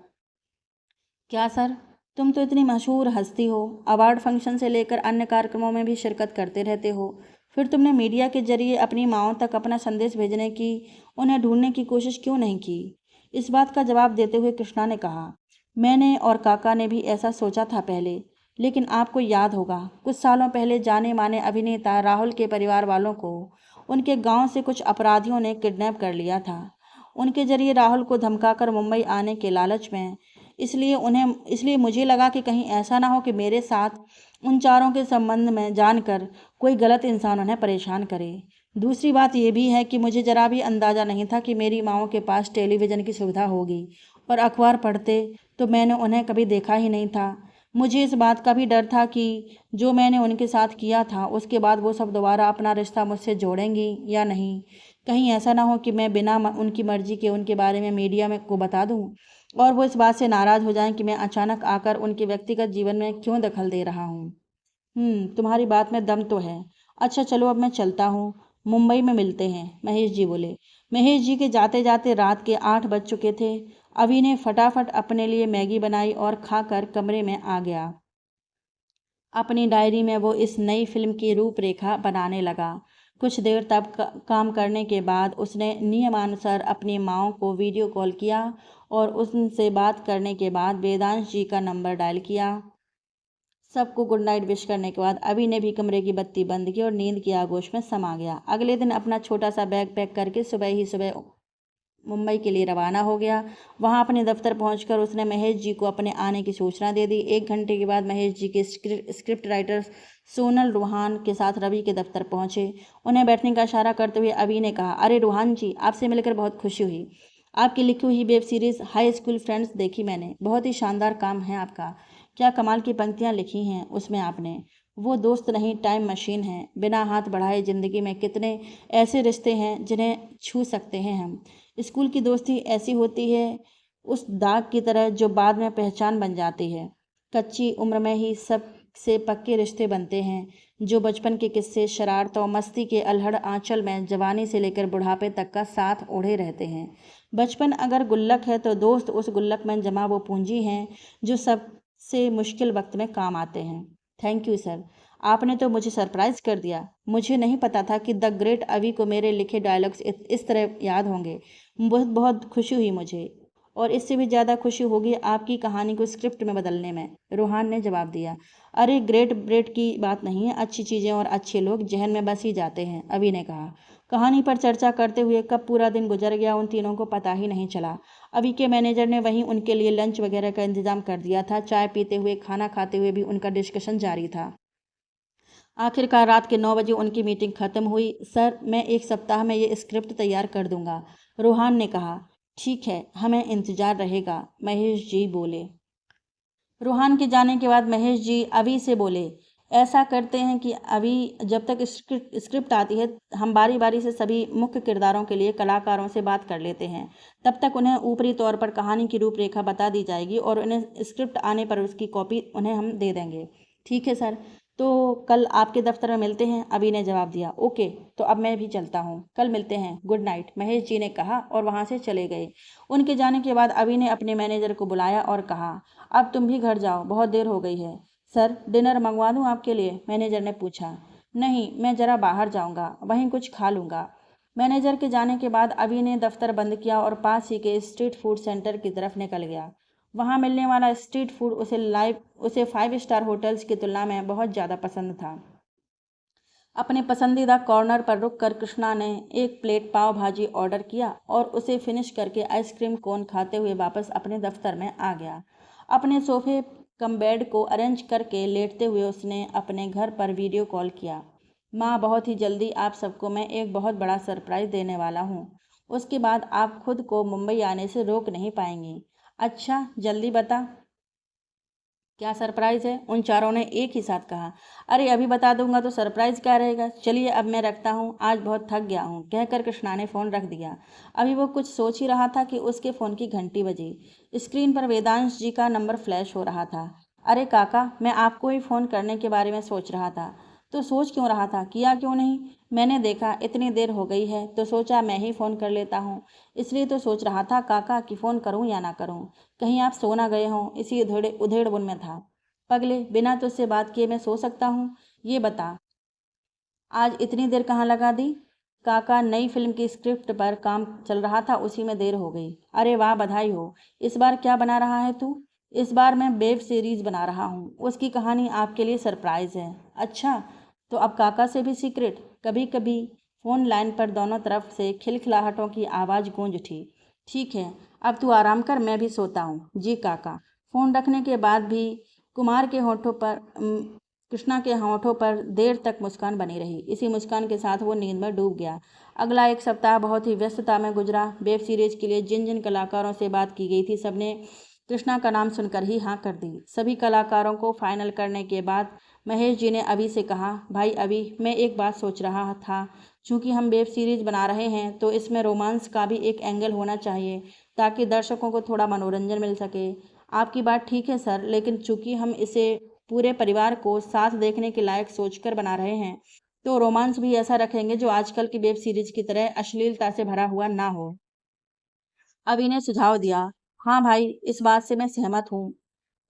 क्या सर? तुम तो इतनी मशहूर हस्ती हो, अवार्ड फंक्शन से लेकर अन्य कार्यक्रमों में भी शिरकत करते रहते हो, फिर तुमने मीडिया के जरिए अपनी माँओं तक अपना संदेश भेजने की, उन्हें ढूंढने की कोशिश क्यों नहीं की? इस बात का जवाब देते हुए कृष्णा ने कहा, मैंने और काका ने भी ऐसा सोचा था पहले, लेकिन आपको याद होगा, कुछ सालों पहले जाने माने अभिनेता राहुल के परिवार वालों को उनके गांव से कुछ अपराधियों ने किडनैप कर लिया था। उनके जरिए राहुल को धमकाकर मुंबई आने के लालच में, इसलिए मुझे लगा कि कहीं ऐसा ना हो कि मेरे साथ उन चारों के संबंध में जानकर कोई गलत इंसान उन्हें परेशान करे। दूसरी बात यह भी है कि मुझे जरा भी अंदाज़ा नहीं था कि मेरी माँओं के पास टेलीविज़न की सुविधा होगी, और अखबार पढ़ते तो मैंने उन्हें कभी देखा ही नहीं था। मुझे इस बात का भी डर था कि जो मैंने उनके साथ किया था, उसके बाद वो सब दोबारा अपना रिश्ता मुझसे जोड़ेंगी या नहीं। कहीं ऐसा ना हो कि मैं बिना उनकी मर्जी के उनके बारे में मीडिया में को बता दूं, और वो इस बात से नाराज़ हो जाएं कि मैं अचानक आकर उनके व्यक्तिगत जीवन में क्यों दखल दे रहा हूँ। तुम्हारी बात में दम तो है। अच्छा चलो, अब मैं चलता हूँ, मुंबई में मिलते हैं, महेश जी बोले। महेश जी के जाते जाते रात के 8 बज चुके थे। अभी ने फटाफट अपने लिए मैगी बनाई और खाकर कमरे में आ गया। अपनी डायरी में वो इस नई फिल्म की रूपरेखा बनाने लगा। कुछ देर तक काम करने के बाद उसने नियमानुसार अपनी माँओं को वीडियो कॉल किया और उनसे बात करने के बाद वेदांश जी का नंबर डायल किया। सबको गुड नाइट विश करने के बाद अभी ने भी कमरे की बत्ती बंद की और नींद की आगोश में समा गया। अगले दिन अपना छोटा सा बैग पैक करके सुबह ही सुबह मुंबई के लिए रवाना हो गया। वहां अपने दफ्तर पहुंचकर उसने महेश जी को अपने आने की सूचना दे दी। 1 घंटे के बाद महेश जी के स्क्रिप्ट राइटर सोनल रूहान के साथ रवि के दफ्तर पहुंचे। उन्हें बैठने का इशारा करते हुए अभी ने कहा, अरे रूहान जी, आपसे मिलकर बहुत खुशी हुई। आपकी लिखी हुई web series high school friends देखी मैंने, बहुत ही शानदार काम है आपका। क्या कमाल की पंक्तियाँ लिखी हैं उसमें आपने। वो दोस्त नहीं, टाइम मशीन है। बिना हाथ बढ़ाए ज़िंदगी में कितने ऐसे रिश्ते हैं जिन्हें छू सकते हैं हम। स्कूल की दोस्ती ऐसी होती है, उस दाग की तरह जो बाद में पहचान बन जाती है। कच्ची उम्र में ही सबसे पक्के रिश्ते बनते हैं, जो बचपन के किस्से, शरारत और मस्ती के अल्हड़ आंचल में जवानी से लेकर बुढ़ापे तक का साथ ओढ़े रहते हैं। बचपन अगर गुल्लक है तो दोस्त उस गुल्लक में जमा वो पूंजी हैं जो सबसे मुश्किल वक्त में काम आते हैं। थैंक यू सर, आपने तो मुझे सरप्राइज कर दिया। मुझे नहीं पता था कि द ग्रेट अवी को मेरे लिखे डायलॉग्स इस तरह याद होंगे। बहुत बहुत खुशी हुई मुझे, और इससे भी ज़्यादा खुशी होगी आपकी कहानी को स्क्रिप्ट में बदलने में, रोहान ने जवाब दिया। अरे ग्रेट ब्रेट की बात नहीं है, अच्छी चीज़ें और अच्छे लोग जहन में बस ही जाते हैं, अभी ने कहा। कहानी पर चर्चा करते हुए कब पूरा दिन गुजर गया उन तीनों को पता ही नहीं चला। अभी के मैनेजर ने वहीं उनके लिए लंच वगैरह का इंतजाम कर दिया था। चाय पीते हुए, खाना खाते हुए भी उनका डिस्कशन जारी था। आखिरकार रात के 9 बजे उनकी मीटिंग खत्म हुई। सर, मैं 1 सप्ताह में ये स्क्रिप्ट तैयार कर दूंगा, रोहान ने कहा। ठीक है, हमें इंतजार रहेगा, महेश जी बोले। रोहान के जाने के बाद महेश जी अभी से बोले, ऐसा करते हैं कि अभी जब तक स्क्रिप्ट आती है, हम बारी बारी से सभी मुख्य किरदारों के लिए कलाकारों से बात कर लेते हैं। तब तक उन्हें ऊपरी तौर पर कहानी की रूपरेखा बता दी जाएगी और उन्हें स्क्रिप्ट आने पर उसकी कॉपी उन्हें हम दे देंगे। ठीक है सर, तो कल आपके दफ्तर में मिलते हैं, अभी ने जवाब दिया। ओके, तो अब मैं भी चलता हूँ, कल मिलते हैं, गुड नाइट, महेश जी ने कहा और वहाँ से चले गए। उनके जाने के बाद अभी ने अपने मैनेजर को बुलाया और कहा, अब तुम भी घर जाओ, बहुत देर हो गई है। सर, डिनर मंगवा दूं आपके लिए, मैनेजर ने पूछा। नहीं, मैं जरा बाहर जाऊंगा, वहीं कुछ खा लूंगा। मैनेजर के जाने के बाद अभी ने दफ्तर बंद किया और पास ही के स्ट्रीट फूड सेंटर की तरफ निकल गया। वहां मिलने वाला स्ट्रीट फूड उसे 5 स्टार होटल्स की तुलना में बहुत ज़्यादा पसंद था। अपने पसंदीदा कॉर्नर पर रुककर कृष्णा ने एक प्लेट पाव भाजी ऑर्डर किया और उसे फिनिश करके आइसक्रीम कोन खाते हुए वापस अपने दफ्तर में आ गया। अपने सोफे कम बेड को अरेंज करके लेटते हुए उसने अपने घर पर वीडियो कॉल किया। माँ, बहुत ही जल्दी आप सबको मैं एक बहुत बड़ा सरप्राइज देने वाला हूँ। उसके बाद आप खुद को मुंबई आने से रोक नहीं पाएंगी। अच्छा, जल्दी बता, क्या सरप्राइज है? उन चारों ने एक ही साथ कहा। अरे अभी बता दूंगा तो सरप्राइज क्या रहेगा। चलिए अब मैं रखता हूँ, आज बहुत थक गया हूँ, कहकर कृष्णा ने फ़ोन रख दिया। अभी वो कुछ सोच ही रहा था कि उसके फ़ोन की घंटी बजी। स्क्रीन पर वेदांश जी का नंबर फ्लैश हो रहा था। अरे काका, मैं आपको ही फ़ोन करने के बारे में सोच रहा था। तो सोच क्यों रहा था, किया क्यों नहीं? मैंने देखा इतनी देर हो गई है तो सोचा मैं ही फ़ोन कर लेता हूँ। इसलिए तो सोच रहा था काका कि फ़ोन करूँ या ना करूँ, कहीं आप सो ना गए हों, इसी उधेड़ बुन में था। पगले, बिना तुझसे बात किए मैं सो सकता हूँ? ये बता, आज इतनी देर कहाँ लगा दी? काका, नई फिल्म की स्क्रिप्ट पर काम चल रहा था, उसी में देर हो गई। अरे वाह, बधाई हो। इस बार क्या बना रहा है तू? इस बार मैं वेब सीरीज बना रहा हूँ, उसकी कहानी आपके लिए सरप्राइज है। अच्छा, तो अब काका से भी सीक्रेट? कभी कभी फोन लाइन पर दोनों तरफ से खिलखिलाहटों की आवाज़ गूंज उठी। ठीक है, अब तू आराम कर, मैं भी सोता हूँ। जी काका। फोन रखने के बाद भी कुमार के होठों पर कृष्णा के होठों पर देर तक मुस्कान बनी रही। इसी मुस्कान के साथ वो नींद में डूब गया। अगला 1 सप्ताह बहुत ही व्यस्तता में गुजरा। वेब सीरीज के लिए जिन जिन कलाकारों से बात की गई थी, सबने कृष्णा का नाम सुनकर ही हाँ कर दी। सभी कलाकारों को फाइनल करने के बाद महेश जी ने अभी से कहा, भाई अभी, मैं एक बात सोच रहा था, चूंकि हम वेब सीरीज बना रहे हैं तो इसमें रोमांस का भी एक एंगल होना चाहिए, ताकि दर्शकों को थोड़ा मनोरंजन मिल सके। आपकी बात ठीक है सर, लेकिन चूंकि हम इसे पूरे परिवार को साथ देखने के लायक सोचकर बना रहे हैं, तो रोमांस भी ऐसा रखेंगे जो आजकल की वेब सीरीज की तरह अश्लीलता से भरा हुआ ना हो। अभी ने सुझाव दिया। हाँ भाई, इस बात से मैं सहमत हूँ।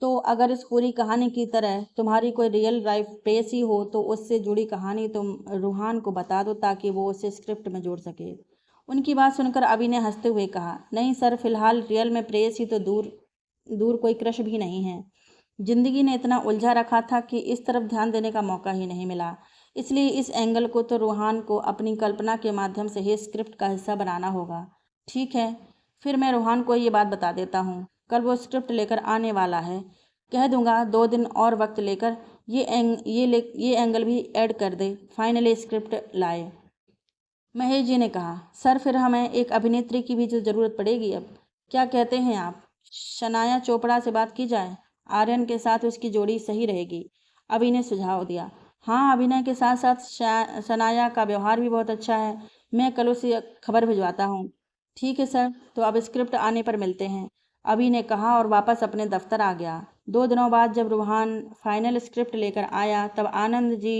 तो अगर इस पूरी कहानी की तरह तुम्हारी कोई रियल लाइफ प्रेयसी हो तो उससे जुड़ी कहानी तुम रूहान को बता दो, ताकि वो उसे स्क्रिप्ट में जोड़ सके। उनकी बात सुनकर अभी ने हंसते हुए कहा, नहीं सर, फिलहाल रियल में प्रेयसी तो दूर दूर कोई क्रश भी नहीं है। जिंदगी ने इतना उलझा रखा था कि इस तरफ ध्यान देने का मौका ही नहीं मिला। इसलिए इस एंगल को तो रूहान को अपनी कल्पना के माध्यम से ही स्क्रिप्ट का हिस्सा बनाना होगा। ठीक है, फिर मैं रूहान को ये बात बता देता हूँ। कल वो स्क्रिप्ट लेकर आने वाला है। कह दूंगा 2 दिन और वक्त लेकर ये एंगल भी ऐड कर दे, फाइनली स्क्रिप्ट लाए। महेश जी ने कहा, सर फिर हमें एक अभिनेत्री की भी तो ज़रूरत पड़ेगी अब। क्या कहते हैं आप? शनाया चोपड़ा से बात की जाए, आर्यन के साथ उसकी जोड़ी सही रहेगी, अभी ने सुझाव दिया। हाँ, अभिनय के साथ साथ शनाया का व्यवहार भी बहुत अच्छा है। मैं कल उसे खबर भिजवाता हूँ। ठीक है सर, तो अब स्क्रिप्ट आने पर मिलते हैं। अभी ने कहा और वापस अपने दफ्तर आ गया। 2 दिनों बाद जब रूहान फाइनल स्क्रिप्ट लेकर आया तब आनंद जी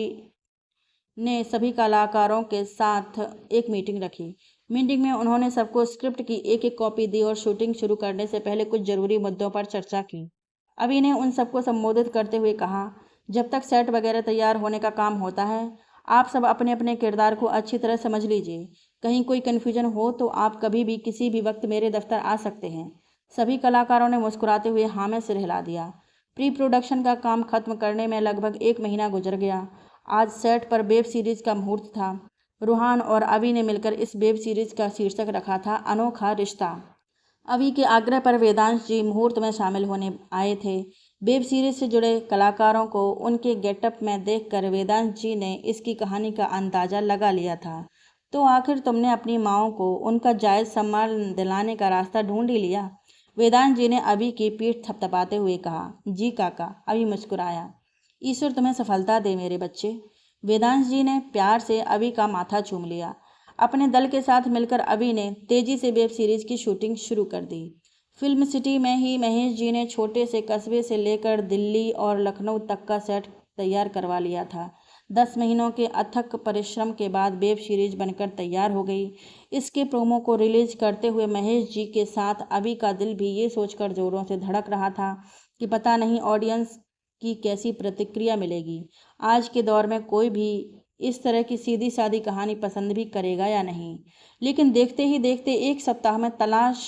ने सभी कलाकारों के साथ एक मीटिंग रखी। मीटिंग में उन्होंने सबको स्क्रिप्ट की एक एक कॉपी दी और शूटिंग शुरू करने से पहले कुछ जरूरी मुद्दों पर चर्चा की। अभी ने उन सबको संबोधित करते हुए कहा, जब तक सेट वगैरह तैयार होने का काम होता है आप सब अपने अपने किरदार को अच्छी तरह समझ लीजिए। कहीं कोई कन्फ्यूजन हो तो आप कभी भी किसी भी वक्त मेरे दफ्तर आ सकते हैं। सभी कलाकारों ने मुस्कुराते हुए हाँ में सिर हिला दिया। प्री प्रोडक्शन का काम खत्म करने में लगभग 1 महीना गुजर गया। आज सेट पर वेब सीरीज का मुहूर्त था। रूहान और अभी ने मिलकर इस वेब सीरीज का शीर्षक रखा था अनोखा रिश्ता। अभी के आग्रह पर वेदांश जी मुहूर्त में शामिल होने आए थे। वेब सीरीज से जुड़े कलाकारों को उनके गेटअप में देखकर वेदांश जी ने इसकी कहानी का अंदाजा लगा लिया था। तो आखिर तुमने अपनी माओ को उनका जायज़ सम्मान दिलाने का रास्ता ढूंढ ही लिया? वेदांश जी ने अभी की पीठ थपथपाते हुए कहा। जी काका, अभी मुस्कुराया। ईश्वर तुम्हें सफलता दे मेरे बच्चे। वेदांश जी ने प्यार से अभी का माथा चूम लिया। अपने दल के साथ मिलकर अभी ने तेजी से वेब सीरीज की शूटिंग शुरू कर दी। फिल्म सिटी में ही महेश जी ने छोटे से कस्बे से लेकर दिल्ली और लखनऊ तक का सेट तैयार करवा लिया था। 10 महीनों के अथक परिश्रम के बाद वेब सीरीज बनकर तैयार हो गई। इसके प्रोमो को रिलीज करते हुए महेश जी के साथ अभी का दिल भी ये सोचकर जोरों से धड़क रहा था कि पता नहीं ऑडियंस की कैसी प्रतिक्रिया मिलेगी। आज के दौर में कोई भी इस तरह की सीधी सादी कहानी पसंद भी करेगा या नहीं। लेकिन देखते ही देखते 1 सप्ताह में तलाश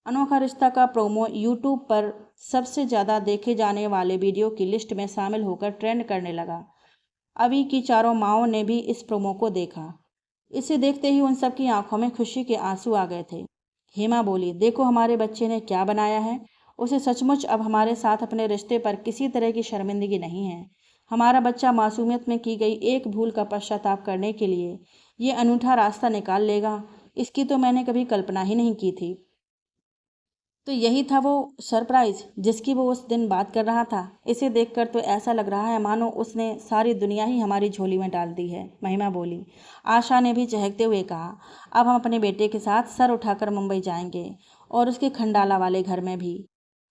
अनोखा रिश्ता का प्रोमो यूट्यूब पर सबसे ज़्यादा देखे जाने वाले वीडियो की लिस्ट में शामिल होकर ट्रेंड करने लगा। अभी की चारों माँओं ने भी इस प्रोमो को देखा। इसे देखते ही उन सबकी आंखों में खुशी के आंसू आ गए थे। हेमा बोली, देखो हमारे बच्चे ने क्या बनाया है। उसे सचमुच अब हमारे साथ अपने रिश्ते पर किसी तरह की शर्मिंदगी नहीं है। हमारा बच्चा मासूमियत में की गई एक भूल का पश्चाताप करने के लिए ये अनूठा रास्ता निकाल लेगा, इसकी तो मैंने कभी कल्पना ही नहीं की थी। तो यही था वो सरप्राइज जिसकी वो उस दिन बात कर रहा था। इसे देखकर तो ऐसा लग रहा है मानो उसने सारी दुनिया ही हमारी झोली में डाल दी है, महिमा बोली। आशा ने भी चहकते हुए कहा, अब हम अपने बेटे के साथ सर उठाकर मुंबई जाएंगे और उसके खंडाला वाले घर में भी।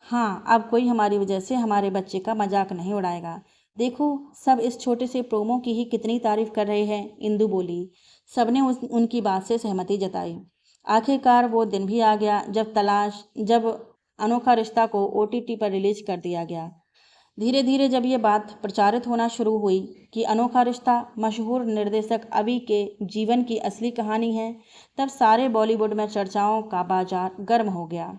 हाँ, अब कोई हमारी वजह से हमारे बच्चे का मजाक नहीं उड़ाएगा। देखो सब इस छोटे से प्रोमो की ही कितनी तारीफ कर रहे हैं, इंदु बोली। सबने उनकी बात से सहमति जताई। आखिरकार वो दिन भी आ गया जब अनोखा रिश्ता को OTT पर रिलीज कर दिया गया। धीरे धीरे जब ये बात प्रचारित होना शुरू हुई कि अनोखा रिश्ता मशहूर निर्देशक अभी के जीवन की असली कहानी है, तब सारे बॉलीवुड में चर्चाओं का बाजार गर्म हो गया।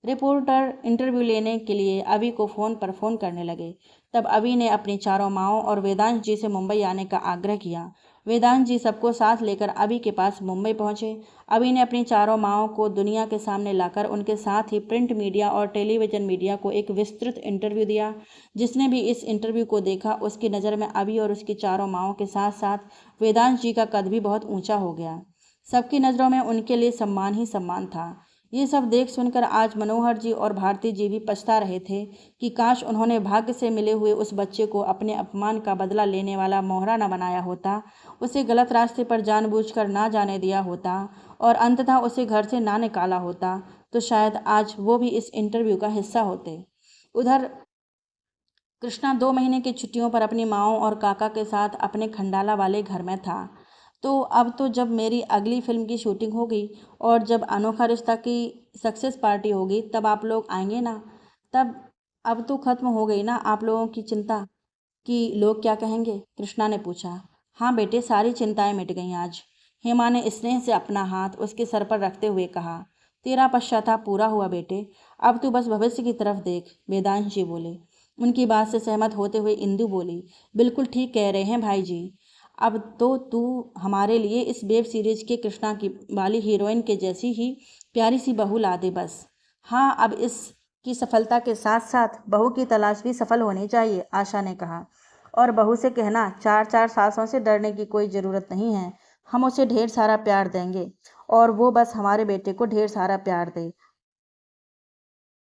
रिपोर्टर इंटरव्यू लेने के लिए अभी को फ़ोन पर फ़ोन करने लगे। तब अभी ने अपनी चारों माँओं और वेदांश जी से मुंबई आने का आग्रह किया। वेदांश जी सबको साथ लेकर अभी के पास मुंबई पहुंचे। अभी ने अपनी चारों माँओं को दुनिया के सामने लाकर उनके साथ ही प्रिंट मीडिया और टेलीविज़न मीडिया को एक विस्तृत इंटरव्यू दिया। जिसने भी इस इंटरव्यू को देखा उसकी नज़र में अभी और उसकी चारों माँओं के साथ साथ वेदांश जी का कद भी बहुत ऊंचा हो गया। सबकी नज़रों में उनके लिए सम्मान ही सम्मान था। ये सब देख सुनकर आज मनोहर जी और भारती जी भी पछता रहे थे कि काश उन्होंने भाग्य से मिले हुए उस बच्चे को अपने अपमान का बदला लेने वाला मोहरा न बनाया होता, उसे गलत रास्ते पर जानबूझकर ना जाने दिया होता और अंततः उसे घर से ना निकाला होता, तो शायद आज वो भी इस इंटरव्यू का हिस्सा होते। उधर कृष्णा 2 महीने की छुट्टियों पर अपनी माँओं और काका के साथ अपने खंडाला वाले घर में था। तो अब तो जब मेरी अगली फिल्म की शूटिंग होगी और जब अनोखा रिश्ता की सक्सेस पार्टी होगी तब आप लोग आएंगे ना। तब अब तो खत्म हो गई ना आप लोगों की चिंता कि लोग क्या कहेंगे, कृष्णा ने पूछा। हाँ बेटे, सारी चिंताएं मिट गईं आज, हेमा ने स्नेह से अपना हाथ उसके सर पर रखते हुए कहा। तेरा पश्चाताप पूरा हुआ बेटे, अब तू बस भविष्य की तरफ देख, वेदांश जी बोले। उनकी बात से सहमत होते हुए इंदु बोली, बिल्कुल ठीक कह रहे हैं भाई जी। अब तो तू हमारे लिए इस वेब सीरीज के कृष्णा की वाली हीरोइन के जैसी ही प्यारी सी बहू ला दे बस। हाँ, अब इसकी सफलता के साथ साथ बहू की तलाश भी सफल होनी चाहिए, आशा ने कहा। और बहू से कहना 4 सासों से डरने की कोई ज़रूरत नहीं है, हम उसे ढेर सारा प्यार देंगे और वो बस हमारे बेटे को ढेर सारा प्यार दे।